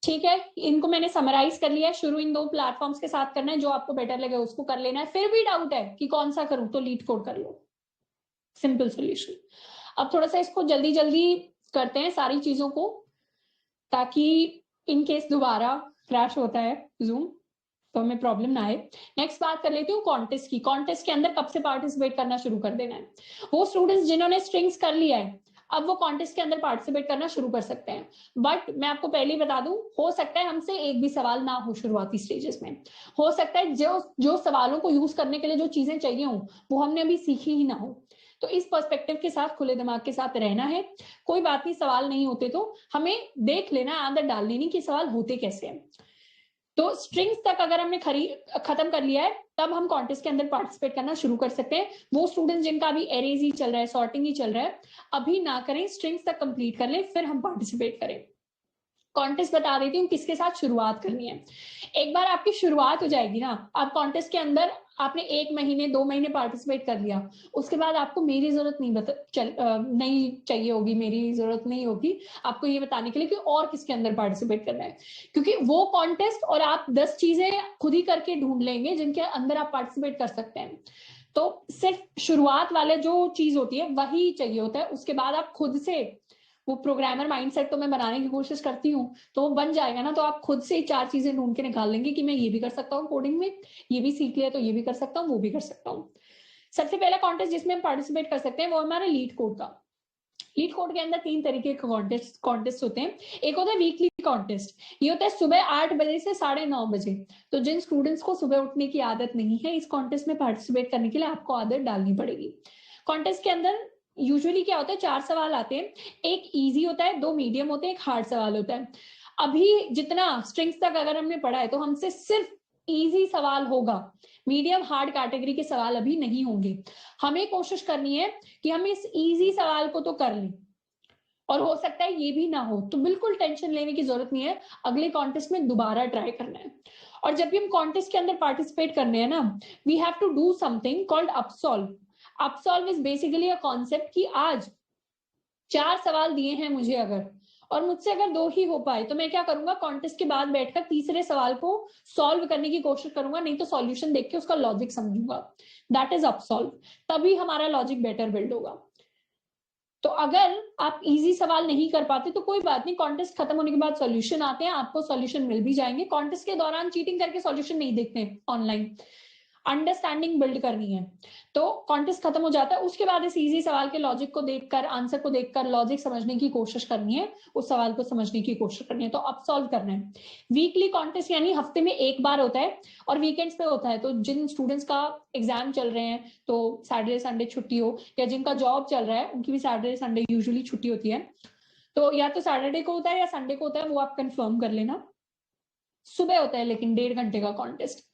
ठीक है, इनको मैंने समराइज कर लिया है। शुरू इन 2 प्लेटफॉर्म्स के साथ करना है, जो आपको बेटर लगे उसको कर लेना है। फिर भी डाउट है कि कौन सा करूं तो लीड कोड कर लो, सिंपल सोल्यूशन। अब थोड़ा सा इसको जल्दी जल्दी करते हैं सारी चीजों को, ताकि इन केस दोबारा क्रैश होता है जूम तो हमें प्रॉब्लम ना आए। नेक्स्ट बात कर लेती हूँ कॉन्टेस्ट की। कॉन्टेस्ट के अंदर कब से पार्टिसिपेट करना शुरू कर देना है? वो स्टूडेंट्स जिन्होंने स्ट्रिंग्स कर लिया है, अब वो कॉन्टेस्ट के अंदर पार्टिसिपेट करना शुरू कर सकते हैं। बट मैं आपको पहले ही बता दूं, हो सकता है हमसे एक भी सवाल ना हो शुरुआती स्टेजेस में। हो सकता है जो सवालों को यूज करने के लिए जो चीजें चाहिए हो वो हमने अभी सीखी ही ना हो। तो इस पर्सपेक्टिव के साथ, खुले दिमाग के साथ रहना है। कोई बात नहीं, सवाल नहीं होते तो हमें देख लेना, आदत डाल लेनी कि सवाल होते कैसे हैं। तो स्ट्रिंग्स तक अगर हमने खत्म कर लिया है, तब हम कॉन्टेस्ट के अंदर पार्टिसिपेट करना शुरू कर सकते हैं। वो स्टूडेंट्स जिनका अभी एरेज ही चल रहा है, सॉर्टिंग ही चल रहा है, अभी ना करें, स्ट्रिंग्स तक कंप्लीट कर लें, फिर हम पार्टिसिपेट करें। कॉन्टेस्ट बता देती हूँ किसके साथ शुरुआत करनी है। एक बार आपकी शुरुआत हो जाएगी ना, आप कॉन्टेस्ट के अंदर आपने 1 महीने 2 महीने पार्टिसिपेट कर लिया, उसके बाद आपको मेरी जरूरत नहीं चाहिए होगी, मेरी जरूरत नहीं होगी आपको ये बताने के लिए कि और किसके अंदर पार्टिसिपेट करना है। क्योंकि वो कॉन्टेस्ट और आप 10 चीजें खुद ही करके ढूंढ लेंगे जिनके अंदर आप पार्टिसिपेट कर सकते हैं। तो सिर्फ शुरुआत वाले जो चीज होती है वही चाहिए होता है, उसके बाद आप खुद से वो प्रोग्रामर माइंडसेट तो मैं बनाने की कोशिश करती हूँ, तो वो बन जाएगा ना, तो आप खुद से 4 चीजें ढूंढ के निकाल लेंगे कि मैं ये भी कर सकता हूँ कोडिंग में, ये भी सीख लिया तो ये भी कर सकता हूँ, वो भी कर सकता हूँ। सबसे पहला कॉन्टेस्ट जिसमें हम पार्टिसिपेट कर सकते हैं वो हमारा लीड कोड का। लीड कोड के अंदर 3 तरीके के कॉन्टेस्ट होते हैं। एक होता है वीकली कॉन्टेस्ट, ये होता है सुबह 8 बजे से 9:30 बजे। तो जिन स्टूडेंट्स को सुबह उठने की आदत नहीं है, इस कॉन्टेस्ट में पार्टिसिपेट करने के लिए आपको आदत डालनी पड़ेगी। कॉन्टेस्ट के अंदर यूजुअली क्या होता है, 4 सवाल आते हैं। एक इजी होता है, 2 मीडियम होते हैं, एक हार्ड सवाल होता है। अभी जितना स्ट्रिंग्स तक अगर हमने पढ़ा है तो हमसे सिर्फ इजी सवाल होगा, मीडियम हार्ड कैटेगरी के सवाल अभी नहीं होंगे। हमें कोशिश करनी है कि हम इस इजी सवाल को तो कर लें, और हो सकता है ये भी ना हो, तो बिल्कुल टेंशन लेने की जरूरत नहीं है, अगले कॉन्टेस्ट में दोबारा ट्राई करना है। और जब भी हम कॉन्टेस्ट के अंदर पार्टिसिपेट करने हैं ना, we have to do something called upsolve. Upsolve is basically a concept कि आज 4 सवाल दिए हैं मुझे अगर, और मुझसे अगर 2 ही हो पाए, तो मैं क्या करूंगा, कॉन्टेस्ट के बाद बैठकर तीसरे सवाल को सॉल्व करने की कोशिश करूंगा, नहीं तो सॉल्यूशन देख के उसका लॉजिक समझूंगा। That is upsolve. तभी हमारा लॉजिक बेटर बिल्ड होगा। तो अगर आप इजी सवाल नहीं कर पाते तो कोई बात नहीं, कॉन्टेस्ट खत्म होने के बाद सॉल्यूशन आते हैं, आपको सॉल्यूशन मिल भी जाएंगे। कॉन्टेस्ट के दौरान चीटिंग करके सॉल्यूशन नहीं देखते ऑनलाइन, अंडरस्टैंडिंग बिल्ड करनी है। तो कॉन्टेस्ट खत्म हो जाता है, उसके बाद इस इजी सवाल के लॉजिक को देखकर, आंसर को देखकर लॉजिक समझने की कोशिश करनी है, उस सवाल को समझने की कोशिश करनी है, तो अब सॉल्व करना है। वीकली कॉन्टेस्ट यानी हफ्ते में 1 बार होता है और वीकेंड्स पे होता है। तो जिन स्टूडेंट्स का एग्जाम चल रहे हैं तो सैटरडे संडे छुट्टी हो, या जिनका जॉब चल रहा है उनकी भी सैटरडे संडे यूजुअली छुट्टी होती है, तो या तो सैटरडे को होता है या संडे को होता है, वो आप कंफर्म कर लेना। सुबह होता है लेकिन 1.5 घंटे का कॉन्टेस्ट।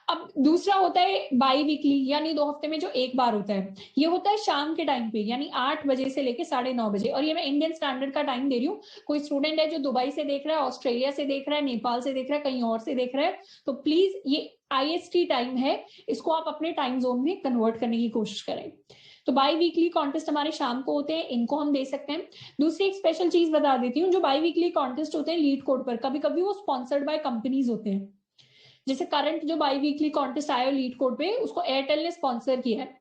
अब दूसरा होता है बाई वीकली, यानी 2 हफ्ते में जो 1 बार होता है, ये होता है शाम के टाइम पे, यानी 8 बजे से लेके 9:30 बजे। और ये मैं इंडियन स्टैंडर्ड का टाइम दे रही हूँ। कोई स्टूडेंट है जो दुबई से देख रहा है, ऑस्ट्रेलिया से देख रहा है, नेपाल से देख रहा है, कहीं और से देख रहा है, तो प्लीज ये IST टाइम है, इसको आप अपने टाइम जोन में कन्वर्ट करने की कोशिश करें। तो बाई वीकली कॉन्टेस्ट हमारे शाम को होते हैं, इनको हम दे सकते हैं। दूसरी एक स्पेशल चीज बता देती हूँ, जो बाई वीकली कॉन्टेस्ट होते हैं लीड कोड पर, कभी कभी वो स्पॉन्सर्ड बाय कंपनीज होते हैं। जैसे करंट जो बाई वीकली कॉन्टेस्ट आया लीड कोड पे, उसको एयरटेल ने स्पॉन्सर किया है,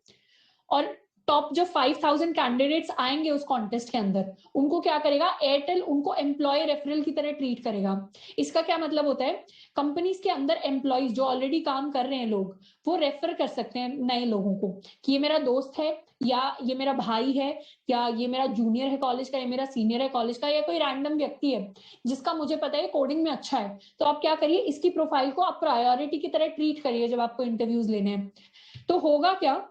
और टॉप जो 5000 कैंडिडेट्स आएंगे उस कॉन्टेस्ट के अंदर, उनको क्या करेगा, एयरटेल उनको एम्प्लॉय रेफरल की तरह ट्रीट करेगा। इसका क्या मतलब होता है, कंपनीज के अंदर एम्प्लॉयज जो ऑलरेडी काम कर रहे हैं लोग, वो रेफर कर सकते हैं नए लोगों को कि ये मेरा दोस्त है, या ये मेरा भाई है, या ये मेरा जूनियर है कॉलेज का, या मेरा सीनियर है कॉलेज का, या कोई रैंडम व्यक्ति है जिसका मुझे पता है कोडिंग में अच्छा है, तो आप क्या करिए, इसकी प्रोफाइल को आप प्रायोरिटी की तरह ट्रीट करिए जब आपको इंटरव्यूज लेने हैं। तो होगा क्या,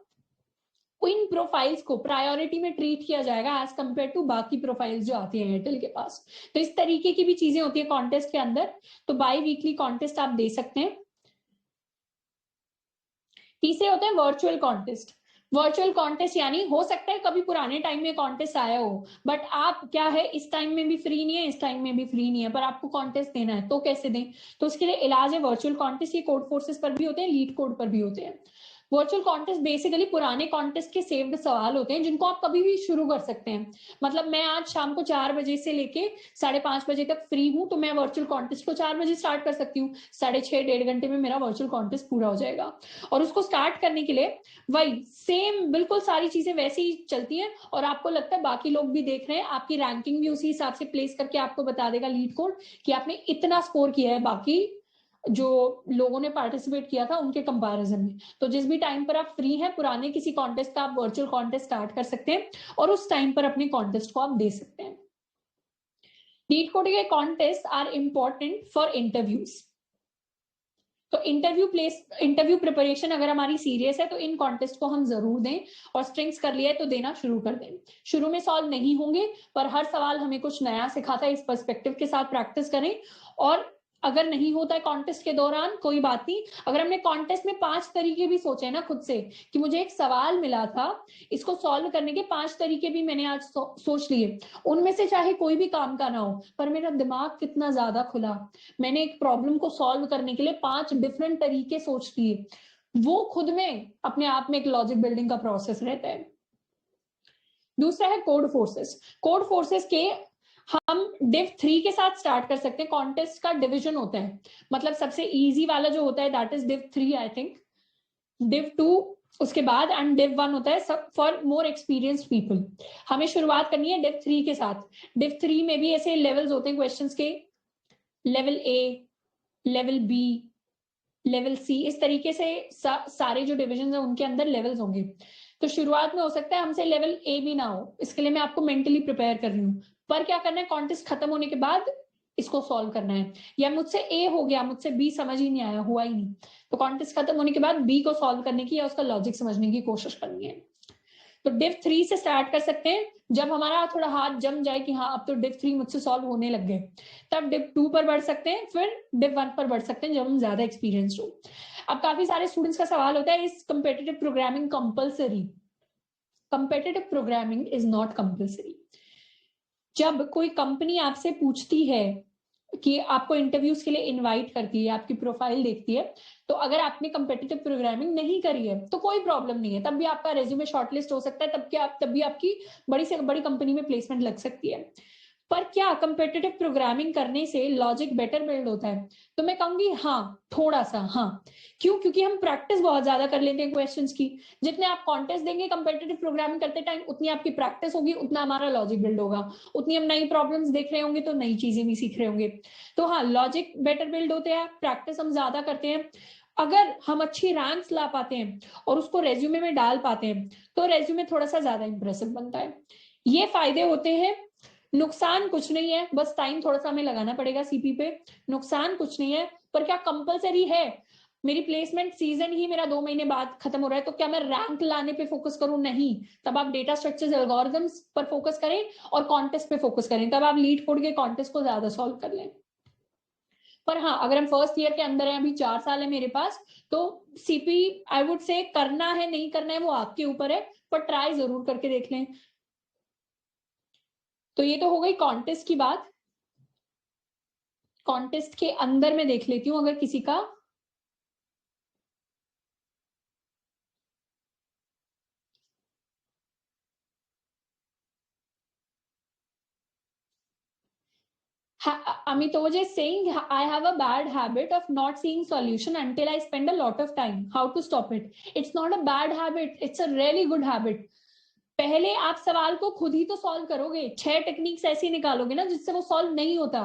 इन प्रोफाइल्स को प्रायोरिटी में ट्रीट किया जाएगा एज कंपेयर टू बाकी प्रोफाइल्स जो आती है एयरटेल के पास। तो इस तरीके की भी चीजें होती है कॉन्टेस्ट के अंदर। तो बाई वीकली कॉन्टेस्ट आप दे सकते हैं। तीसरे होते हैं वर्चुअल कॉन्टेस्ट। वर्चुअल कॉन्टेस्ट यानी हो सकता है कभी पुराने टाइम में कॉन्टेस्ट आया हो, बट आप क्या है, इस टाइम में भी फ्री नहीं है, इस टाइम में भी फ्री नहीं है, पर आपको कॉन्टेस्ट देना है, तो कैसे दें? तो उसके लिए इलाज है वर्चुअल कॉन्टेस्ट। ये कोड फोर्सेस पर भी होते हैं, लीड कोड पर भी होते हैं। वर्चुअल कॉन्टेस्ट बेसिकली पुराने कॉन्टेस्ट के सेव्ड सवाल होते हैं जिनको आप कभी भी शुरू कर सकते हैं। मतलब मैं आज शाम को 4 बजे से लेके 5:30 बजे तक फ्री हूं, तो मैं वर्चुअल कॉन्टेस्ट को 4 बजे स्टार्ट कर सकती हूँ। 6:30 1.5 घंटे में मेरा वर्चुअल कॉन्टेस्ट पूरा हो जाएगा। और उसको स्टार्ट करने के लिए वही सेम बिल्कुल सारी चीजें वैसे ही चलती हैं, और आपको लगता है बाकी लोग भी देख रहे हैं, आपकी रैंकिंग भी उसी हिसाब से प्लेस करके आपको बता देगा लीड कोड कि आपने इतना स्कोर किया है बाकी जो लोगों ने पार्टिसिपेट किया था उनके कंपैरिजन में। तो जिस भी टाइम पर आप फ्री हैं पुराने किसी कॉन्टेस्ट का आप वर्चुअल कॉन्टेस्ट स्टार्ट कर सकते हैं और उस टाइम पर अपने कॉन्टेस्ट को आप दे सकते हैं। लीड कोडिंग के contest are important for interviews. तो इंटरव्यू प्रिपरेशन अगर हमारी सीरियस है तो इन कॉन्टेस्ट को हम जरूर दें, और स्ट्रिंग्स कर लिया है तो देना शुरू कर दें। शुरू में सॉल्व नहीं होंगे, पर हर सवाल हमें कुछ नया सिखाता है, इस पर्सपेक्टिव के साथ प्रैक्टिस करें। और अगर नहीं होता है कॉन्टेस्ट के दौरान कोई बात नहीं, अगर हमने कॉन्टेस्ट में 5 तरीके भी सोचे ना खुद से कि मुझे एक सवाल मिला था, इसको सॉल्व करने के 5 तरीके भी मैंने आज सोच लिए, उनमें से चाहे कोई भी काम का ना हो, पर मेरा दिमाग कितना ज्यादा खुला, मैंने एक प्रॉब्लम को सॉल्व करने के लिए 5 डिफरेंट तरीके सोच लिए, वो खुद में अपने आप में एक लॉजिक बिल्डिंग का प्रोसेस रहता है। दूसरा है कोड फोर्सेस। कोड फोर्सेस के हम div 3 के साथ स्टार्ट कर सकते हैं। कॉन्टेस्ट का डिवीजन होता है, मतलब सबसे इजी वाला जो होता है that is div 3 I think, div 2 उसके बाद, एंड div 1 होता है सब फॉर मोर एक्सपीरियंस्ड पीपल। हमें शुरुआत करनी है div 3 के साथ। div 3 में भी ऐसे लेवल्स होते हैं क्वेश्चंस के, level A, level B, level C, इस तरीके से सारे जो डिविजन है उनके अंदर लेवल्स होंगे। तो शुरुआत में हो सकता है हमसे लेवल ए भी ना हो, इसके लिए मैं आपको मेंटली प्रिपेयर कर रही हूँ, पर क्या करना है कॉन्टेस्ट खत्म होने के बाद इसको सॉल्व करना है। या मुझसे ए हो गया, मुझसे बी समझ ही नहीं आया, हुआ ही नहीं, तो कॉन्टेस्ट खत्म होने के बाद बी को सॉल्व करने की या उसका लॉजिक समझने की कोशिश करनी है। तो div 3 से स्टार्ट कर सकते हैं, जब हमारा थोड़ा हाथ जम जाए कि हाँ अब तो div 3 मुझसे सॉल्व होने लग गए, तब div 2 पर बढ़ सकते हैं, फिर div 1 पर बढ़ सकते हैं जब हम ज्यादा एक्सपीरियंस हो। अब काफी सारे स्टूडेंट्स का सवाल होता है, is competitive programming compulsory? Competitive programming is not compulsory. जब कोई कंपनी आपसे पूछती है कि आपको इंटरव्यूज के लिए इनवाइट करती है, आपकी प्रोफाइल देखती है, तो अगर आपने कंपेटिटिव प्रोग्रामिंग नहीं करी है तो कोई प्रॉब्लम नहीं है, तब भी आपका रेज्यूमे शॉर्टलिस्ट हो सकता है, तब भी आपकी बड़ी से बड़ी कंपनी में प्लेसमेंट लग सकती है। पर क्या कंपेटिटिव प्रोग्रामिंग करने से लॉजिक बेटर बिल्ड होता है? तो मैं कहूंगी हाँ, थोड़ा सा हाँ। क्यों? क्योंकि हम प्रैक्टिस बहुत ज्यादा कर लेते हैं क्वेश्चंस की। जितने आप कॉन्टेस्ट देंगे कंपेटिटिव प्रोग्रामिंग करते टाइम, उतनी आपकी प्रैक्टिस होगी, उतना हमारा लॉजिक बिल्ड होगा, उतनी हम नई प्रॉब्लम्स देख रहे होंगे तो नई चीजें भी सीख रहे होंगे। तो हाँ, लॉजिक बेटर बिल्ड होते हैं, प्रैक्टिस हम ज्यादा करते हैं। अगर हम अच्छी रैंक्स ला पाते हैं और उसको रेज्यूमे में डाल पाते हैं तो रेज्यूमे थोड़ा सा ज्यादा इंप्रेसिव बनता है। ये फायदे होते हैं, नुकसान कुछ नहीं है, बस टाइम थोड़ा सा हमें लगाना पड़ेगा सीपी पे। नुकसान कुछ नहीं है, पर क्या कंपलसरी है? मेरी प्लेसमेंट सीजन ही मेरा 2 महीने बाद खत्म हो रहा है, तो क्या मैं रैंक लाने पे फोकस करूं? नहीं। तब आप डेटा स्ट्रक्चर्स एल्गोरिथम्स पर फोकस करें और कॉन्टेस्ट पे फोकस करें, तब आप लीड कोड के कॉन्टेस्ट को ज्यादा सॉल्व कर लें। पर हाँ, अगर हम फर्स्ट ईयर के अंदर हैं, अभी 4 साल है मेरे पास, तो सीपी आई वुड से करना है नहीं करना है वो आपके ऊपर है, पर ट्राई जरूर करके देख लें। तो ये तो हो गई कॉन्टेस्ट की बात। कॉन्टेस्ट के अंदर मैं देख लेती हूं अगर किसी का Amitoj is saying, I have a bad habit of not seeing solution until I spend a lot of time. How to stop it? It's not a bad habit. It's a really good habit. पहले आप सवाल को खुद ही तो solve करोगे, 6 techniques ऐसी निकालोगे ना जिससे वो सॉल्व नहीं होता।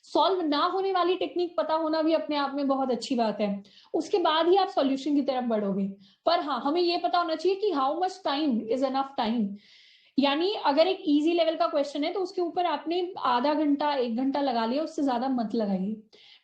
सॉल्व ना होने वाली टेक्निक पता होना भी अपने आप में बहुत अच्छी बात है, उसके बाद ही आप सॉल्यूशन की तरफ बढ़ोगे। पर हाँ, हमें ये पता होना चाहिए कि how much time is enough time. यानी अगर एक इजी लेवल का क्वेश्चन है तो उसके ऊपर आपने आधा घंटा 1 घंटा लगा लिया, उससे ज्यादा मत लगाइए।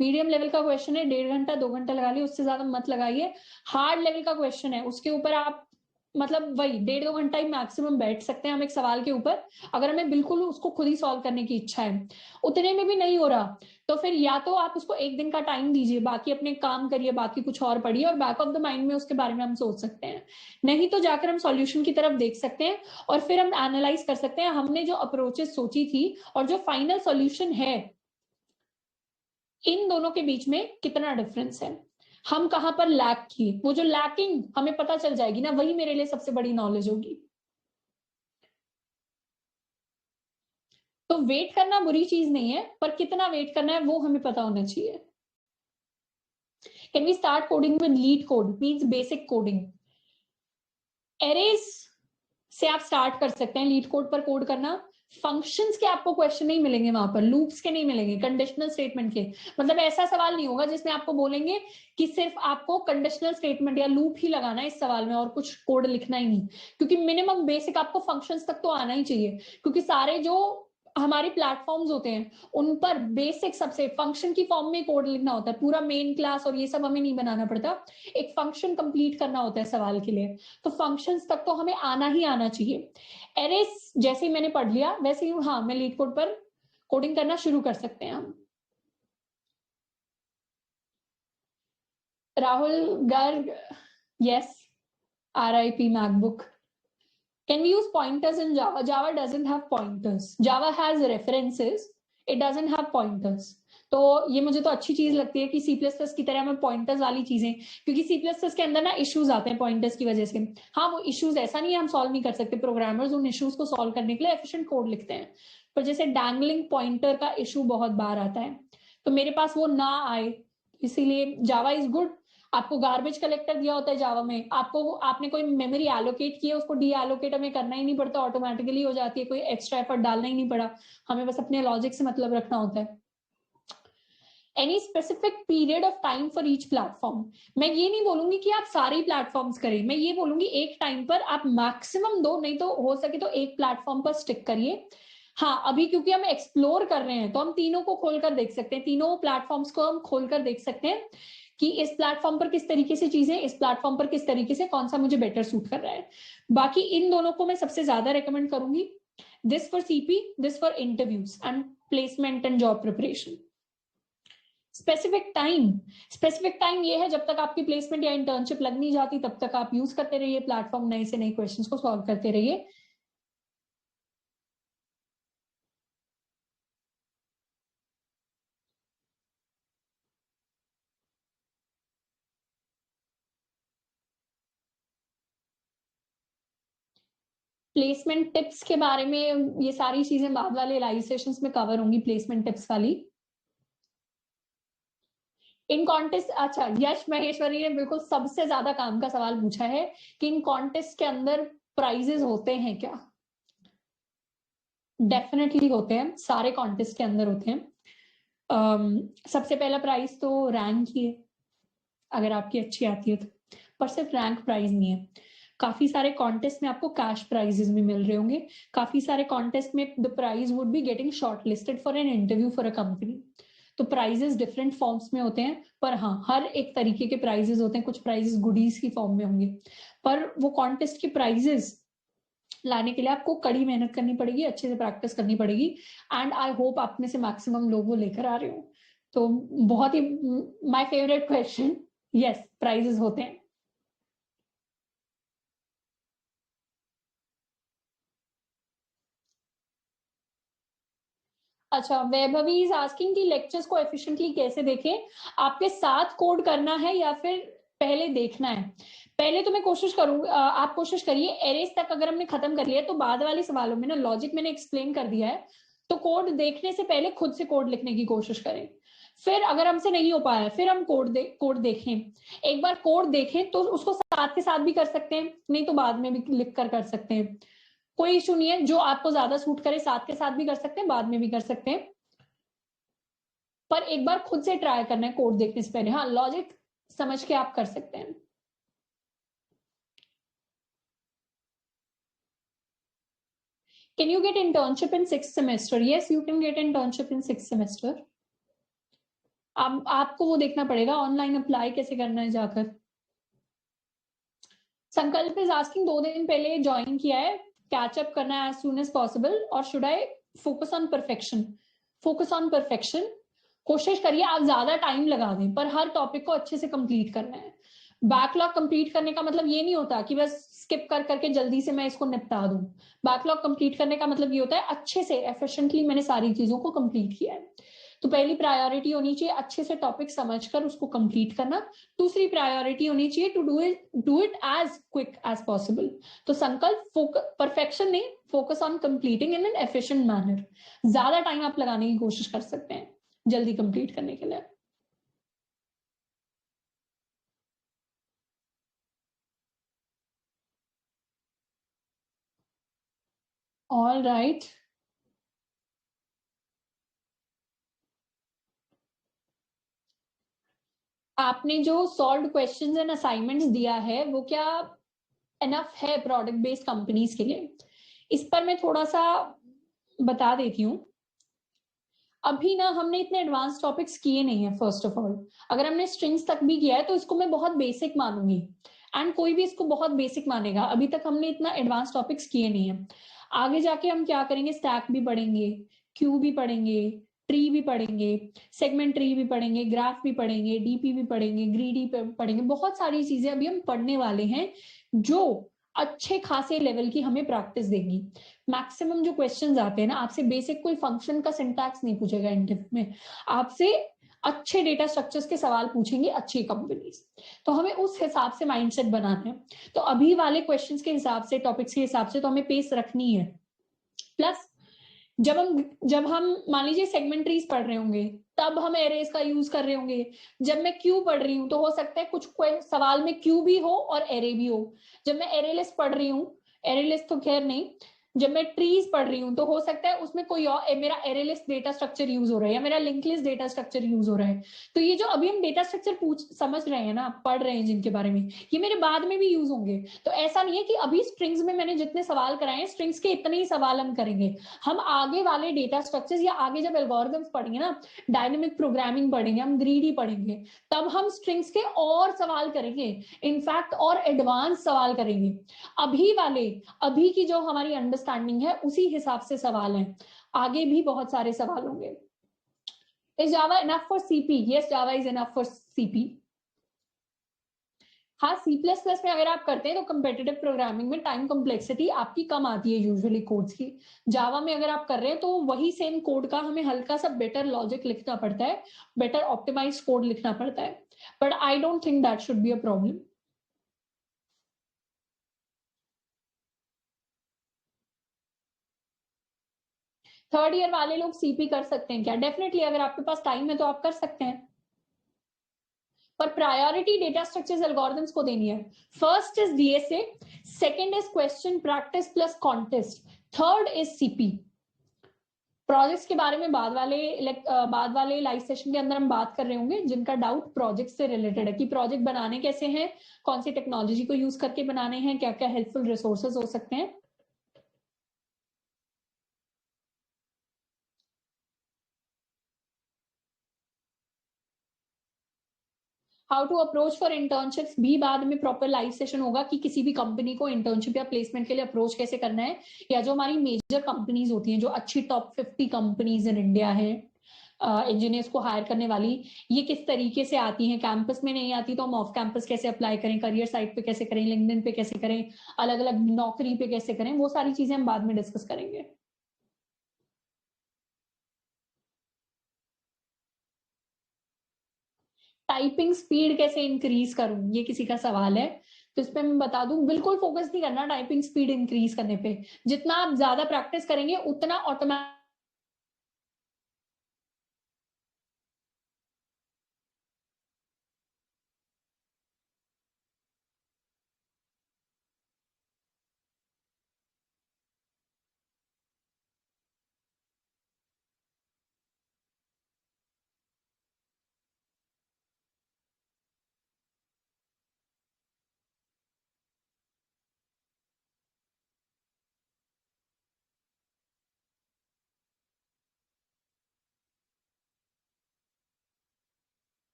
मीडियम लेवल का क्वेश्चन है, 1.5 घंटा 2 घंटा लगा लिया, उससे ज्यादा मत लगाइए। हार्ड लेवल का क्वेश्चन है, उसके ऊपर आप मतलब वही 1.5-2 घंटा ही मैक्सिमम बैठ सकते हैं हम एक सवाल के ऊपर, अगर हमें बिल्कुल उसको खुद ही सॉल्व करने की इच्छा है। उतने में भी नहीं हो रहा तो फिर या तो आप उसको 1 दिन का टाइम दीजिए, बाकी अपने काम करिए, बाकी कुछ और पढ़िए, और बैक ऑफ द माइंड में उसके बारे में हम सोच सकते हैं। नहीं तो जाकर हम सॉल्यूशन की तरफ देख सकते हैं और फिर हम एनालाइज कर सकते हैं हमने जो अप्रोचेस सोची थी और जो फाइनल सॉल्यूशन है, इन दोनों के बीच में कितना डिफरेंस है। हम कहां पर लैक किए, वो जो लैकिंग हमें पता चल जाएगी ना, वही मेरे लिए सबसे बड़ी नॉलेज होगी। तो वेट करना बुरी चीज नहीं है, पर कितना वेट करना है वो हमें पता होना चाहिए। Can we start coding with Leet code, means basic coding. Arrays से आप स्टार्ट कर सकते हैं लीड कोड पर कोड करना। फंक्शंस के आपको क्वेश्चन नहीं मिलेंगे वहां पर, लूप्स के नहीं मिलेंगे, कंडीशनल स्टेटमेंट के। मतलब ऐसा सवाल नहीं होगा जिसमें आपको बोलेंगे कि सिर्फ आपको कंडीशनल स्टेटमेंट या लूप ही लगाना है इस सवाल में और कुछ कोड लिखना ही नहीं। क्योंकि मिनिमम बेसिक आपको फंक्शंस तक तो आना ही चाहिए, क्योंकि सारे जो हमारे प्लेटफॉर्म्स होते हैं उन पर बेसिक सबसे फंक्शन की फॉर्म में कोड लिखना होता है। पूरा मेन क्लास और ये सब हमें नहीं बनाना पड़ता, एक फंक्शन कंप्लीट करना होता है सवाल के लिए। तो फंक्शंस तक तो हमें आना ही आना चाहिए। एरेस जैसे ही मैंने पढ़ लिया वैसे ही हाँ, मैं लीड कोड पर कोडिंग करना शुरू कर सकते हैं हम। Rahul Garg, yes, RIP MacBook. Can we use pointers in Java? Java doesn't have pointers. Java has references. It doesn't have pointers. तो ये मुझे तो अच्छी चीज लगती है कि C++ की तरह में पॉइंटर्स वाली चीजें, क्योंकि C++ के अंदर ना इश्यूज आते हैं पॉइंटर्स की वजह से। हाँ, वो इश्यूज ऐसा नहीं है हम सॉल्व नहीं कर सकते, प्रोग्रामर्स उन इश्यूज को सॉल्व करने के लिए एफिशिएंट कोड लिखते हैं, पर जैसे डैंगलिंग पॉइंटर का इशू बहुत बार आता है, तो मेरे पास वो ना आए, इसीलिए जावा इज गुड। आपको गार्बेज कलेक्टर दिया होता है जावा में, आपने कोई मेमोरी एलोकेट की है, उसको डी एलोकेट हमें करना ही नहीं पड़ता, ऑटोमेटिकली हो जाती है, कोई एक्स्ट्रा एफर्ट डालना ही नहीं पड़ा, हमें बस अपने लॉजिक से मतलब रखना होता है। Any specific period of time for each platform, मैं ये नहीं बोलूंगी कि आप सारे प्लेटफॉर्म्स करें, मैं ये बोलूंगी एक टाइम पर आप मैक्सिमम दो, नहीं तो हो सके तो एक प्लेटफॉर्म पर स्टिक करिए। हाँ, अभी क्योंकि हम एक्सप्लोर कर रहे हैं तो हम तीनों को खोलकर देख सकते हैं, तीनों प्लेटफॉर्म्स को हम खोलकर देख सकते हैं कि इस प्लेटफॉर्म पर किस तरीके से चीजें, इस प्लेटफॉर्म पर किस तरीके से, कौन सा मुझे बेटर सूट कर रहा है। बाकी इन दोनों को मैं सबसे ज्यादा रेकमेंड करूंगी, this for CP, this for interviews and placement and job preparation. Specific time ये है जब तक आपकी प्लेसमेंट या इंटर्नशिप लग नहीं जाती तब तक आप यूज करते रहिए प्लेटफॉर्म, नए से नए क्वेश्चंस को सॉल्व करते रहिए। प्लेसमेंट टिप्स के बारे में ये सारी चीजें बाद वाले लाइव सेशंस में कवर होंगी, प्लेसमेंट टिप्स वाली। इन कॉन्टेस्ट, अच्छा, यश महेश्वरी ने बिल्कुल सबसे ज्यादा काम का सवाल पूछा है कि इन कॉन्टेस्ट के अंदर प्राइजेस होते हैं क्या? डेफिनेटली होते हैं, सारे कॉन्टेस्ट के अंदर होते हैं। सबसे पहला प्राइज तो रैंक ही है, अगर आपकी अच्छी आती है तो, पर सिर्फ रैंक प्राइज नहीं है। काफी सारे कॉन्टेस्ट में आपको कैश प्राइजेस भी मिल रहे होंगे, काफी सारे कॉन्टेस्ट में the prize would be getting short listed for an interview for a company. तो प्राइजेस डिफरेंट फॉर्म्स में होते हैं, पर हाँ, हर एक तरीके के प्राइजेस होते हैं, कुछ प्राइजेस गुडीज की फॉर्म में होंगे, पर वो कॉन्टेस्ट के प्राइजेस लाने के लिए आपको कड़ी मेहनत करनी पड़ेगी, अच्छे से प्रैक्टिस करनी पड़ेगी, एंड आई होप आप में से मैक्सिमम लोग वो लेकर आ रहे हो। तो बहुत ही my favourite question, yes, prizes होते हैं। अच्छा, वैभवी इज आस्किंग कि लेक्चर्स को एफिशिएंटली कैसे देखें, आपके साथ कोड करना है या फिर पहले देखना है? पहले तो मैं कोशिश करूंगी, आप कोशिश करिए एरेस तक अगर हमने खत्म कर लिया तो बाद वाले सवालों में ना लॉजिक मैंने एक्सप्लेन कर दिया है, तो कोड देखने से पहले खुद से कोड लिखने की कोशिश करें। फिर अगर हमसे नहीं हो पाया फिर हम कोड देखें। एक बार कोड देखें तो उसको साथ के साथ भी कर सकते हैं, नहीं तो बाद में भी लिख कर सकते हैं, कोई इशू नहीं है, जो आपको ज्यादा सूट करे साथ के साथ भी कर सकते हैं, बाद में भी कर सकते हैं, पर एक बार खुद से ट्राई करना है कोड देखने से पहले। हाँ, लॉजिक समझ के आप कर सकते हैं। Can you get internship in 6th semester? Yes, you can get internship in 6th semester. अब आपको वो देखना पड़ेगा ऑनलाइन अप्लाई कैसे करना है जाकर। संकल्प इज आस्किंग 2 दिन पहले ज्वाइन किया है, कैचअप करना है एज सून एज पॉसिबल, और should I focus on perfection? Focus on perfection, कोशिश करिए आप ज्यादा टाइम लगा दें, पर हर टॉपिक को अच्छे से कंप्लीट करना है। बैकलॉग कंप्लीट करने का मतलब ये नहीं होता कि बस स्किप कर करके जल्दी से मैं इसको निपटा दूं। बैकलॉग कंप्लीट करने का मतलब ये होता है अच्छे से एफिशिएंटली मैंने सारी चीजों को कंप्लीट किया है। तो पहली प्रायोरिटी होनी चाहिए अच्छे से टॉपिक समझकर उसको कंप्लीट करना। दूसरी प्रायोरिटी होनी चाहिए to do it as quick as possible. तो संकल्प परफेक्शन नहीं, focus on completing in an efficient manner. ज्यादा टाइम आप लगाने की कोशिश कर सकते हैं जल्दी कंप्लीट करने के लिए। All right. आपने जो सॉल्व क्वेश्चंस एंड असाइनमेंट्स दिया है वो क्या एनफ है प्रोडक्ट बेस्ड कंपनीज के लिए? इस पर मैं थोड़ा सा बता देती हूँ। अभी ना हमने इतने एडवांस टॉपिक्स किए नहीं है। फर्स्ट ऑफ ऑल, अगर हमने स्ट्रिंग्स तक भी किया है तो इसको मैं बहुत बेसिक मानूंगी, एंड कोई भी इसको बहुत बेसिक मानेगा। अभी तक हमने इतना एडवांस टॉपिक्स किए नहीं है। आगे जाके हम क्या करेंगे, स्टैक भी पढ़ेंगे, क्यू भी पढ़ेंगे, ट्री भी पढ़ेंगे, सेगमेंट ट्री भी पढ़ेंगे, ग्राफ भी पढ़ेंगे, डीपी भी पढ़ेंगे, ग्रीडी पढ़ेंगे। बहुत सारी चीजें अभी हम पढ़ने वाले हैं जो अच्छे खासे लेवल की हमें प्रैक्टिस देंगी। मैक्सिमम जो क्वेश्चंस आते हैं ना, आपसे बेसिक कोई फंक्शन का सिंटैक्स नहीं पूछेगा इंटरव्यू में, आपसे अच्छे डेटा स्ट्रक्चर्स के सवाल पूछेंगे अच्छी कंपनीज। तो हमें उस हिसाब से माइंडसेट बनाना है। तो अभी वाले क्वेश्चंस के हिसाब से, टॉपिक्स के हिसाब से तो हमें पेस रखनी है। प्लस जब हम मान लीजिए सेगमेंट्रीज पढ़ रहे होंगे, तब हम एरेज का यूज कर रहे होंगे। जब मैं क्यू पढ़ रही हूँ तो हो सकता है कुछ सवाल में क्यू भी हो और एरे भी हो। जब मैं एरे लिस्ट पढ़ रही हूँ, एरे लिस्ट तो खैर नहीं, जब मैं ट्रीज पढ़ रही हूँ तो हो सकता है उसमें कोई और मेरा array list data structure use हो रहा है या मेरा link list data structure use हो रहा है। तो ये जो अभी हम डेटा स्ट्रक्चर समझ रहे हैं ना, पढ़ रहे हैं जिनके बारे में, ये मेरे बाद में भी यूज होंगे। तो ऐसा नहीं है कि अभी स्ट्रिंग्स में मैंने जितने सवाल कराए हैं, स्ट्रिंग्स के इतने ही सवाल हम करेंगे। हम आगे वाले डेटा स्ट्रक्चर्स या आगे जब एल्गोरिथम्स पढ़ेंगे ना, डायनेमिक प्रोग्रामिंग पढ़ेंगे, हम ग्रीडी पढ़ेंगे, तब हम स्ट्रिंग्स के और सवाल करेंगे, इनफैक्ट और एडवांस सवाल करेंगे। अभी की जो हमारी अंडरस्टैंडिंग है उसी हिसाब से सवाल हैं, आगे भी बहुत सारे सवाल होंगे। Is Java enough for CP? Yes, Java is enough for CP. हाँ, सी प्लस प्लस में अगर आप करते हैं तो कंपेटिटिव प्रोग्रामिंग में टाइम कॉम्प्लेक्सिटी आपकी कम आती है यूजुअली कोड्स की। जावा में अगर आप कर रहे हैं तो वही सेम कोड का हमें हल्का सा बेटर लॉजिक लिखना पड़ता है, बेटर ऑप्टिमाइज कोड लिखना पड़ता है, but I don't think that should be a problem. Third year वाले लोग सीपी कर सकते हैं क्या? डेफिनेटली, अगर आपके पास टाइम है तो आप कर सकते हैं, पर प्रायोरिटी डेटा स्ट्रक्चर्स एल्गोरिथम्स को देनी है। First is DSA, second is question practice plus contest, third is CP. Projects के बारे में बाद वाले लाइव सेशन के अंदर हम बात कर रहे होंगे। जिनका डाउट प्रोजेक्ट से रिलेटेड है कि प्रोजेक्ट बनाने कैसे हैं, कौन सी टेक्नोलॉजी को यूज करके बनाने हैं, क्या क्या हेल्पफुल रिसोर्सेज हो सकते हैं। How to approach for internships भी बाद में प्रॉपर लाइव सेशन होगा कि किसी भी कंपनी को इंटर्नशिप या प्लेसमेंट के लिए अप्रोच कैसे करना है, या जो हमारी मेजर कंपनीज होती हैं, जो अच्छी टॉप 50 कंपनीज इन इंडिया है इंजीनियर्स को हायर करने वाली, ये किस तरीके से आती हैं। कैंपस में नहीं आती तो हम ऑफ कैंपस कैसे अप्लाई करें, करियर साइट पे कैसे करें, लिंक्डइन पे कैसे करें, अलग अलग नौकरी पे कैसे करें, वो सारी चीजें हम बाद में डिस्कस करेंगे। टाइपिंग स्पीड कैसे इंक्रीज करूं, ये किसी का सवाल है, तो इस पे मैं बता दूं, बिल्कुल फोकस नहीं करना टाइपिंग स्पीड इंक्रीज करने पे। जितना आप ज्यादा प्रैक्टिस करेंगे उतना automatic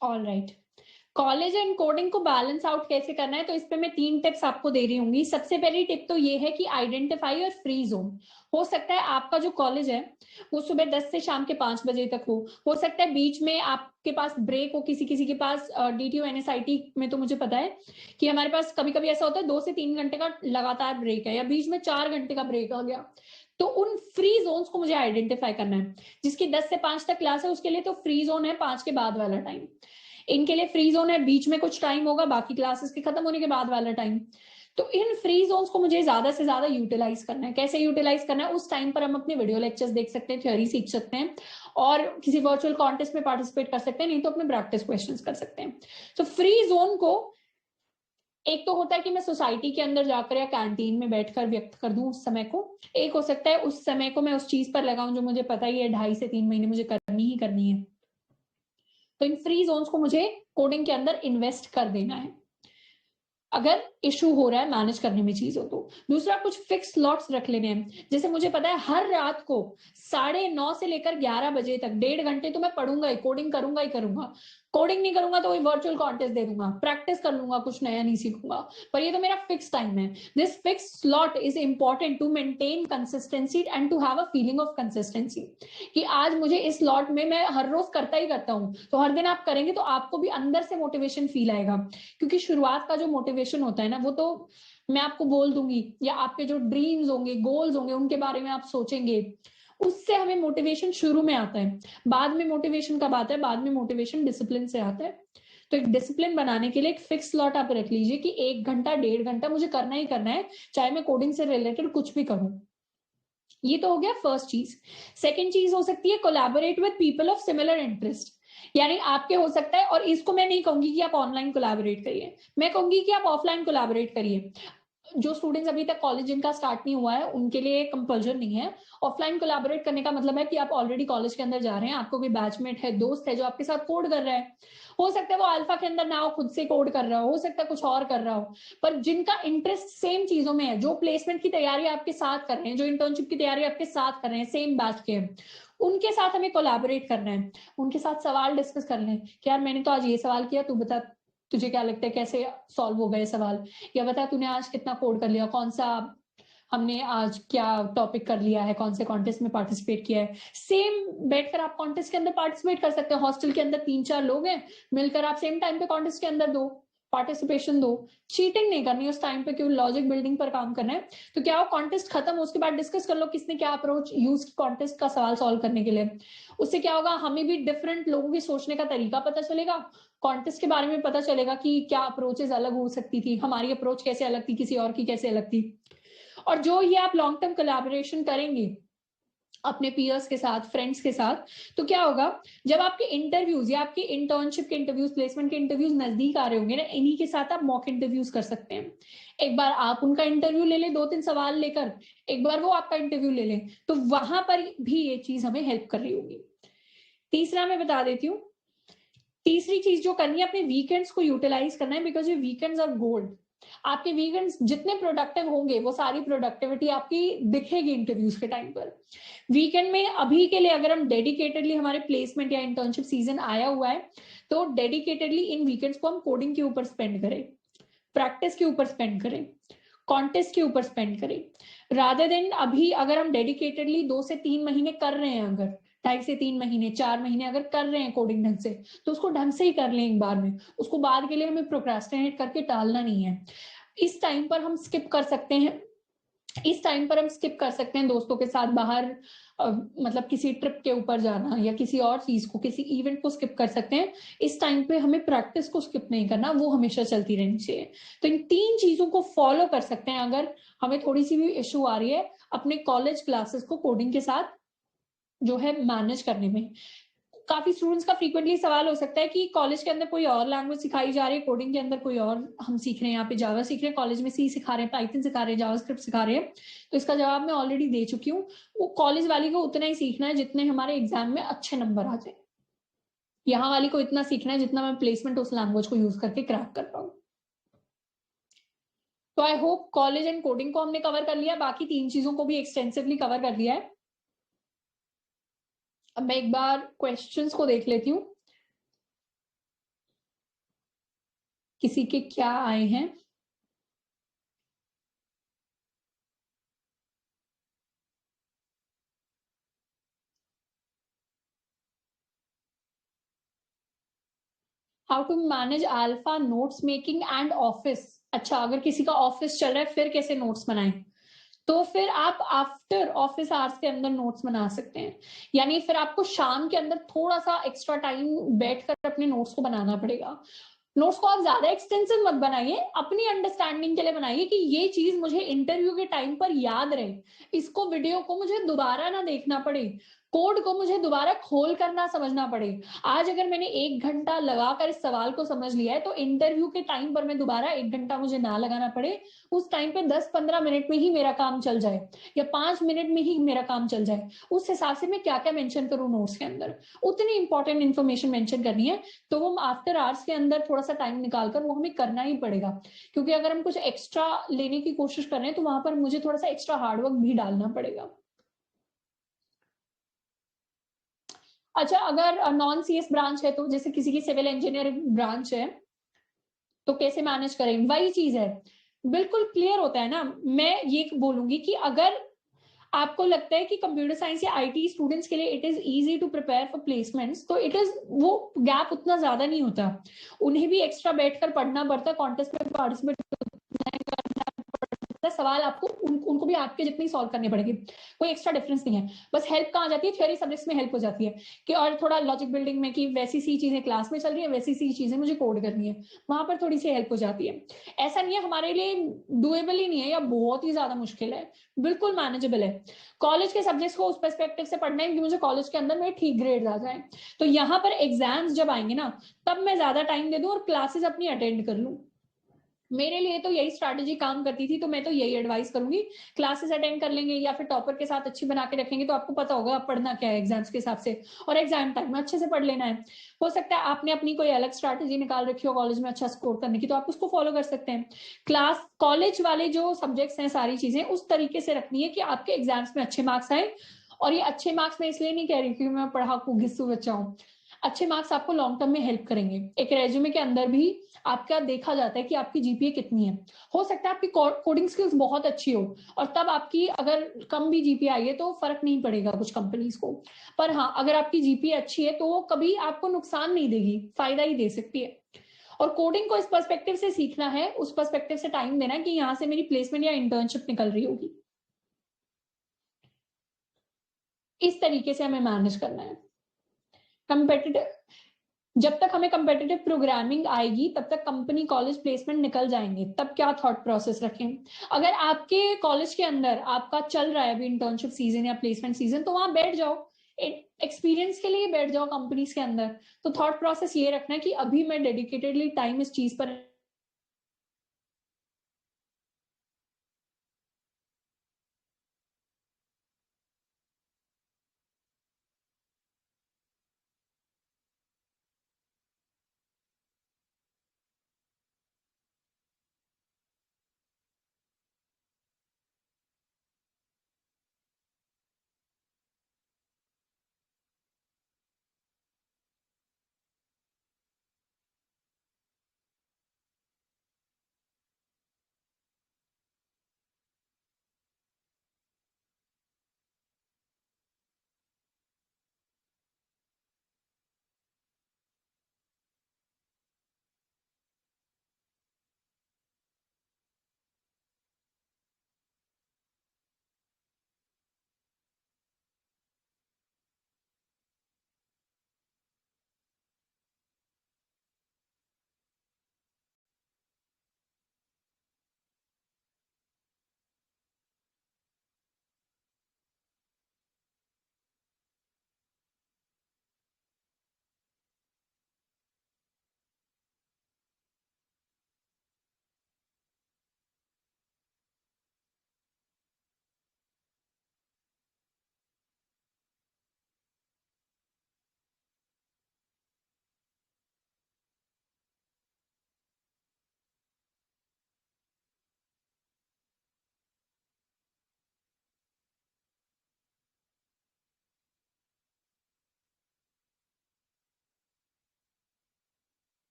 all right, college and coding को बैलेंस आउट कैसे करना है, तो इस पे मैं 3 टिप्स आपको दे रही हूँ। सबसे पहली टिप तो ये है कि आइडेंटिफाई योर फ्री जोन। हो सकता है आपका जो कॉलेज है वो सुबह 10 से शाम के 5 बजे तक हो सकता है बीच में आपके पास ब्रेक हो, किसी किसी के पास DTU NSIT में तो मुझे पता है कि हमारे पास कभी कभी ऐसा होता है 2 से 3 घंटे का लगातार ब्रेक है, या बीच में 4 घंटे का ब्रेक आ गया। तो उन फ्री जोन्स को मुझे आइडेंटिफाई करना है। जिसकी 10 से 5 तक क्लास है उसके लिए तो फ्री जोन है 5 के बाद वाला टाइम, इनके लिए फ्री जोन है, बीच में कुछ टाइम होगा, बाकी क्लासेस के खत्म होने के बाद वाला टाइम। तो इन फ्री जोन्स को मुझे ज्यादा से ज्यादा यूटिलाइज करना है। कैसे यूटिलाइज करना है, उस टाइम पर हम अपने वीडियो लेक्चर्स देख सकते हैं, थ्योरी सीख सकते हैं, और किसी वर्चुअल कॉन्टेस्ट में पार्टिसिपेट कर सकते हैं, नहीं तो अपने प्रैक्टिस क्वेश्चंस कर सकते हैं। तो फ्री जोन को एक तो होता है कि मैं सोसाइटी के अंदर जाकर या कैंटीन में बैठकर व्यक्त कर दूं उस समय को, एक हो सकता है उस समय को मैं उस चीज पर लगाऊं जो मुझे पता ही है 2.5 से 3 महीने मुझे करनी ही करनी है। तो इन फ्री जोन्स को मुझे कोडिंग के अंदर इन्वेस्ट कर देना है अगर इशू हो रहा है मैनेज करने में चीजों। तो दूसरा, कुछ फिक्स स्लॉट्स रख लेने हैं। जैसे मुझे पता है हर रात को 9:30 से लेकर 11 बजे तक 1.5 घंटे तो मैं पढ़ूंगा ही, कोडिंग करूंगा ही करूंगा। कोडिंग नहीं करूंगा तो वही वर्चुअल कॉन्टेस्ट दे दूंगा, प्रैक्टिस कर लूंगा, कुछ नया नहीं सीखूंगा, पर ये तो मेरा फिक्स टाइम है। This fix slot is important to maintain consistency and to have a feeling of consistency, कि आज मुझे इस स्लॉट में मैं हर रोज करता ही करता हूँ। तो हर दिन आप करेंगे तो आपको भी अंदर से मोटिवेशन फील आएगा, क्योंकि शुरुआत का जो मोटिवेशन होता है ना, वो तो मैं आपको बोल दूंगी, या आपके जो ड्रीम्स होंगे, गोल्स होंगे, उनके बारे में आप सोचेंगे, उससे हमें मोटिवेशन शुरू में आता है। बाद में मोटिवेशन कब आता है, बाद में मोटिवेशन डिसिप्लिन से आता है। तो एक डिसिप्लिन बनाने के लिए एक फिक्स स्लॉट आप रख लीजिए कि 1 घंटा 1.5 घंटा मुझे करना ही करना है, चाहे मैं कोडिंग से रिलेटेड कुछ भी करूं। ये तो हो गया फर्स्ट चीज। सेकेंड चीज हो सकती है collaborate with people of similar interest. यानी आपके हो सकता है, और इसको मैं नहीं कहूंगी कि आप ऑनलाइन कोलैबोरेट करिए, मैं कहूंगी कि आप ऑफलाइन कोलैबोरेट करिए। जो स्टूडेंट्स अभी तक कॉलेज जिनका स्टार्ट नहीं हुआ है उनके लिए कंपल्जन नहीं है। ऑफलाइन कोलैबोरेट करने का मतलब है कि आप ऑलरेडी कॉलेज के अंदर जा रहे हैं, आपको कोई बैचमेट है, दोस्त है जो आपके साथ कोड कर रहा है। हो सकता है वो अल्फा के अंदर ना हो, खुद से कोड कर रहा हो सकता है कुछ और कर रहा हो, पर जिनका इंटरेस्ट सेम चीजों में है, जो प्लेसमेंट की तैयारी आपके साथ कर रहे हैं, जो इंटर्नशिप की तैयारी आपके साथ कर रहे हैं, सेम बैच के, उनके साथ हमें कोलैबोरेट करना है। उनके साथ सवाल डिस्कस कर लें कि यार मैंने तो आज ये सवाल किया, तू बता तुझे क्या लगता है कैसे सॉल्व हो गए सवाल, या बता तूने आज कितना कोड कर लिया, कौन सा हमने आज क्या टॉपिक कर लिया है, कौन से कॉन्टेस्ट में पार्टिसिपेट किया है। सेम बैठकर आप कॉन्टेस्ट के अंदर पार्टिसिपेट कर सकते हैं। हॉस्टल के अंदर 3-4 लोग हैं, मिलकर आप सेम टाइम पे कॉन्टेस्ट के अंदर दो, पार्टिसिपेशन दो। चीटिंग नहीं करनी उस टाइम पे, क्यों लॉजिक बिल्डिंग पर काम करना है। तो क्या हो, कॉन्टेस्ट खत्म हो उसके बाद डिस्कस कर लो किसने क्या अप्रोच यूज की कॉन्टेस्ट का सवाल सॉल्व करने के लिए। उससे क्या होगा, हमें भी डिफरेंट लोगों की सोचने का तरीका पता चलेगा, कॉन्टेस्ट के बारे में पता चलेगा कि क्या अप्रोचेस अलग हो सकती थी, हमारी अप्रोच कैसे अलग थी, किसी और की कैसे अलग थी। और जो ये आप लॉन्ग टर्म कोलैबोरेशन करेंगे अपने पीयर्स के साथ, फ्रेंड्स के साथ, तो क्या होगा, जब आपके इंटरव्यूज या आपके इंटर्नशिप के इंटरव्यूज, प्लेसमेंट के इंटरव्यूज नजदीक आ रहे होंगे ना, इन्हीं के साथ आप मॉक इंटरव्यूज कर सकते हैं। एक बार आप उनका इंटरव्यू ले लें 2-3 सवाल लेकर, एक बार वो आपका इंटरव्यू ले लें, तो वहां पर भी ये चीज हमें हेल्प कर रही होगी। तीसरा मैं बता देती हूँ, तीसरी चीज जो करनी है, अपने वीकेंड्स को यूटिलाइज करना है, बिकॉज ये वीकेंड्स आर गोल्ड। आपके वीकेंड्स जितने प्रोडक्टिव होंगे वो सारी प्रोडक्टिविटी आपकी दिखेगी इंटरव्यूज के टाइम पर। वीकेंड में अभी के लिए अगर हम डेडिकेटेडली, हमारे प्लेसमेंट या इंटर्नशिप सीजन आया हुआ है, तो डेडिकेटेडली इन वीकेंड्स को हम कोडिंग के ऊपर स्पेंड करें, प्रैक्टिस के ऊपर स्पेंड करें, कॉन्टेस्ट के ऊपर स्पेंड करें, रादर देन अभी अगर हम डेडिकेटेडली 2 से 3 महीने कर रहे हैं, अगर 2.5 से 3 महीने, 4 महीने अगर कर रहे हैं कोडिंग ढंग से, तो उसको ढंग से ही कर लें एक बार में, उसको बाद के लिए हमें प्रोक्रेस्टिनेट करके टालना नहीं है। इस टाइम पर हम स्किप कर सकते हैं, इस टाइम पर हम स्किप कर सकते हैं दोस्तों के साथ बाहर, मतलब किसी ट्रिप के ऊपर जाना या किसी और चीज को, किसी इवेंट को स्किप कर सकते हैं। इस टाइम पे हमें प्रैक्टिस को स्किप नहीं करना, वो हमेशा चलती रहनी चाहिए। तो इन 3 चीजों को फॉलो कर सकते हैं अगर हमें थोड़ी सी भी इश्यू आ रही है अपने कॉलेज क्लासेस को कोडिंग के साथ जो है मैनेज करने में। काफी स्टूडेंट्स का फ्रीक्वेंटली सवाल हो सकता है कि कॉलेज के अंदर कोई और लैंग्वेज सिखाई जा रही है, कोडिंग के अंदर कोई और हम सीख रहे हैं, यहाँ पे जावा सीख रहे हैं, कॉलेज में सी सिखा रहे हैं, पाइथन सिखा रहे हैं, जावास्क्रिप्ट सिखा रहे हैं। तो इसका जवाब मैं ऑलरेडी दे चुकी हूँ, वो कॉलेज वाली को उतना ही सीखना है जितने हमारे एग्जाम में अच्छे नंबर आ जाए, यहाँ वाली को इतना सीखना है जितना मैं प्लेसमेंट उस लैंग्वेज को यूज करके क्रैक कर पाऊँ। तो I hope college and coding को हमने कवर कर लिया, बाकी 3 चीजों को भी एक्सटेंसिवली कवर कर लिया है। अब मैं एक बार क्वेश्चंस को देख लेती हूँ। किसी के क्या आए हैं? How to manage alpha notes making and office. अच्छा, अगर किसी का ऑफिस चल रहा है फिर कैसे नोट्स बनाएं? तो फिर आप आफ्टर ऑफिस आवर्स के अंदर नोट्स बना सकते हैं, यानी फिर आपको शाम के अंदर थोड़ा सा एक्स्ट्रा टाइम बैठकर अपने नोट्स को बनाना पड़ेगा। नोट्स को आप ज्यादा एक्सटेंसिव मत बनाइए, अपनी अंडरस्टैंडिंग के लिए बनाइए कि ये चीज मुझे इंटरव्यू के टाइम पर याद रहे, इसको वीडियो को मुझे दोबारा ना देखना पड़े, कोड को मुझे दोबारा खोल कर ना समझना पड़े। आज अगर मैंने 1 घंटा लगाकर इस सवाल को समझ लिया है तो इंटरव्यू के टाइम पर मैं दोबारा 1 घंटा मुझे ना लगाना पड़े, उस टाइम पे 10-15 मिनट में ही मेरा काम चल जाए या 5 मिनट में ही मेरा काम चल जाए। उस हिसाब से मैं क्या क्या मेंशन करूं नोट्स के अंदर, उतनी इंपॉर्टेंट इन्फॉर्मेशन मेंशन करनी है। तो वो आफ्टर आवर्स के अंदर थोड़ा सा टाइम निकालकर वो हमें करना ही पड़ेगा, क्योंकि अगर हम कुछ एक्स्ट्रा लेने की कोशिश कर रहे हैं तो वहां पर मुझे थोड़ा सा एक्स्ट्रा हार्डवर्क भी डालना पड़ेगा। अच्छा, अगर नॉन सीएस ब्रांच है, तो जैसे किसी की सिविल इंजीनियरिंग ब्रांच है, तो कैसे मैनेज करें? वही चीज है, बिल्कुल क्लियर होता है ना। मैं ये बोलूंगी कि अगर आपको लगता है कि कंप्यूटर साइंस या आईटी स्टूडेंट्स के लिए it is easy to prepare for placements, तो इट इज वो गैप उतना ज्यादा नहीं होता, उन्हें भी एक्स्ट्रा बैठकर पढ़ना पड़ता, कॉन्टेस्ट में पार्टिसिपेट सवाल आपको उनको भी आपके जितने ही सॉल्व करने पड़ेंगे, कोई एक्स्ट्रा डिफरेंस नहीं है। बस हेल्प कहाँ जाती है? थ्योरी सब्जेक्ट्स में हेल्प हो जाती है कि और थोड़ा लॉजिक बिल्डिंग में कि वैसी सी चीजें क्लास में चल रही है, वैसी सी चीजें मुझे कोड करनी है, वहां पर थोड़ी सी हेल्प हो जाती है। ऐसा नहीं है हमारे लिए डुएबल ही नहीं है या बहुत ही ज्यादा मुश्किल है, बिल्कुल मैनेजेबल है। कॉलेज के सब्जेक्ट्स को उस पर्सपेक्टिव से पढ़ना है कि मुझे कॉलेज के अंदर मेरे ठीक ग्रेड आ जाए, तो यहाँ पर एग्जाम्स जब आएंगे ना, तब मैं ज्यादा टाइम दे दूं और क्लासेस अपनी अटेंड कर लूं। मेरे लिए तो यही स्ट्रैटेजी काम करती थी, तो मैं तो यही एडवाइस करूंगी, क्लासेस अटेंड कर लेंगे या फिर टॉपर के साथ अच्छी बना के रखेंगे तो आपको पता होगा आप पढ़ना क्या है एग्जाम्स के हिसाब से, और एग्जाम टाइम में अच्छे से पढ़ लेना है। हो सकता है आपने अपनी कोई अलग स्ट्रैटेजी निकाल रखी हो कॉलेज में अच्छा स्कोर करने की, तो आप उसको फॉलो कर सकते हैं। क्लास कॉलेज वाले जो सब्जेक्ट्स हैं सारी चीजें उस तरीके से रखनी है कि आपके एग्जाम्स में अच्छे मार्क्स आए। और ये अच्छे मार्क्स मैं इसलिए नहीं कह रही क्योंकि मैं पढ़ाकू घिस्सू बच्चा हूँ, अच्छे मार्क्स आपको लॉन्ग टर्म में हेल्प करेंगे। एक रेज्यूमे के अंदर भी आपका देखा जाता है कि आपकी जीपीए कितनी है। हो सकता है आपकी कोडिंग स्किल्स बहुत अच्छी हो और तब आपकी अगर कम भी जीपीए आई है तो फर्क नहीं पड़ेगा कुछ कंपनीज को, पर हाँ अगर आपकी जीपीए अच्छी है तो वो कभी आपको नुकसान नहीं देगी, फायदा ही दे सकती है। और कोडिंग को इस पर्सपेक्टिव से सीखना है, उस पर्सपेक्टिव से टाइम देना है कि यहाँ से मेरी प्लेसमेंट या इंटर्नशिप निकल रही होगी, इस तरीके से हमें मैनेज करना है। कंपेटिटिव, जब तक हमें कंपेटिटिव प्रोग्रामिंग आएगी तब तक कंपनी कॉलेज प्लेसमेंट निकल जाएंगे, तब क्या थॉट प्रोसेस रखें? अगर आपके कॉलेज के अंदर आपका चल रहा है अभी इंटर्नशिप सीजन या प्लेसमेंट सीजन, तो वहां बैठ जाओ, एक्सपीरियंस के लिए बैठ जाओ कंपनीज के अंदर। तो थॉट प्रोसेस ये रखना है कि अभी मैं डेडिकेटेडली टाइम इस चीज पर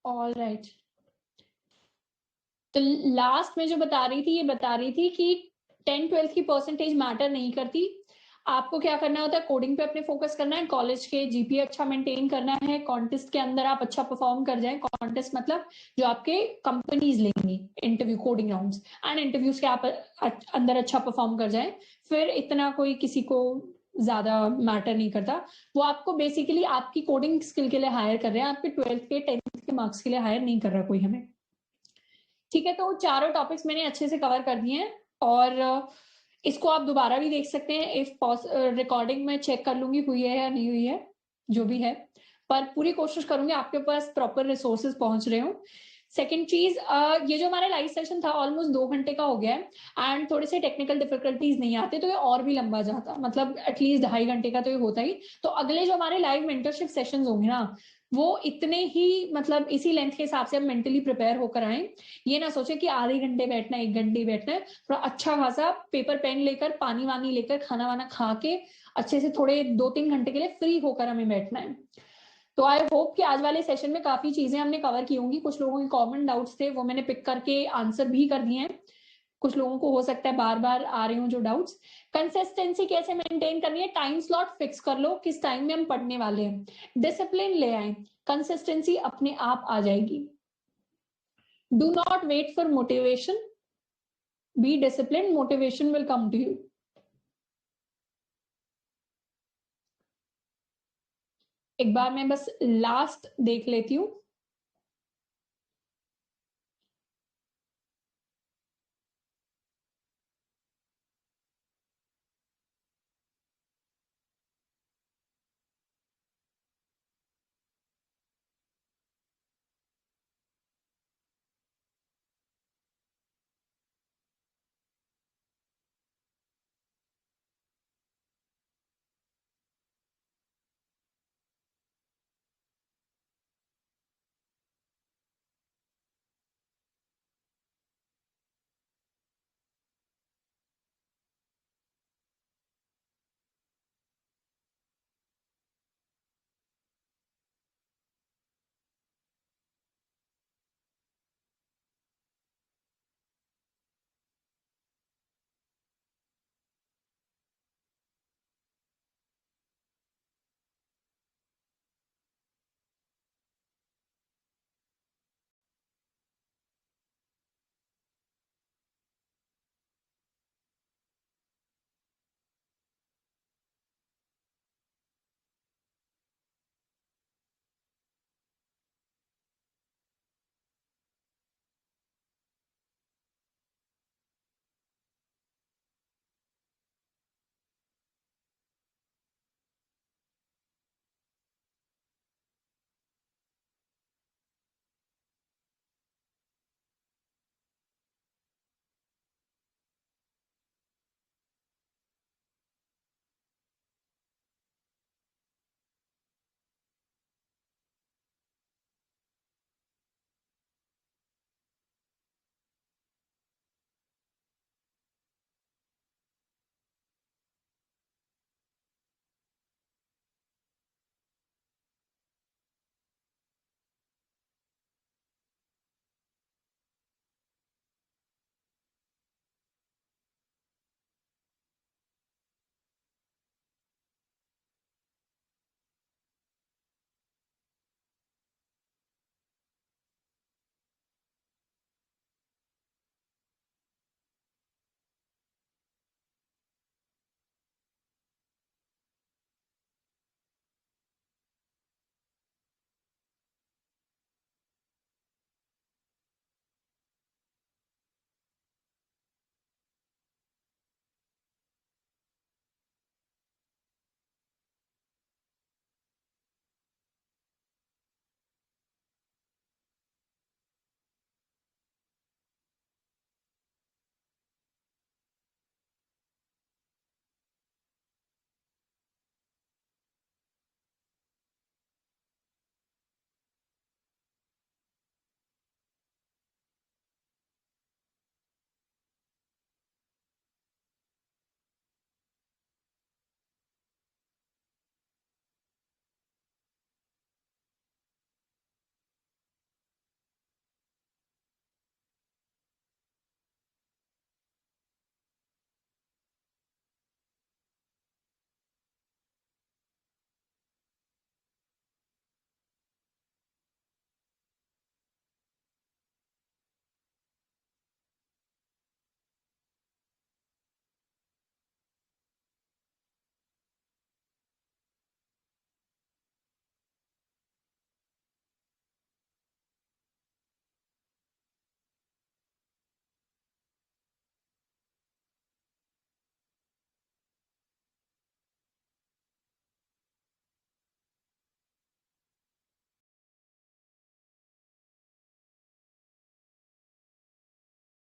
ऑल राइट, तो लास्ट में जो बता रही थी, ये बता रही थी कि 10-12 की परसेंटेज मैटर नहीं करती, आपको क्या करना होता है, कोडिंग पे अपने फोकस करना है, कॉलेज के जीपीए अच्छा मेंटेन करना है, कॉन्टेस्ट के अंदर आप अच्छा परफॉर्म कर जाए, कॉन्टेस्ट मतलब जो आपके कंपनीज लेंगी interview coding rounds and interviews के आप अंदर अच्छा परफॉर्म कर जाए, फिर इतना कोई किसी को ज्यादा मैटर नहीं करता, वो आपको बेसिकली आपकी कोडिंग स्किल के लिए हायर कर रहे हैं, आपके 12th के 10th के मार्क्स के लिए हायर नहीं कर रहा कोई हमें। ठीक है, तो चारों टॉपिक्स मैंने अच्छे से कवर कर दिए हैं, और इसको आप दोबारा भी देख सकते हैं, इफ रिकॉर्डिंग में चेक कर लूंगी हुई है या नहीं हुई है, जो भी है, पर पूरी कोशिश करूंगी आपके पास प्रॉपर रिसोर्सेज पहुंच रहे हो। सेकेंड चीज, ये जो हमारा लाइव सेशन था ऑलमोस्ट 2 घंटे का हो गया है, एंड थोड़े से टेक्निकल डिफिकल्टीज नहीं आते तो ये और भी लंबा जाता, मतलब एटलीस्ट 2.5 घंटे का तो ये होता ही। तो अगले जो हमारे लाइव मेंटरशिप सेशंस होंगे ना, वो इतने ही मतलब इसी लेंथ के हिसाब से हम मेंटली प्रिपेयर होकर आए, ये ना सोचे कि आधे घंटे बैठना है, 1 घंटे बैठना है, थोड़ा अच्छा खासा पेपर पेन लेकर, पानी वानी लेकर, खाना वाना खा के अच्छे से थोड़े 2-3 घंटे के लिए फ्री होकर हमें बैठना है। तो आई होप कि आज वाले सेशन में काफी चीजें हमने कवर की होंगी, कुछ लोगों के कॉमन डाउट्स थे वो मैंने पिक करके आंसर भी कर दिए हैं, कुछ लोगों को हो सकता है बार बार आ रहे हो जो डाउट्स। कंसिस्टेंसी कैसे मेंटेन करनी है, टाइम स्लॉट फिक्स कर लो किस टाइम में हम पढ़ने वाले हैं, डिसिप्लिन ले आए, कंसिस्टेंसी अपने आप आ जाएगी। Do not wait for motivation, be discipline, motivation will come to you. एक बार मैं बस लास्ट देख लेती हूँ,